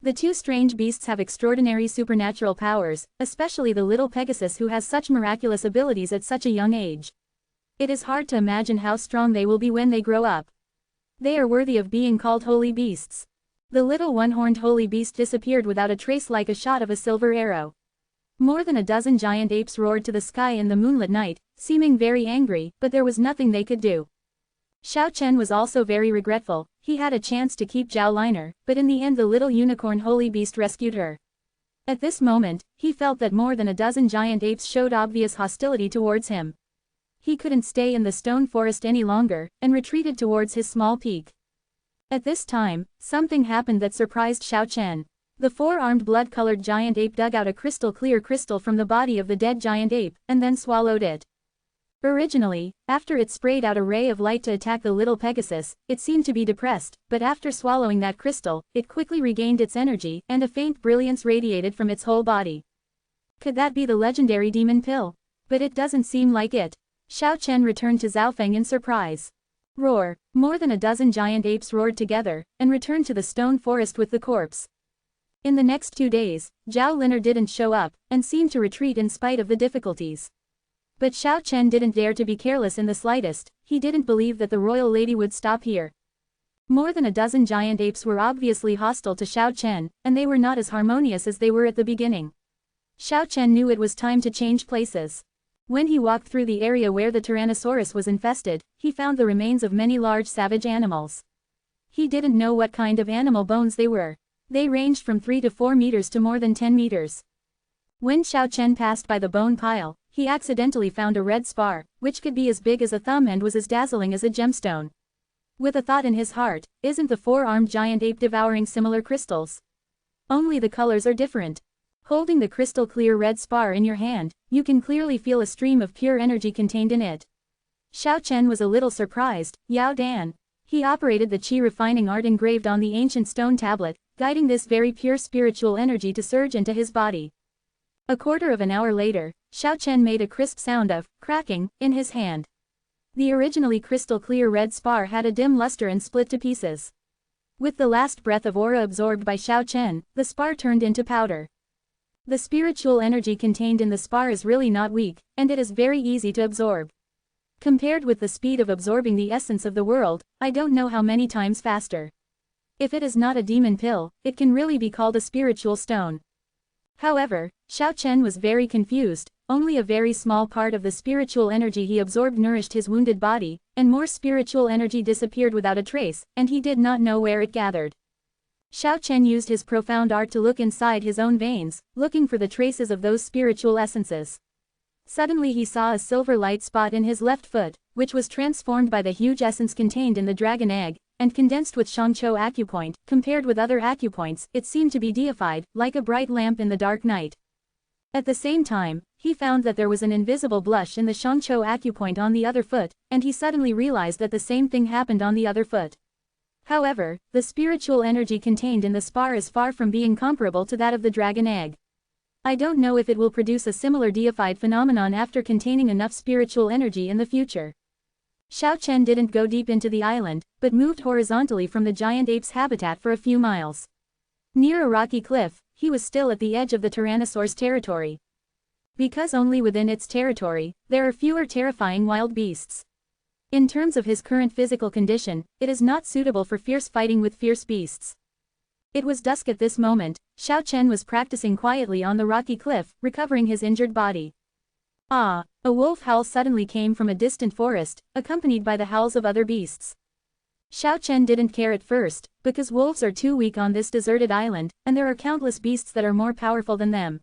The two strange beasts have extraordinary supernatural powers, especially the little Pegasus who has such miraculous abilities at such a young age. It is hard to imagine how strong they will be when they grow up. They are worthy of being called holy beasts. The little one-horned holy beast disappeared without a trace like a shot of a silver arrow. More than a dozen giant apes roared to the sky in the moonlit night, seeming very angry, but there was nothing they could do. Xiao Chen was also very regretful. He had a chance to keep Zhao Liner, but in the end the little unicorn holy beast rescued her. At this moment, he felt that more than a dozen giant apes showed obvious hostility towards him. He couldn't stay in the stone forest any longer, and retreated towards his small peak. At this time, something happened that surprised Xiao Chen. The four-armed blood-colored giant ape dug out a crystal-clear crystal from the body of the dead giant ape, and then swallowed it. Originally, after it sprayed out a ray of light to attack the little Pegasus, it seemed to be depressed, but after swallowing that crystal, it quickly regained its energy, and a faint brilliance radiated from its whole body. Could that be the legendary demon pill? But it doesn't seem like it. Xiao Chen returned to Zhaofeng in surprise. Roar! More than a dozen giant apes roared together, and returned to the stone forest with the corpse. In the next 2 days, Zhao Lin'er didn't show up, and seemed to retreat in spite of the difficulties. But Xiao Chen didn't dare to be careless in the slightest, he didn't believe that the royal lady would stop here. More than a dozen giant apes were obviously hostile to Xiao Chen, and they were not as harmonious as they were at the beginning. Xiao Chen knew it was time to change places. When he walked through the area where the Tyrannosaurus was infested, he found the remains of many large savage animals. He didn't know what kind of animal bones they were. They ranged from 3 to 4 meters to more than 10 meters. When Xiao Chen passed by the bone pile, he accidentally found a red spar, which could be as big as a thumb and was as dazzling as a gemstone. With a thought in his heart, isn't the 4-armed giant ape devouring similar crystals? Only the colors are different. Holding the crystal clear red spar in your hand, you can clearly feel a stream of pure energy contained in it. Xiao Chen was a little surprised. Yao Dan. He operated the qi refining art engraved on the ancient stone tablet, guiding this very pure spiritual energy to surge into his body. A quarter of an hour later, Xiao Chen made a crisp sound of cracking in his hand. The originally crystal clear red spar had a dim luster and split to pieces. With the last breath of aura absorbed by Xiao Chen, the spar turned into powder. The spiritual energy contained in the spar is really not weak, and it is very easy to absorb. Compared with the speed of absorbing the essence of the world, I don't know how many times faster. If it is not a demon pill, it can really be called a spiritual stone. However, Xiao Chen was very confused. Only a very small part of the spiritual energy he absorbed nourished his wounded body, and more spiritual energy disappeared without a trace, and he did not know where it gathered. Xiao Chen used his profound art to look inside his own veins, looking for the traces of those spiritual essences. Suddenly he saw a silver light spot in his left foot, which was transformed by the huge essence contained in the dragon egg, and condensed with Shangqiu acupoint. Compared with other acupoints, it seemed to be deified, like a bright lamp in the dark night. At the same time, he found that there was an invisible blush in the Shangqiu acupoint on the other foot, and he suddenly realized that the same thing happened on the other foot. However, the spiritual energy contained in the spar is far from being comparable to that of the dragon egg. I don't know if it will produce a similar deified phenomenon after containing enough spiritual energy in the future. Xiao Chen didn't go deep into the island, but moved horizontally from the giant ape's habitat for a few miles. Near a rocky cliff, he was still at the edge of the Tyrannosaur's territory. Because only within its territory, there are fewer terrifying wild beasts. In terms of his current physical condition, it is not suitable for fierce fighting with fierce beasts. It was dusk at this moment. Xiao Chen was practicing quietly on the rocky cliff, recovering his injured body. Ah! A wolf howl suddenly came from a distant forest, accompanied by the howls of other beasts. Xiao Chen didn't care at first, because wolves are too weak on this deserted island, and there are countless beasts that are more powerful than them.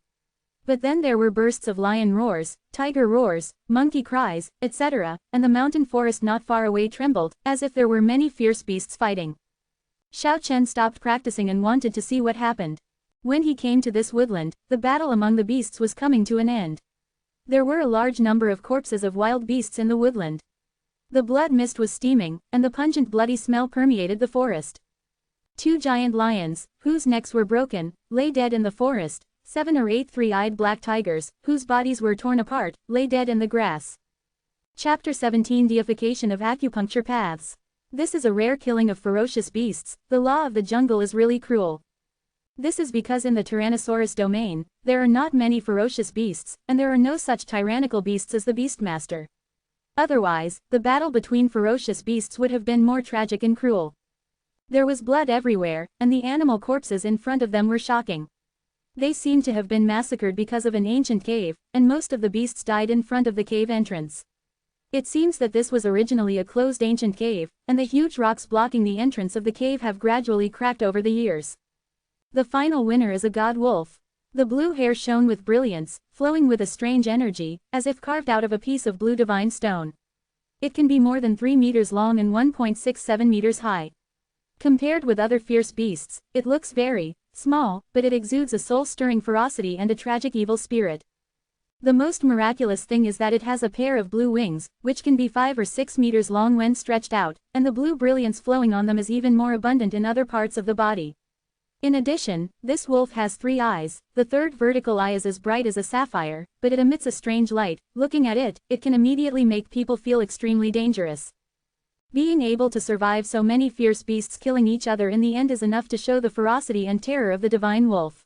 But then there were bursts of lion roars, tiger roars, monkey cries, etc., and the mountain forest not far away trembled, as if there were many fierce beasts fighting. Xiao Chen stopped practicing and wanted to see what happened. When he came to this woodland, the battle among the beasts was coming to an end. There were a large number of corpses of wild beasts in the woodland. The blood mist was steaming, and the pungent bloody smell permeated the forest. 2 giant lions, whose necks were broken, lay dead in the forest. 7 or 8 three-eyed black tigers, whose bodies were torn apart, lay dead in the grass. Chapter 17 Deification of Acupuncture Paths. This is a rare killing of ferocious beasts. The law of the jungle is really cruel. This is because in the Tyrannosaurus domain, there are not many ferocious beasts, and there are no such tyrannical beasts as the Beastmaster. Otherwise, the battle between ferocious beasts would have been more tragic and cruel. There was blood everywhere, and the animal corpses in front of them were shocking. They seemed to have been massacred because of an ancient cave, and most of the beasts died in front of the cave entrance. It seems that this was originally a closed ancient cave, and the huge rocks blocking the entrance of the cave have gradually cracked over the years. The final winner is a god wolf. The blue hair shone with brilliance, flowing with a strange energy, as if carved out of a piece of blue divine stone. It can be more than 3 meters long and 1.67 meters high. Compared with other fierce beasts, it looks very small, but it exudes a soul-stirring ferocity and a tragic evil spirit. The most miraculous thing is that it has a pair of blue wings, which can be 5 or 6 meters long when stretched out, and the blue brilliance flowing on them is even more abundant in other parts of the body. In addition, this wolf has 3 eyes. The third vertical eye is as bright as a sapphire, but it emits a strange light. Looking at it, it can immediately make people feel extremely dangerous. Being able to survive so many fierce beasts killing each other in the end is enough to show the ferocity and terror of the divine wolf.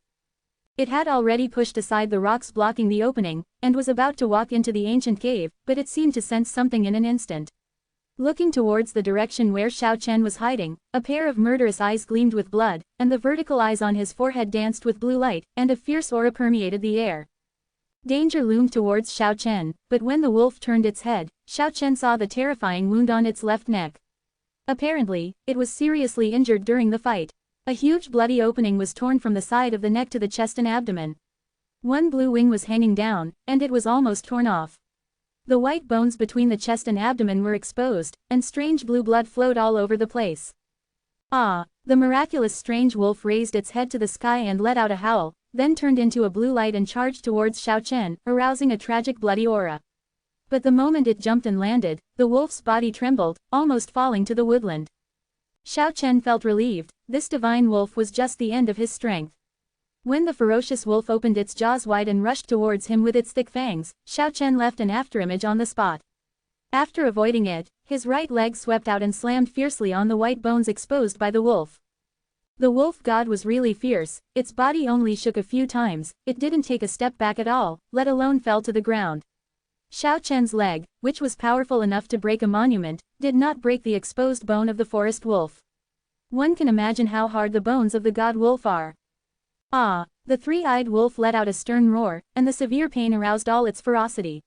It had already pushed aside the rocks blocking the opening, and was about to walk into the ancient cave, but it seemed to sense something in an instant. Looking towards the direction where Xiao Chen was hiding, a pair of murderous eyes gleamed with blood, and the vertical eyes on his forehead danced with blue light, and a fierce aura permeated the air. Danger loomed towards Xiao Chen, but when the wolf turned its head, Xiao Chen saw the terrifying wound on its left neck. Apparently, it was seriously injured during the fight. A huge bloody opening was torn from the side of the neck to the chest and abdomen. One blue wing was hanging down, and it was almost torn off. The white bones between the chest and abdomen were exposed, and strange blue blood flowed all over the place. Ah! The miraculous strange wolf raised its head to the sky and let out a howl, then turned into a blue light and charged towards Xiao Chen, arousing a tragic bloody aura. But the moment it jumped and landed, the wolf's body trembled, almost falling to the woodland. Xiao Chen felt relieved. This divine wolf was just the end of his strength. When the ferocious wolf opened its jaws wide and rushed towards him with its thick fangs, Xiao Chen left an afterimage on the spot. After avoiding it, his right leg swept out and slammed fiercely on the white bones exposed by the wolf. The wolf god was really fierce. Its body only shook a few times, it didn't take a step back at all, let alone fell to the ground. Xiao Chen's leg, which was powerful enough to break a monument, did not break the exposed bone of the forest wolf. One can imagine how hard the bones of the god wolf are. Ah! The three-eyed wolf let out a stern roar, and the severe pain aroused all its ferocity.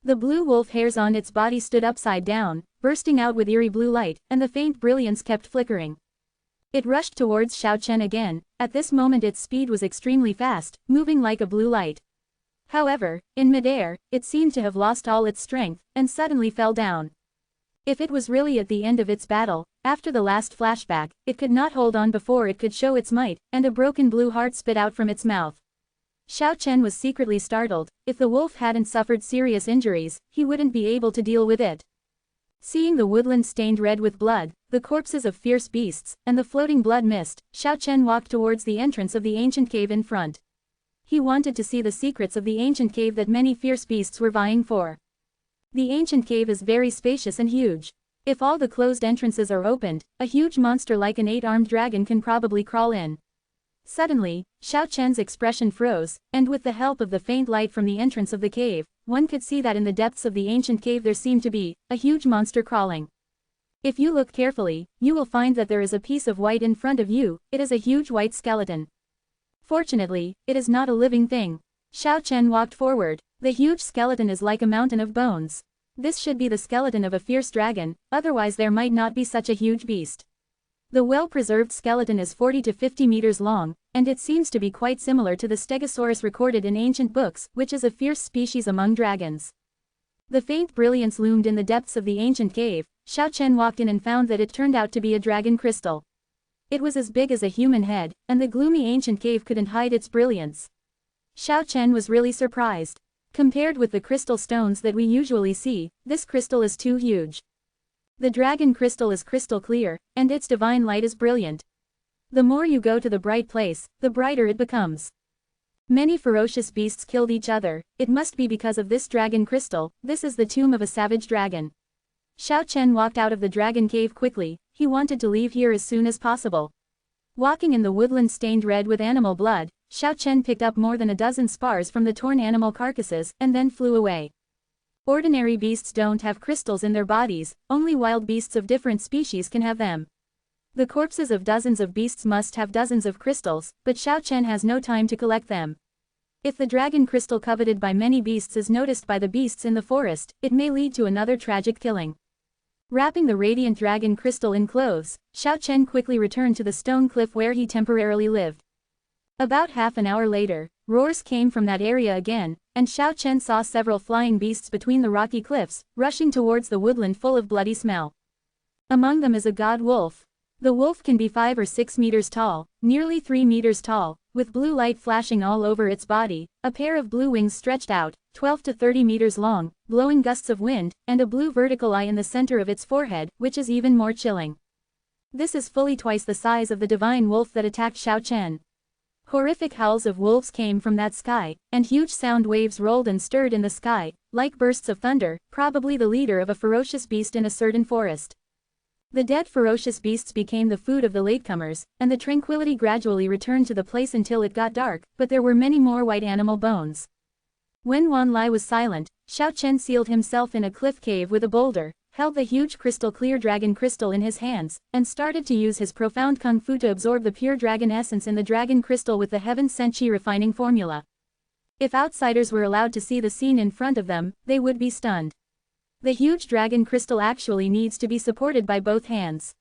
The blue wolf hairs on its body stood upside down, bursting out with eerie blue light, and the faint brilliance kept flickering. It rushed towards Xiao Chen again. At this moment its speed was extremely fast, moving like a blue light. However, in midair, it seemed to have lost all its strength, and suddenly fell down. If it was really at the end of its battle, after the last flashback, it could not hold on before it could show its might, and a broken blue heart spit out from its mouth. Xiao Chen was secretly startled. If the wolf hadn't suffered serious injuries, he wouldn't be able to deal with it. Seeing the woodland stained red with blood, the corpses of fierce beasts, and the floating blood mist, Xiao Chen walked towards the entrance of the ancient cave in front. He wanted to see the secrets of the ancient cave that many fierce beasts were vying for. The ancient cave is very spacious and huge. If all the closed entrances are opened, a huge monster like an 8-armed dragon can probably crawl in. Suddenly, Xiao Chen's expression froze, and with the help of the faint light from the entrance of the cave, one could see that in the depths of the ancient cave there seemed to be a huge monster crawling. If you look carefully, you will find that there is a piece of white in front of you. It is a huge white skeleton. Fortunately, it is not a living thing. Xiao Chen walked forward. The huge skeleton is like a mountain of bones. This should be the skeleton of a fierce dragon, otherwise there might not be such a huge beast. The well-preserved skeleton is 40 to 50 meters long, and it seems to be quite similar to the stegosaurus recorded in ancient books, which is a fierce species among dragons. The faint brilliance loomed in the depths of the ancient cave. Xiao Chen walked in and found that it turned out to be a dragon crystal. It was as big as a human head, and the gloomy ancient cave couldn't hide its brilliance. Xiao Chen was really surprised. Compared with the crystal stones that we usually see, this crystal is too huge. The dragon crystal is crystal clear, and its divine light is brilliant. The more you go to the bright place, the brighter it becomes. Many ferocious beasts killed each other. It must be because of this dragon crystal. This is the tomb of a savage dragon. Xiao Chen walked out of the dragon cave quickly. He wanted to leave here as soon as possible. Walking in the woodland stained red with animal blood, Xiao Chen picked up more than a dozen spars from the torn animal carcasses, and then flew away. Ordinary beasts don't have crystals in their bodies, only wild beasts of different species can have them. The corpses of dozens of beasts must have dozens of crystals, but Xiao Chen has no time to collect them. If the dragon crystal coveted by many beasts is noticed by the beasts in the forest, it may lead to another tragic killing. Wrapping the radiant dragon crystal in clothes, Xiao Chen quickly returned to the stone cliff where he temporarily lived. About half an hour later, roars came from that area again, and Xiao Chen saw several flying beasts between the rocky cliffs, rushing towards the woodland full of bloody smell. Among them is a god wolf. The wolf can be 5 or 6 meters tall, nearly 3 meters tall, with blue light flashing all over its body, a pair of blue wings stretched out, 12 to 30 meters long, blowing gusts of wind, and a blue vertical eye in the center of its forehead, which is even more chilling. This is fully twice the size of the divine wolf that attacked Xiao Chen. Horrific howls of wolves came from that sky, and huge sound waves rolled and stirred in the sky, like bursts of thunder, probably the leader of a ferocious beast in a certain forest. The dead ferocious beasts became the food of the latecomers, and the tranquility gradually returned to the place until it got dark, but there were many more white animal bones. When Wan Lai was silent, Xiao Chen sealed himself in a cliff cave with a boulder, held the huge crystal-clear dragon crystal in his hands, and started to use his profound kung fu to absorb the pure dragon essence in the dragon crystal with the heaven-sent qi refining formula. If outsiders were allowed to see the scene in front of them, they would be stunned. The huge dragon crystal actually needs to be supported by both hands.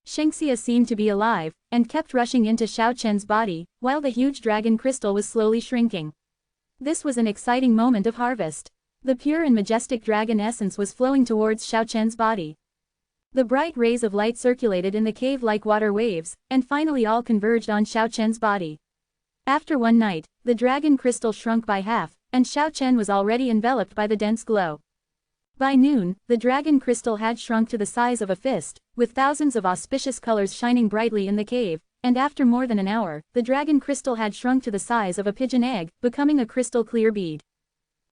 Shengxia seemed to be alive, and kept rushing into Xiao Chen's body, while the huge dragon crystal was slowly shrinking. This was an exciting moment of harvest. The pure and majestic dragon essence was flowing towards Xiao Chen's body. The bright rays of light circulated in the cave like water waves, and finally all converged on Xiao Chen's body. After one night, the dragon crystal shrunk by half, and Xiao Chen was already enveloped by the dense glow. By noon, the dragon crystal had shrunk to the size of a fist, with thousands of auspicious colors shining brightly in the cave, and after more than an hour, the dragon crystal had shrunk to the size of a pigeon egg, becoming a crystal-clear bead.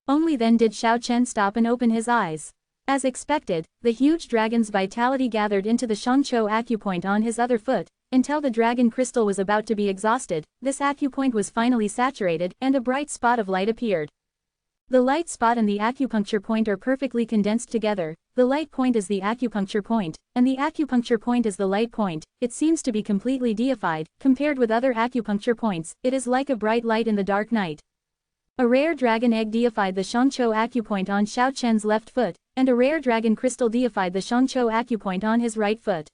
Only then did Xiao Chen stop and open his eyes. As expected, the huge dragon's vitality gathered into the Shangqiu acupoint on his other foot, until the dragon crystal was about to be exhausted. This acupoint was finally saturated, and a bright spot of light appeared. The light spot and the acupuncture point are perfectly condensed together. The light point is the acupuncture point, and the acupuncture point is the light point. It seems to be completely deified. Compared with other acupuncture points, it is like a bright light in the dark night. A rare dragon egg deified the Shangqiu acupoint on Xiao Chen's left foot, and a rare dragon crystal deified the Shangqiu acupoint on his right foot.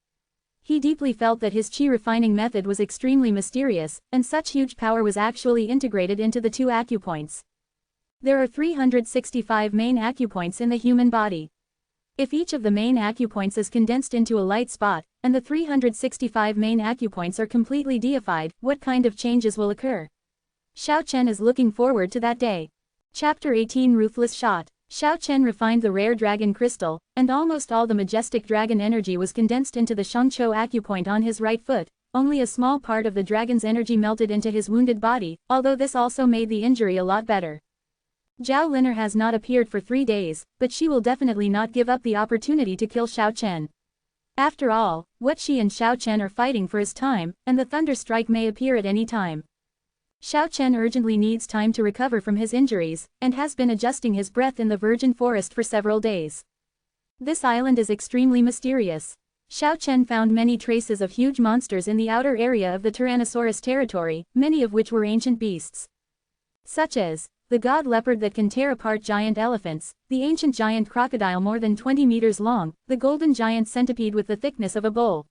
He deeply felt that his qi refining method was extremely mysterious, and such huge power was actually integrated into the two acupoints. There are 365 main acupoints in the human body. If each of the main acupoints is condensed into a light spot, and the 365 main acupoints are completely deified, what kind of changes will occur? Xiao Chen is looking forward to that day. Chapter 18 Ruthless Shot. Xiao Chen refined the rare dragon crystal, and almost all the majestic dragon energy was condensed into the Shangqiu acupoint on his right foot. Only a small part of the dragon's energy melted into his wounded body, although this also made the injury a lot better. Zhao Liner has not appeared for 3 days, but she will definitely not give up the opportunity to kill Xiao Chen. After all, what she and Xiao Chen are fighting for is time, and the thunder strike may appear at any time. Xiao Chen urgently needs time to recover from his injuries, and has been adjusting his breath in the virgin forest for several days. This island is extremely mysterious. Xiao Chen found many traces of huge monsters in the outer area of the Tyrannosaurus territory, many of which were ancient beasts. Such as the god leopard that can tear apart giant elephants, the ancient giant crocodile more than 20 meters long, the golden giant centipede with the thickness of a bull.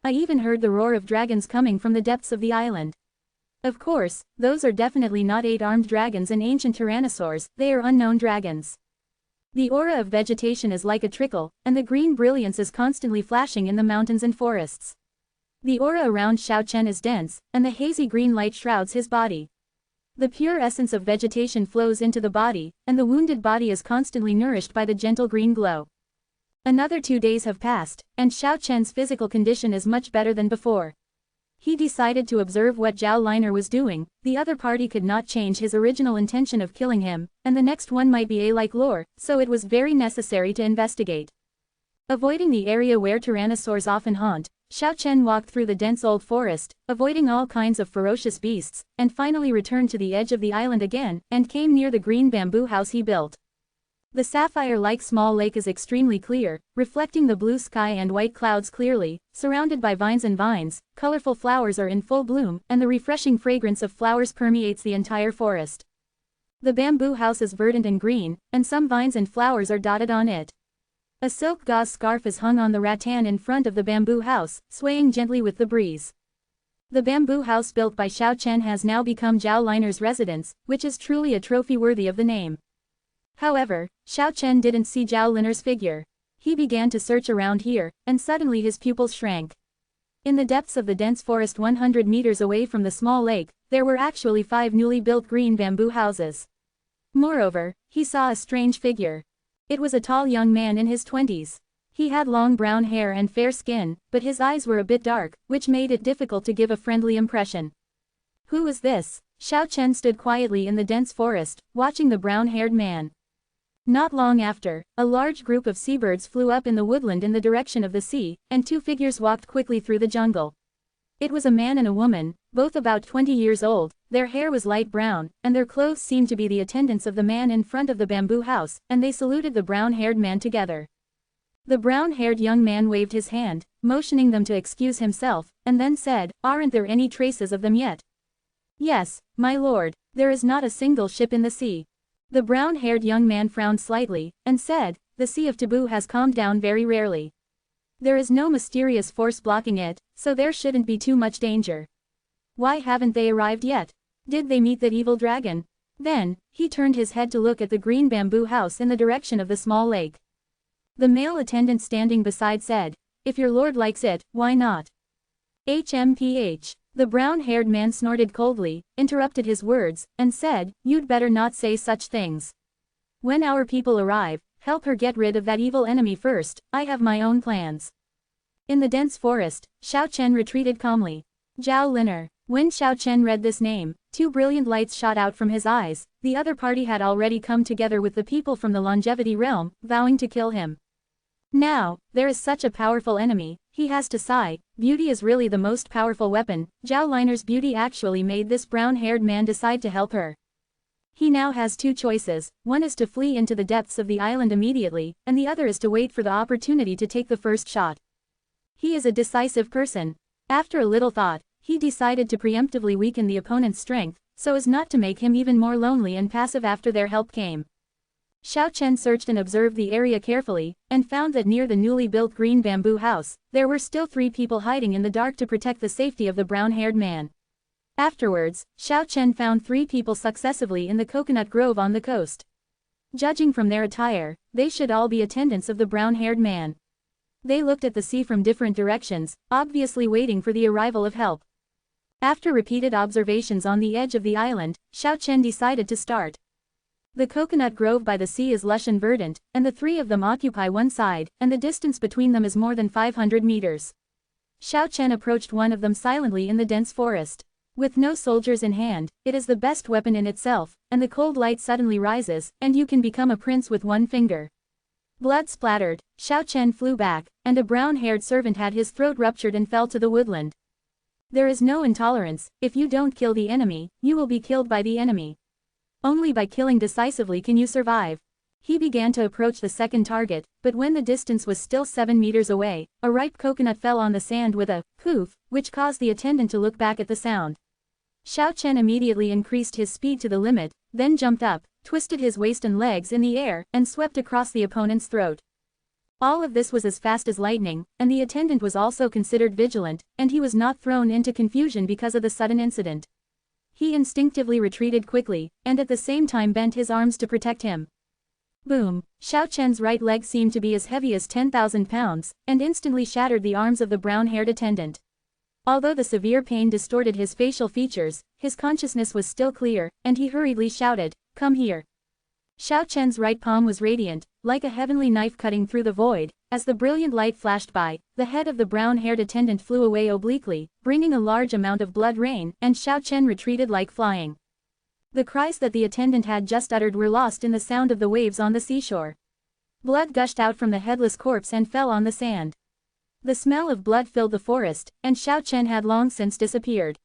I even heard the roar of dragons coming from the depths of the island. Of course, those are definitely not 8-armed dragons and ancient tyrannosaurs, they are unknown dragons. The aura of vegetation is like a trickle, and the green brilliance is constantly flashing in the mountains and forests. The aura around Xiao Chen is dense, and the hazy green light shrouds his body. The pure essence of vegetation flows into the body, and the wounded body is constantly nourished by the gentle green glow. Another 2 days have passed, and Xiao Chen's physical condition is much better than before. He decided to observe what Zhao Liner was doing. The other party could not change his original intention of killing him, and the next one might be like lore, so it was very necessary to investigate. Avoiding the area where tyrannosaurs often haunt, Xiao Chen walked through the dense old forest, avoiding all kinds of ferocious beasts, and finally returned to the edge of the island again, and came near the green bamboo house he built. The sapphire-like small lake is extremely clear, reflecting the blue sky and white clouds clearly, surrounded by vines and vines. Colorful flowers are in full bloom, and the refreshing fragrance of flowers permeates the entire forest. The bamboo house is verdant and green, and some vines and flowers are dotted on it. A silk gauze scarf is hung on the rattan in front of the bamboo house, swaying gently with the breeze. The bamboo house built by Xiao Chen has now become Zhao Liner's residence, which is truly a trophy worthy of the name. However, Xiao Chen didn't see Zhao Liner's figure. He began to search around here, and suddenly his pupils shrank. In the depths of the dense forest 100 meters away from the small lake, there were actually 5 newly built green bamboo houses. Moreover, he saw a strange figure. It was a tall young man in his 20s. He had long brown hair and fair skin, but his eyes were a bit dark, which made it difficult to give a friendly impression. Who was this? Xiao Chen stood quietly in the dense forest, watching the brown-haired man. Not long after, a large group of seabirds flew up in the woodland in the direction of the sea, and two figures walked quickly through the jungle. It was a man and a woman, both about 20 years old. Their hair was light brown, and their clothes seemed to be the attendants of the man in front of the bamboo house, and they saluted the brown-haired man together. The brown-haired young man waved his hand, motioning them to excuse himself, and then said, "Aren't there any traces of them yet?" "Yes, my lord, there is not a single ship in the sea." The brown-haired young man frowned slightly, and said, "The Sea of Taboo has calmed down very rarely. There is no mysterious force blocking it, so there shouldn't be too much danger." "Why haven't they arrived yet? Did they meet that evil dragon?" Then, he turned his head to look at the green bamboo house in the direction of the small lake. The male attendant standing beside said, "If your lord likes it, why not?" "HMPH. The brown-haired man snorted coldly, interrupted his words, and said, "You'd better not say such things. When our people arrive, help her get rid of that evil enemy first. I have my own plans." In the dense forest, Xiao Chen retreated calmly. Zhao Liner. When Xiao Chen read this name, two brilliant lights shot out from his eyes. The other party had already come together with the people from the longevity realm, vowing to kill him. Now, there is such a powerful enemy, he has to sigh. Beauty is really the most powerful weapon. Zhao Liner's beauty actually made this brown-haired man decide to help her. He now has two choices. One is to flee into the depths of the island immediately, and the other is to wait for the opportunity to take the first shot. He is a decisive person. After a little thought, he decided to preemptively weaken the opponent's strength, so as not to make him even more lonely and passive after their help came. Xiao Chen searched and observed the area carefully, and found that near the newly built green bamboo house, there were still 3 people hiding in the dark to protect the safety of the brown-haired man. Afterwards, Xiao Chen found 3 people successively in the coconut grove on the coast. Judging from their attire, they should all be attendants of the brown-haired man. They looked at the sea from different directions, obviously waiting for the arrival of help. After repeated observations on the edge of the island, Xiao Chen decided to start. The coconut grove by the sea is lush and verdant, and the 3 of them occupy one side, and the distance between them is more than 500 meters. Xiao Chen approached one of them silently in the dense forest. With no soldiers in hand, it is the best weapon in itself, and the cold light suddenly rises, and you can become a prince with one finger. Blood splattered, Xiao Chen flew back, and a brown-haired servant had his throat ruptured and fell to the woodland. There is no intolerance. If you don't kill the enemy, you will be killed by the enemy. Only by killing decisively can you survive. He began to approach the second target, but when the distance was still 7 meters away, a ripe coconut fell on the sand with a poof, which caused the attendant to look back at the sound. Xiao Chen immediately increased his speed to the limit, then jumped up, twisted his waist and legs in the air, and swept across the opponent's throat. All of this was as fast as lightning, and the attendant was also considered vigilant, and he was not thrown into confusion because of the sudden incident. He instinctively retreated quickly, and at the same time bent his arms to protect him. Boom! Xiao Chen's right leg seemed to be as heavy as 10,000 pounds, and instantly shattered the arms of the brown-haired attendant. Although the severe pain distorted his facial features, his consciousness was still clear, and he hurriedly shouted, "Come here." Xiao Chen's right palm was radiant, like a heavenly knife cutting through the void. As the brilliant light flashed by, the head of the brown-haired attendant flew away obliquely, bringing a large amount of blood rain, and Xiao Chen retreated like flying. The cries that the attendant had just uttered were lost in the sound of the waves on the seashore. Blood gushed out from the headless corpse and fell on the sand. The smell of blood filled the forest, and Xiao Chen had long since disappeared.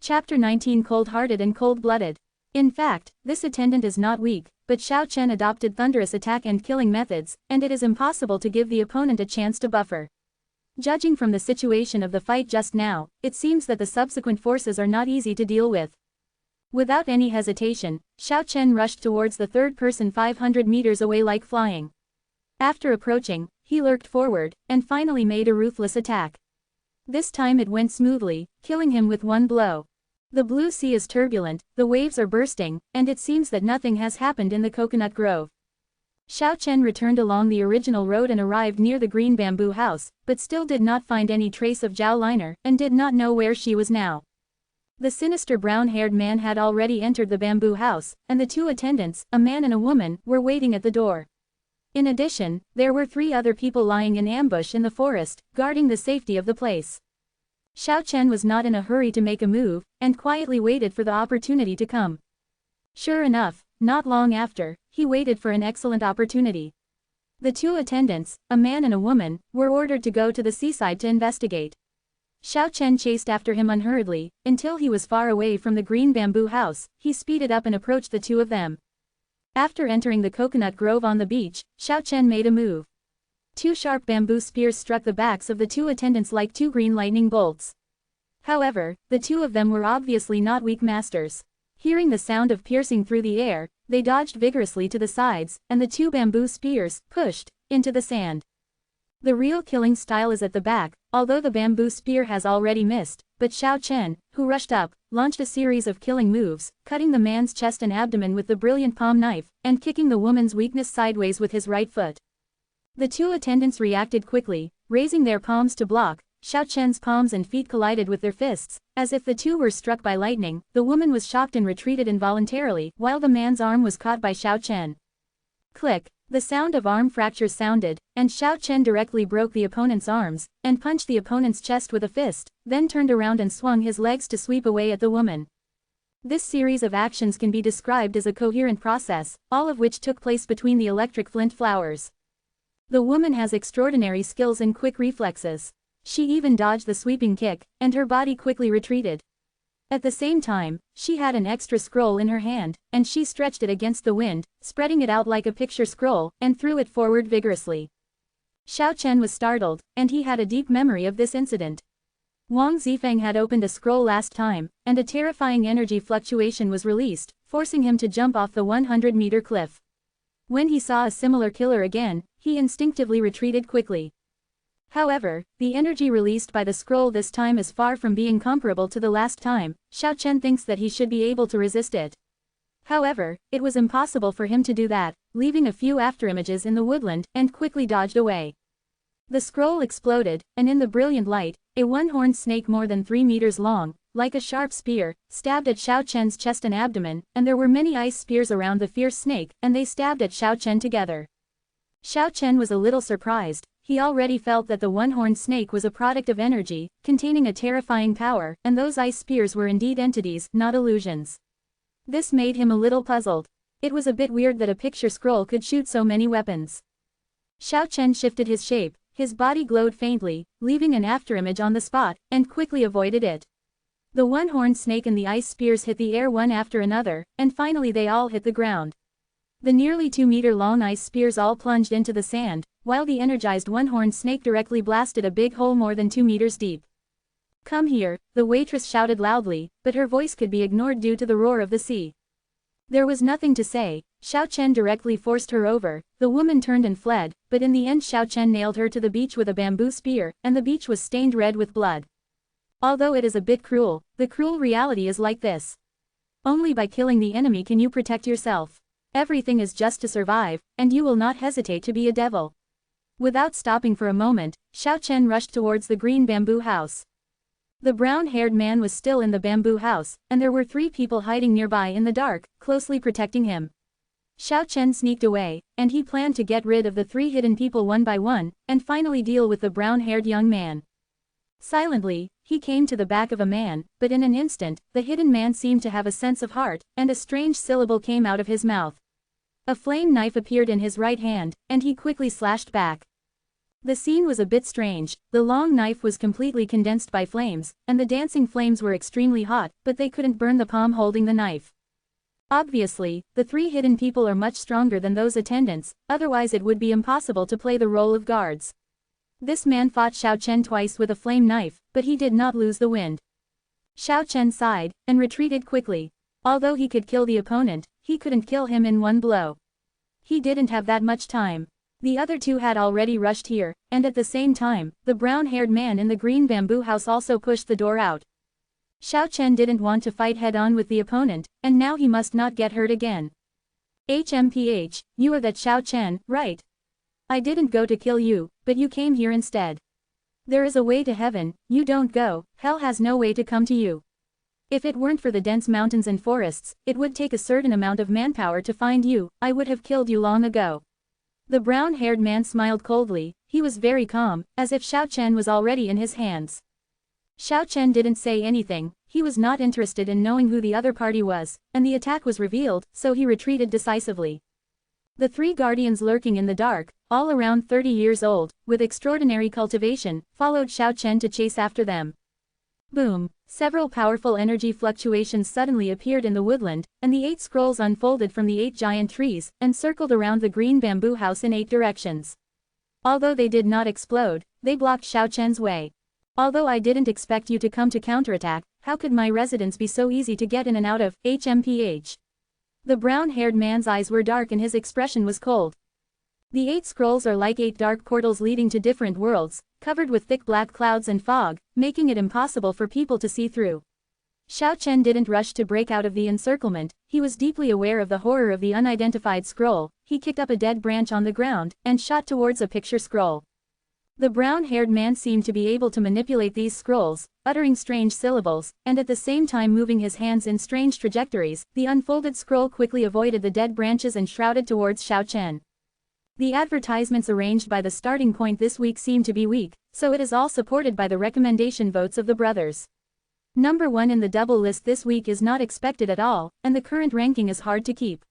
Chapter 19 Cold-hearted and cold-blooded. In fact, this attendant is not weak, but Xiao Chen adopted thunderous attack and killing methods, and it is impossible to give the opponent a chance to buffer. Judging from the situation of the fight just now, it seems that the subsequent forces are not easy to deal with. Without any hesitation, Xiao Chen rushed towards the third person 500 meters away like flying. After approaching, he lurked forward, and finally made a ruthless attack. This time it went smoothly, killing him with one blow. The blue sea is turbulent, the waves are bursting, and it seems that nothing has happened in the coconut grove. Xiao Chen returned along the original road and arrived near the green bamboo house, but still did not find any trace of Zhao Liner, and did not know where she was now. The sinister brown-haired man had already entered the bamboo house, and the 2 attendants, a man and a woman, were waiting at the door. In addition, there were 3 other people lying in ambush in the forest, guarding the safety of the place. Xiao Chen was not in a hurry to make a move, and quietly waited for the opportunity to come. Sure enough, not long after, he waited for an excellent opportunity. The two attendants, a man and a woman, were ordered to go to the seaside to investigate. Xiao Chen chased after him unhurriedly, until he was far away from the green bamboo house. He speeded up and approached the two of them. After entering the coconut grove on the beach, Xiao Chen made a move. Two sharp bamboo spears struck the backs of the two attendants like two green lightning bolts. However, the two of them were obviously not weak masters. Hearing the sound of piercing through the air, they dodged vigorously to the sides, and the two bamboo spears pushed into the sand. The real killing style is at the back, although the bamboo spear has already missed, but Xiao Chen, who rushed up, launched a series of killing moves, cutting the man's chest and abdomen with the brilliant palm knife, and kicking the woman's weakness sideways with his right foot. The two attendants reacted quickly, raising their palms to block. Xiao Chen's palms and feet collided with their fists, as if the two were struck by lightning. The woman was shocked and retreated involuntarily, while the man's arm was caught by Xiao Chen. Click! The sound of arm fractures sounded, and Xiao Chen directly broke the opponent's arms, and punched the opponent's chest with a fist, then turned around and swung his legs to sweep away at the woman. This series of actions can be described as a coherent process, all of which took place between the electric flint flowers. The woman has extraordinary skills and quick reflexes. She even dodged the sweeping kick, and her body quickly retreated. At the same time, she had an extra scroll in her hand, and she stretched it against the wind, spreading it out like a picture scroll, and threw it forward vigorously. Xiao Chen was startled, and he had a deep memory of this incident. Wang Zifeng had opened a scroll last time, and a terrifying energy fluctuation was released, forcing him to jump off the 100-meter cliff. When he saw a similar killer again, he instinctively retreated quickly. However, the energy released by the scroll this time is far from being comparable to the last time. Xiao Chen thinks that he should be able to resist it. However, it was impossible for him to do that, leaving a few afterimages in the woodland, and quickly dodged away. The scroll exploded, and in the brilliant light, a one-horned snake more than 3 meters long, like a sharp spear, stabbed at Xiao Chen's chest and abdomen, and there were many ice spears around the fierce snake, and they stabbed at Xiao Chen together. Xiao Chen was a little surprised. He already felt that the one-horned snake was a product of energy, containing a terrifying power, and those ice spears were indeed entities, not illusions. This made him a little puzzled. It was a bit weird that a picture scroll could shoot so many weapons. Xiao Chen shifted his shape, his body glowed faintly, leaving an afterimage on the spot, and quickly avoided it. The one-horned snake and the ice spears hit the air one after another, and finally they all hit the ground. The nearly 2-meter-long ice spears all plunged into the sand, while the energized one-horned snake directly blasted a big hole more than 2 meters deep. "Come here," the waitress shouted loudly, but her voice could be ignored due to the roar of the sea. There was nothing to say. Xiao Chen directly forced her over. The woman turned and fled, but in the end Xiao Chen nailed her to the beach with a bamboo spear, and the beach was stained red with blood. Although it is a bit cruel, the cruel reality is like this. Only by killing the enemy can you protect yourself. Everything is just to survive, and you will not hesitate to be a devil. Without stopping for a moment, Xiao Chen rushed towards the green bamboo house. The brown-haired man was still in the bamboo house, and there were 3 people hiding nearby in the dark, closely protecting him. Xiao Chen sneaked away, and he planned to get rid of the 3 hidden people one by one, and finally deal with the brown-haired young man. Silently, he came to the back of a man, but in an instant, the hidden man seemed to have a sense of heart, and a strange syllable came out of his mouth. A flame knife appeared in his right hand, and he quickly slashed back. The scene was a bit strange. The long knife was completely condensed by flames, and the dancing flames were extremely hot, but they couldn't burn the palm holding the knife. Obviously, the 3 hidden people are much stronger than those attendants, otherwise it would be impossible to play the role of guards. This man fought Xiao Chen twice with a flame knife, but he did not lose the wind. Xiao Chen sighed, and retreated quickly. Although he could kill the opponent, he couldn't kill him in one blow. He didn't have that much time. The other 2 had already rushed here, and at the same time, the brown-haired man in the green bamboo house also pushed the door out. Xiao Chen didn't want to fight head-on with the opponent, and now he must not get hurt again. "HMPH, you are that Xiao Chen, right? I didn't go to kill you, but you came here instead. There is a way to heaven, you don't go, hell has no way to come to you. If it weren't for the dense mountains and forests, it would take a certain amount of manpower to find you. I would have killed you long ago." The brown-haired man smiled coldly. He was very calm, as if Xiao Chen was already in his hands. Xiao Chen didn't say anything. He was not interested in knowing who the other party was, and the attack was revealed, so he retreated decisively. The three guardians lurking in the dark, all around 30 years old, with extraordinary cultivation, followed Xiao Chen to chase after them. Boom! Several powerful energy fluctuations suddenly appeared in the woodland, and the 8 scrolls unfolded from the 8 giant trees, and circled around the green bamboo house in 8 directions. Although they did not explode, they blocked Xiao Chen's way. Although I didn't expect you to come to counterattack, how could my residence be so easy to get in and out of, HMPH? The brown-haired man's eyes were dark and his expression was cold. The 8 scrolls are like 8 dark portals leading to different worlds, covered with thick black clouds and fog, making it impossible for people to see through. Xiao Chen didn't rush to break out of the encirclement, he was deeply aware of the horror of the unidentified scroll. He kicked up a dead branch on the ground, and shot towards a picture scroll. The brown-haired man seemed to be able to manipulate these scrolls, uttering strange syllables, and at the same time moving his hands in strange trajectories. The unfolded scroll quickly avoided the dead branches and shrouded towards Xiao Chen. The advertisements arranged by the starting point this week seem to be weak, so it is all supported by the recommendation votes of the brothers. Number 1 in the double list this week is not expected at all, and the current ranking is hard to keep.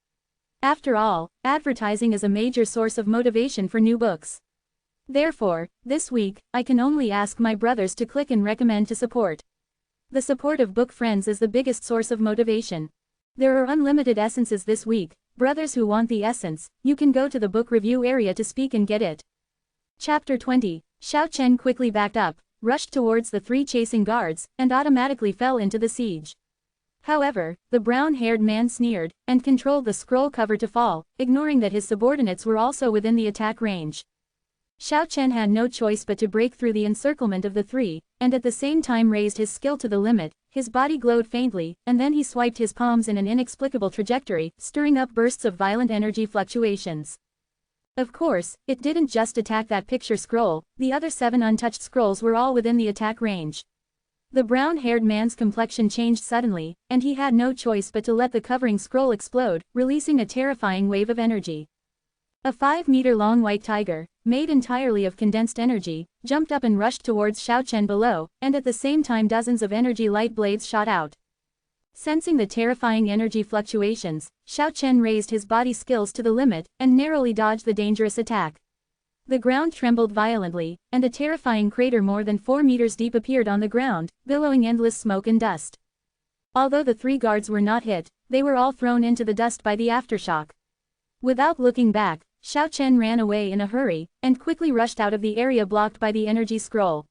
After all, advertising is a major source of motivation for new books. Therefore, this week, I can only ask my brothers to click and recommend to support. The support of book friends is the biggest source of motivation. There are unlimited essences this week. Brothers who want the essence, you can go to the book review area to speak and get it. Chapter 20. Xiao Chen quickly backed up, rushed towards the 3 chasing guards, and automatically fell into the siege. However, the brown-haired man sneered, and controlled the scroll cover to fall, ignoring that his subordinates were also within the attack range. Xiao Chen had no choice but to break through the encirclement of the 3, and at the same time raised his skill to the limit. His body glowed faintly, and then he swiped his palms in an inexplicable trajectory, stirring up bursts of violent energy fluctuations. Of course, it didn't just attack that picture scroll, the other 7 untouched scrolls were all within the attack range. The brown-haired man's complexion changed suddenly, and he had no choice but to let the covering scroll explode, releasing a terrifying wave of energy. A 5-meter-long white tiger, made entirely of condensed energy, jumped up and rushed towards Xiao Chen below, and at the same time dozens of energy light blades shot out. Sensing the terrifying energy fluctuations, Xiao Chen raised his body skills to the limit, and narrowly dodged the dangerous attack. The ground trembled violently, and a terrifying crater more than 4 meters deep appeared on the ground, billowing endless smoke and dust. Although the 3 guards were not hit, they were all thrown into the dust by the aftershock. Without looking back, Xiao Chen ran away in a hurry, and quickly rushed out of the area blocked by the energy scroll.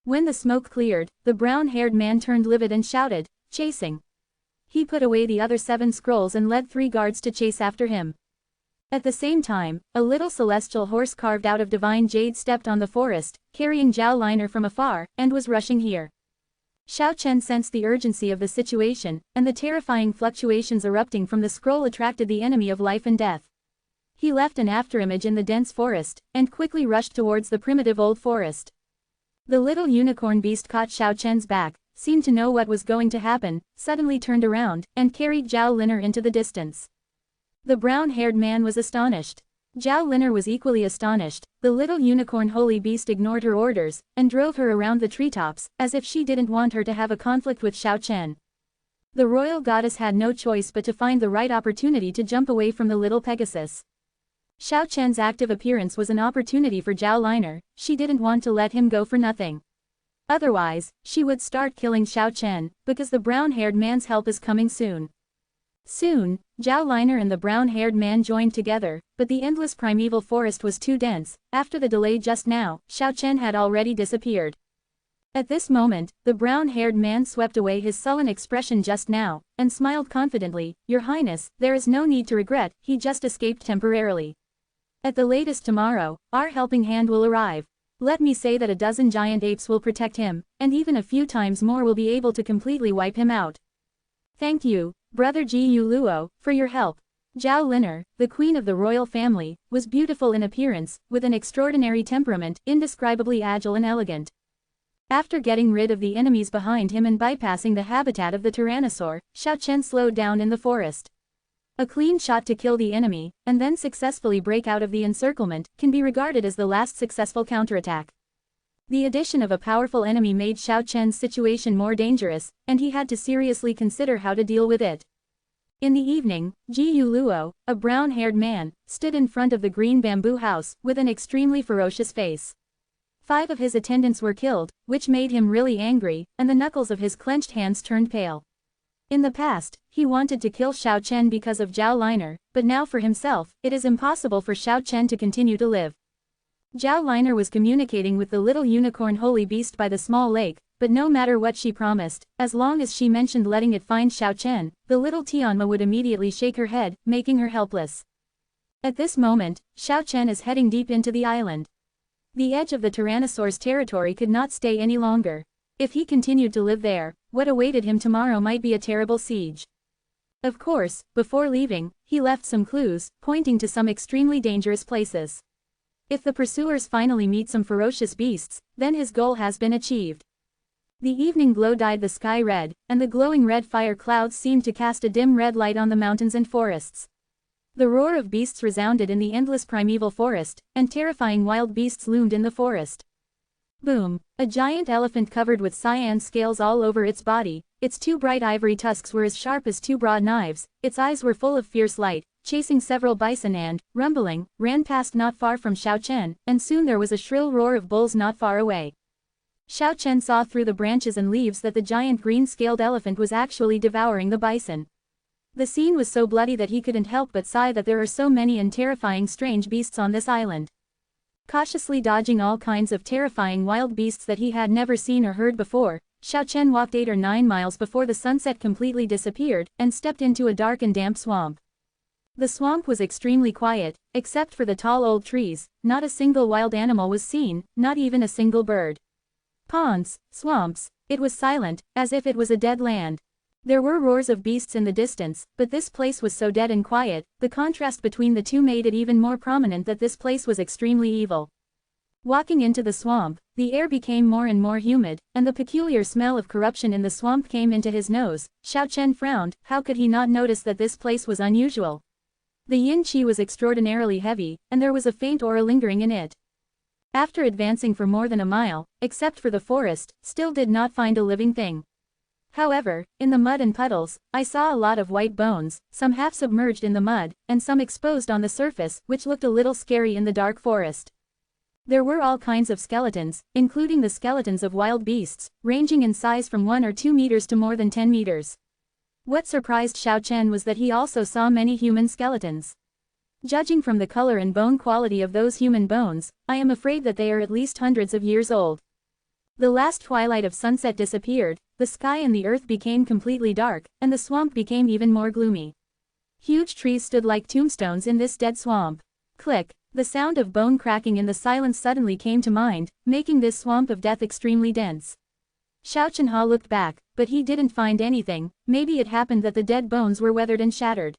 When the smoke cleared, the brown-haired man turned livid and shouted, "Chasing!" He put away the other 7 scrolls and led 3 guards to chase after him. At the same time, a little celestial horse carved out of divine jade stepped on the forest, carrying Zhao Liner from afar, and was rushing here. Xiao Chen sensed the urgency of the situation, and the terrifying fluctuations erupting from the scroll attracted the enemy of life and death. He left an afterimage in the dense forest, and quickly rushed towards the primitive old forest. The little unicorn beast caught Xiao Chen's back, seemed to know what was going to happen, suddenly turned around, and carried Zhao Liner into the distance. The brown-haired man was astonished. Zhao Liner was equally astonished. The little unicorn holy beast ignored her orders, and drove her around the treetops, as if she didn't want her to have a conflict with Xiao Chen. The royal goddess had no choice but to find the right opportunity to jump away from the little Pegasus. Xiao Chen's active appearance was an opportunity for Zhao Liner. She didn't want to let him go for nothing. Otherwise, she would start killing Xiao Chen, because the brown-haired man's help is coming soon. Soon, Zhao Liner and the brown-haired man joined together, but the endless primeval forest was too dense. After the delay just now, Xiao Chen had already disappeared. At this moment, the brown-haired man swept away his sullen expression just now, and smiled confidently. "Your Highness, there is no need to regret, he just escaped temporarily. At the latest tomorrow, our helping hand will arrive. Let me say that a dozen giant apes will protect him, and even a few times more will be able to completely wipe him out. Thank you, Brother Ji Luo, for your help." Zhao Liner, the queen of the royal family, was beautiful in appearance, with an extraordinary temperament, indescribably agile and elegant. After getting rid of the enemies behind him and bypassing the habitat of the tyrannosaur, Xiao Chen slowed down in the forest. A clean shot to kill the enemy, and then successfully break out of the encirclement, can be regarded as the last successful counterattack. The addition of a powerful enemy made Xiao Chen's situation more dangerous, and he had to seriously consider how to deal with it. In the evening, Ji Luo, a brown-haired man, stood in front of the green bamboo house, with an extremely ferocious face. 5 of his attendants were killed, which made him really angry, and the knuckles of his clenched hands turned pale. In the past, he wanted to kill Xiao Chen because of Zhao Liner, but now for himself, it is impossible for Xiao Chen to continue to live. Zhao Liner was communicating with the little unicorn holy beast by the small lake, but no matter what she promised, as long as she mentioned letting it find Xiao Chen, the little Tianma would immediately shake her head, making her helpless. At this moment, Xiao Chen is heading deep into the island. The edge of the Tyrannosaur's territory could not stay any longer. If he continued to live there, what awaited him tomorrow might be a terrible siege. Of course, before leaving, he left some clues, pointing to some extremely dangerous places. If the pursuers finally meet some ferocious beasts, then his goal has been achieved. The evening glow dyed the sky red, and the glowing red fire clouds seemed to cast a dim red light on the mountains and forests. The roar of beasts resounded in the endless primeval forest, and terrifying wild beasts loomed in the forest. Boom! A giant elephant covered with cyan scales all over its body, its 2 bright ivory tusks were as sharp as 2 broad knives, its eyes were full of fierce light, chasing several bison and, rumbling, ran past not far from Xiao Chen, and soon there was a shrill roar of bulls not far away. Xiao Chen saw through the branches and leaves that the giant green-scaled elephant was actually devouring the bison. The scene was so bloody that he couldn't help but sigh that there are so many and terrifying strange beasts on this island. Cautiously dodging all kinds of terrifying wild beasts that he had never seen or heard before, Xiao Chen walked 8 or 9 miles before the sunset completely disappeared, and stepped into a dark and damp swamp. The swamp was extremely quiet, except for the tall old trees, not a single wild animal was seen, not even a single bird. Ponds, swamps, it was silent, as if it was a dead land. There were roars of beasts in the distance, but this place was so dead and quiet, the contrast between the two made it even more prominent that this place was extremely evil. Walking into the swamp, the air became more and more humid, and the peculiar smell of corruption in the swamp came into his nose. Xiao Chen frowned, how could he not notice that this place was unusual? The yin qi was extraordinarily heavy, and there was a faint aura lingering in it. After advancing for more than a mile, except for the forest, still did not find a living thing. However, in the mud and puddles, I saw a lot of white bones, some half submerged in the mud, and some exposed on the surface, which looked a little scary in the dark forest. There were all kinds of skeletons, including the skeletons of wild beasts, ranging in size from 1 or 2 meters to more than 10 meters. What surprised Xiao Chen was that he also saw many human skeletons. Judging from the color and bone quality of those human bones, I am afraid that they are at least hundreds of years old. The last twilight of sunset disappeared, the sky and the earth became completely dark, and the swamp became even more gloomy. Huge trees stood like tombstones in this dead swamp. Click! The sound of bone cracking in the silence suddenly came to mind, making this swamp of death extremely dense. Xiao Chenha looked back, but he didn't find anything. Maybe it happened that the dead bones were weathered and shattered.